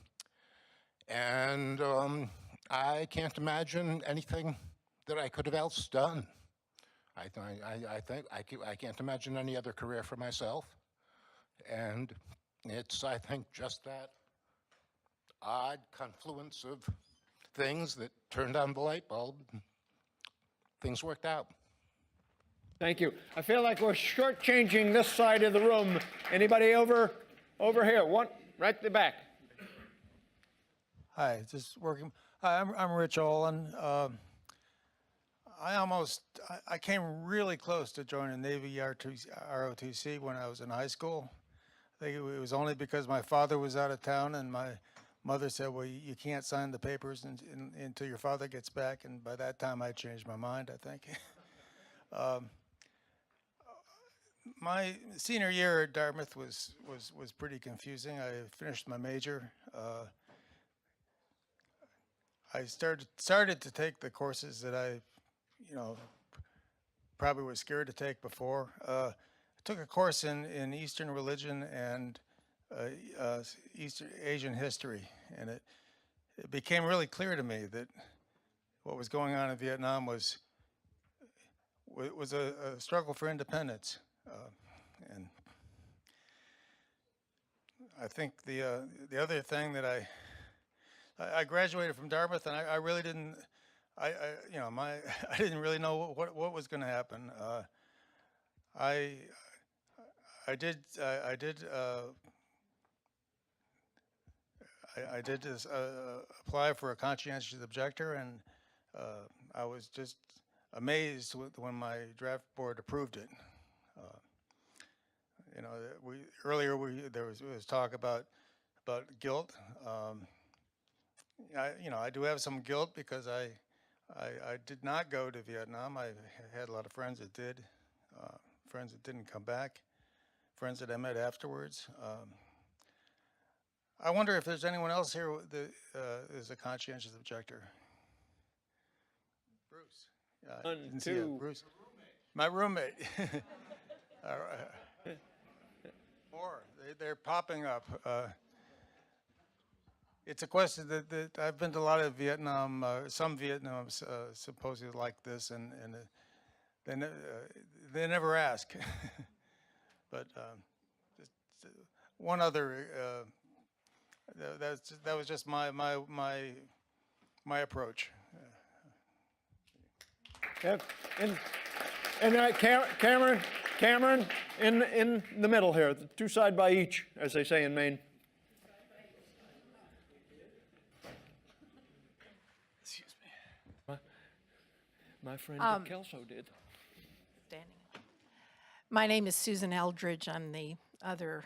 V: can't imagine anything that I could have else done. I can't imagine any other career for myself. And it's, I think, just that odd confluence of things that turned on the light bulb. Things worked out.
A: Thank you. I feel like we're shortchanging this side of the room. Anybody over here? One right at the back.
D: Hi, just working. Hi, I'm Rich Olin. I came really close to joining Navy ROTC when I was in high school. I think it was only because my father was out of town and my mother said, well, you can't sign the papers until your father gets back. And by that time, I changed my mind, I think. My senior year at Dartmouth was pretty confusing. I finished my major. I started to take the courses that I, probably was scared to take before. I took a course in Eastern religion and East Asian history, and it became really clear to me that what was going on in Vietnam was a struggle for independence, and I think the other thing that I graduated from Dartmouth, and I really didn't. I didn't really know what was going to happen. I did apply for a conscientious objector, and I was just amazed when my draft board approved it. There was talk about guilt. I do have some guilt because I did not go to Vietnam. I had a lot of friends that did, friends that didn't come back, friends that I met afterwards. I wonder if there's anyone else here that is a conscientious objector. Bruce.
A: One, two.
D: Bruce. My roommate. More. They're popping up. It's a question that I've been to a lot of Vietnam, some Vietnam symposia like this, and they never ask. But one other, that was just my approach.
A: Yep. And Cameron, in the middle here, two side by each, as they say in Maine.
E: Excuse me.
A: My friend Kelso did.
E: Standing. My name is Susan Eldridge. I'm the other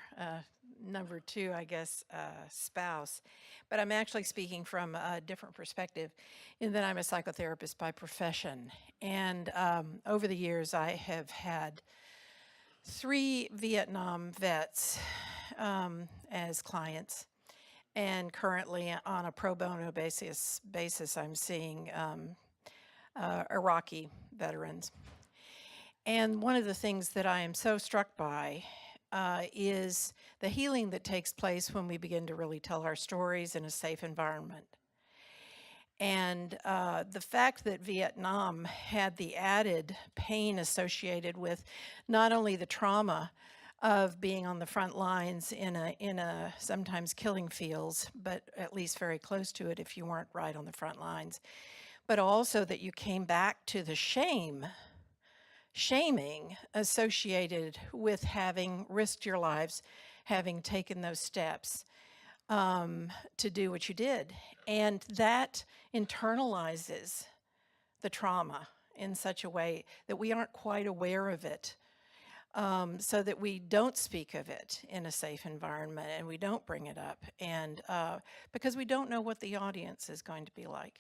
E: number two, I guess, spouse. But I'm actually speaking from a different perspective in that I'm a psychotherapist by profession. And over the years, I have had 3 Vietnam vets as clients. And currently, on a pro bono basis I'm seeing Iraqi veterans. And one of the things that I am so struck by is the healing that takes place when we begin to really tell our stories in a safe environment. And the fact that Vietnam had the added pain associated with not only the trauma of being on the front lines in a sometimes killing fields, but at least very close to it if you weren't right on the front lines, but also that you came back to the shaming associated with having risked your lives, having taken those steps to do what you did. And that internalizes the trauma in such a way that we aren't quite aware of it, so that we don't speak of it in a safe environment and we don't bring it up, and because we don't know what the audience is going to be like.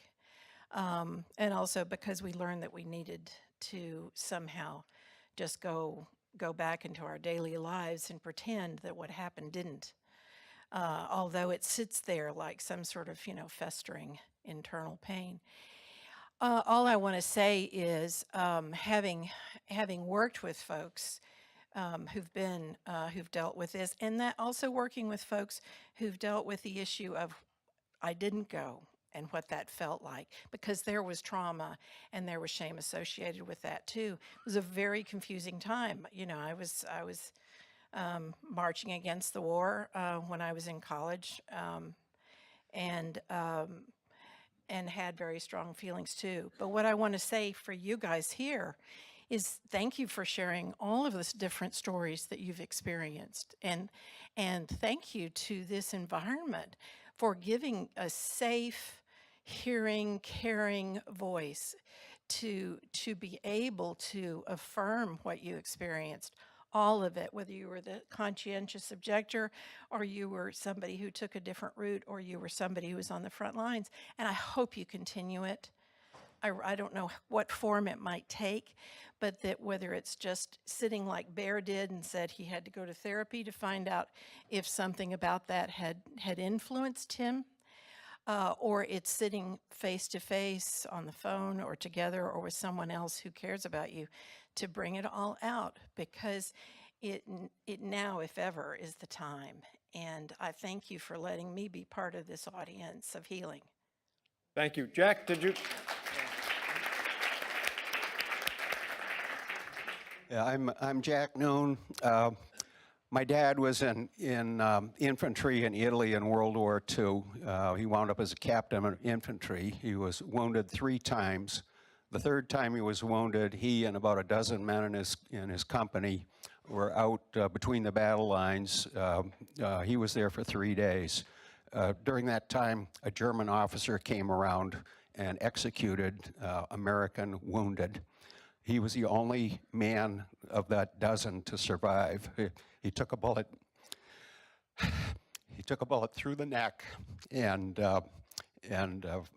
E: And also because we learned that we needed to somehow just go back into our daily lives and pretend that what happened didn't. Although it sits there like some sort of, festering internal pain. All I want to say is, having worked with folks who've dealt with this, and that also working with folks who've dealt with the issue of I didn't go and what that felt like, because there was trauma and there was shame associated with that too. It was a very confusing time. I was marching against the war when I was in college, and had very strong feelings too. But what I want to say for you guys here is thank you for sharing all of those different stories that you've experienced, and thank you to this environment for giving a safe, hearing, caring voice to be able to affirm what you experienced. All of it, whether you were the conscientious objector or you were somebody who took a different route or you were somebody who was on the front lines. And I hope you continue it. I don't know what form it might take, but that whether it's just sitting like Bear did and said he had to go to therapy to find out if something about that had influenced him, or it's sitting face to face on the phone or together or with someone else who cares about you, to bring it all out, because it now, if ever, is the time. And I thank you for letting me be part of this audience of healing.
A: Thank you. Jack, did you?
F: Yeah, I'm Jack Noon. My dad was in infantry in Italy in World War II. He wound up as a captain of infantry. He was wounded 3 times. The 3rd time he was wounded, he and about a dozen men in his company were out between the battle lines. He was there for 3 days. During that time, a German officer came around and executed American wounded. He was the only man of that dozen to survive. He took a bullet. He took a bullet through the neck and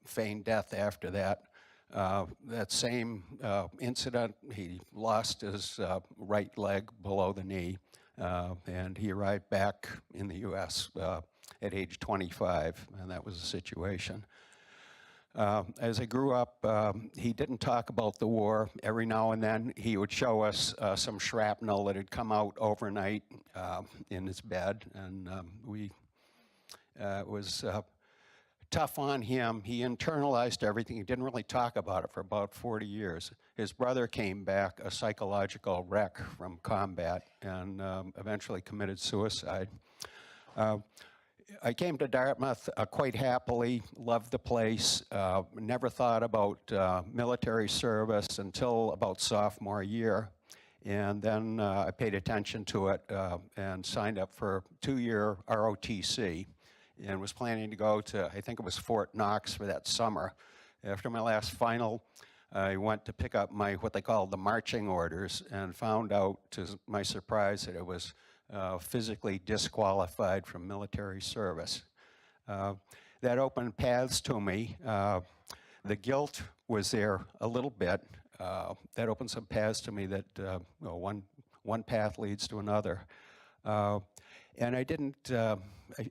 F: feigned death after that. That same incident, he lost his right leg below the knee, and he arrived back in the U.S. At age 25, and that was the situation. As I grew up, he didn't talk about the war. Every now and then, he would show us some shrapnel that had come out overnight in his bed, and it was tough on him. He internalized everything. He didn't really talk about it for about 40 years. His brother came back a psychological wreck from combat and eventually committed suicide. I came to Dartmouth quite happily, loved the place, never thought about military service until about sophomore year. And then I paid attention to it and signed up for a 2-year ROTC and was planning to go to, I think it was Fort Knox for that summer. After my last final, I went to pick up my, what they call the marching orders, and found out, to my surprise, that it was physically disqualified from military service. That opened paths to me. The guilt was there a little bit. That opened some paths to me that one path leads to another. And I didn't,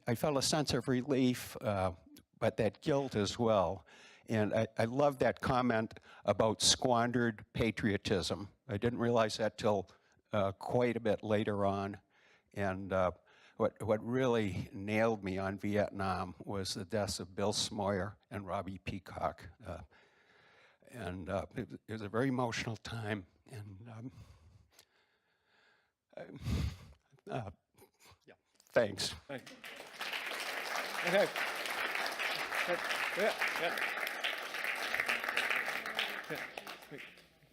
F: I felt a sense of relief, but that guilt as well. And I love that comment about squandered patriotism. I didn't realize that till quite a bit later on. And what really nailed me on Vietnam was the deaths of Bill Smoyer and Robbie Peacock. And it was a very emotional time. And yeah, thanks.
A: Thank you. Okay. Yeah.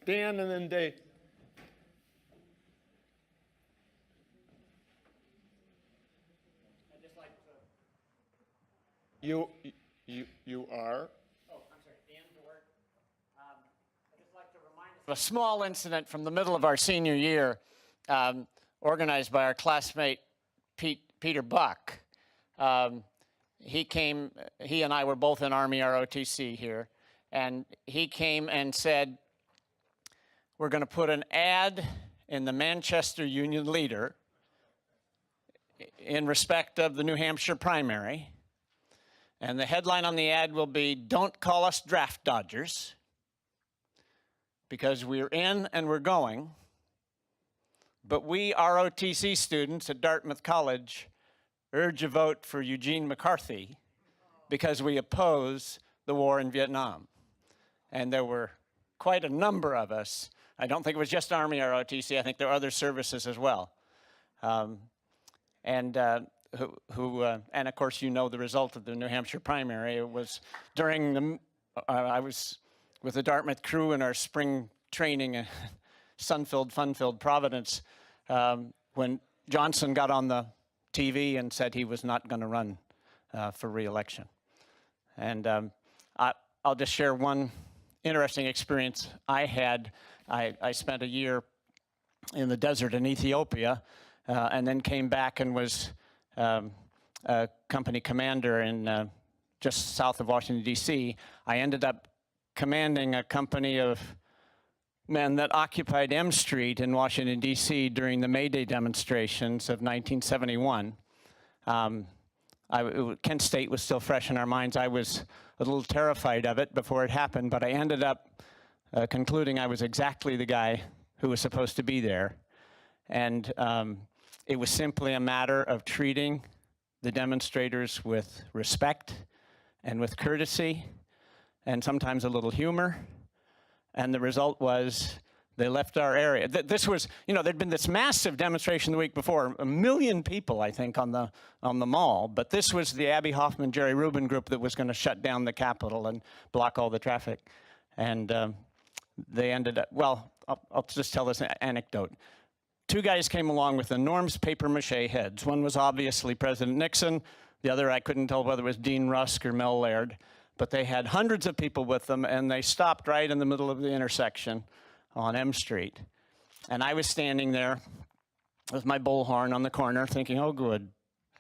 A: Dan and then Dave. You are?
I: Oh, I'm sorry, Dan Dort. I'd just like to remind us of a small incident from the middle of our senior year, organized by our classmate Peter Buck. He and I were both in Army ROTC here, And he came and said, we're going to put an ad in the Manchester Union Leader in respect of the New Hampshire primary. And the headline on the ad will be, "Don't call us draft dodgers," because we're in and we're going. But we ROTC students at Dartmouth College urge a vote for Eugene McCarthy because we oppose the war in Vietnam. And there were quite a number of us. I don't think it was just Army ROTC. I think there were other services as well. And of course, you know the result of the New Hampshire primary. It was during the, I was with the Dartmouth crew in our spring training in sun-filled, fun-filled Providence when Johnson got on the TV and said he was not going to run for re-election. And I'll just share one interesting experience I had. I spent a year in the desert in Ethiopia and then came back and was a company commander in just south of Washington, D.C. I ended up commanding a company of men that occupied M Street in Washington, D.C. during the May Day demonstrations of 1971. Kent State was still fresh in our minds. I was a little terrified of it before it happened, but I ended up concluding I was exactly the guy who was supposed to be there. And it was simply a matter of treating the demonstrators with respect and with courtesy and sometimes a little humor. And the result was they left our area. This was, you know, there'd been this massive demonstration the week before, 1 million people, I think, on the mall. But this was the Abby Hoffman, Jerry Rubin group that was going to shut down the Capitol and block all the traffic. And they ended up, well, I'll just tell this anecdote. 2 guys came along with enormous papier-mâché heads. One was obviously President Nixon. The other, I couldn't tell whether it was Dean Rusk or Mel Laird. But they had hundreds of people with them, and they stopped right in the middle of the intersection on M Street. And I was standing there with my bullhorn on the corner thinking, oh, good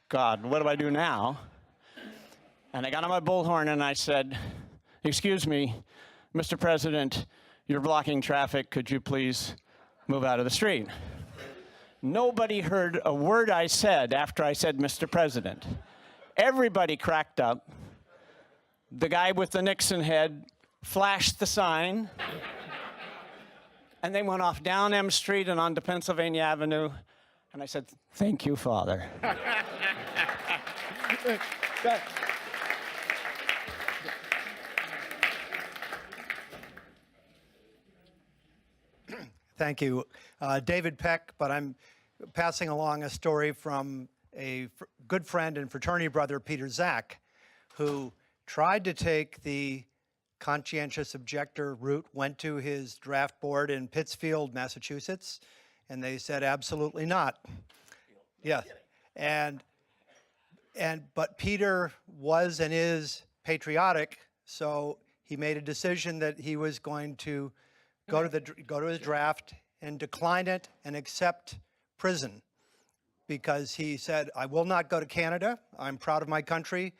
I: God, what do I do now? And I got on my bullhorn and I said, excuse me, Mr. President, you're blocking traffic. Could you please move out of the street? Nobody heard a word I said after I said, Mr. President. Everybody cracked up. The guy with the Nixon head flashed the sign, and they went off down M Street and onto Pennsylvania Avenue, and I said, thank you, Father.
K: Thank you. David Peck, but I'm passing along a story from a good friend and fraternity brother, Peter Zach, who tried to take the conscientious objector route, went to his draft board in Pittsfield, Massachusetts, and they said absolutely not. Yeah. But Peter was and is patriotic, so he made a decision that he was going to go to his draft and decline it and accept prison, because he said, I will not go to Canada. I'm proud of my country.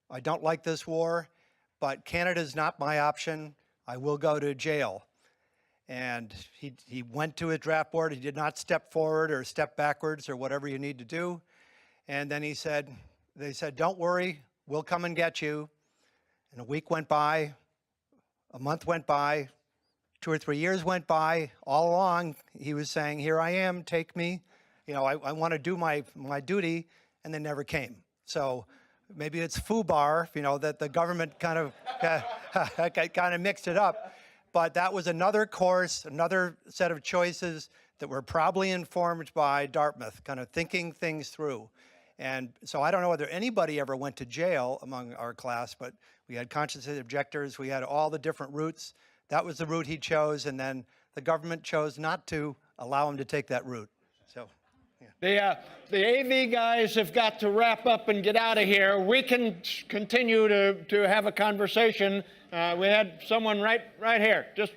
K: I don't like this war, but Canada is not my option. I will go to jail. And he went to his draft board. He did not step forward or step backwards or whatever you need to do. And then they said, don't worry, we'll come and get you. And a week went by, a month went by, 2 or 3 years went by. All along, he was saying, here I am, take me. You know, I want to do my duty, and they never came. So maybe it's FUBAR, you know, that the government kind of mixed it up. But that was another course, another set of choices that were probably informed by Dartmouth, kind of thinking things through. And so I don't know whether anybody ever went to jail among our class, but we had conscientious objectors, we had all the different routes. That was the route he chose, and then the government chose not to allow him to take that route. So.
A: The AV guys have got to wrap up and get out of here. We can continue to have a conversation. We had someone right here. Just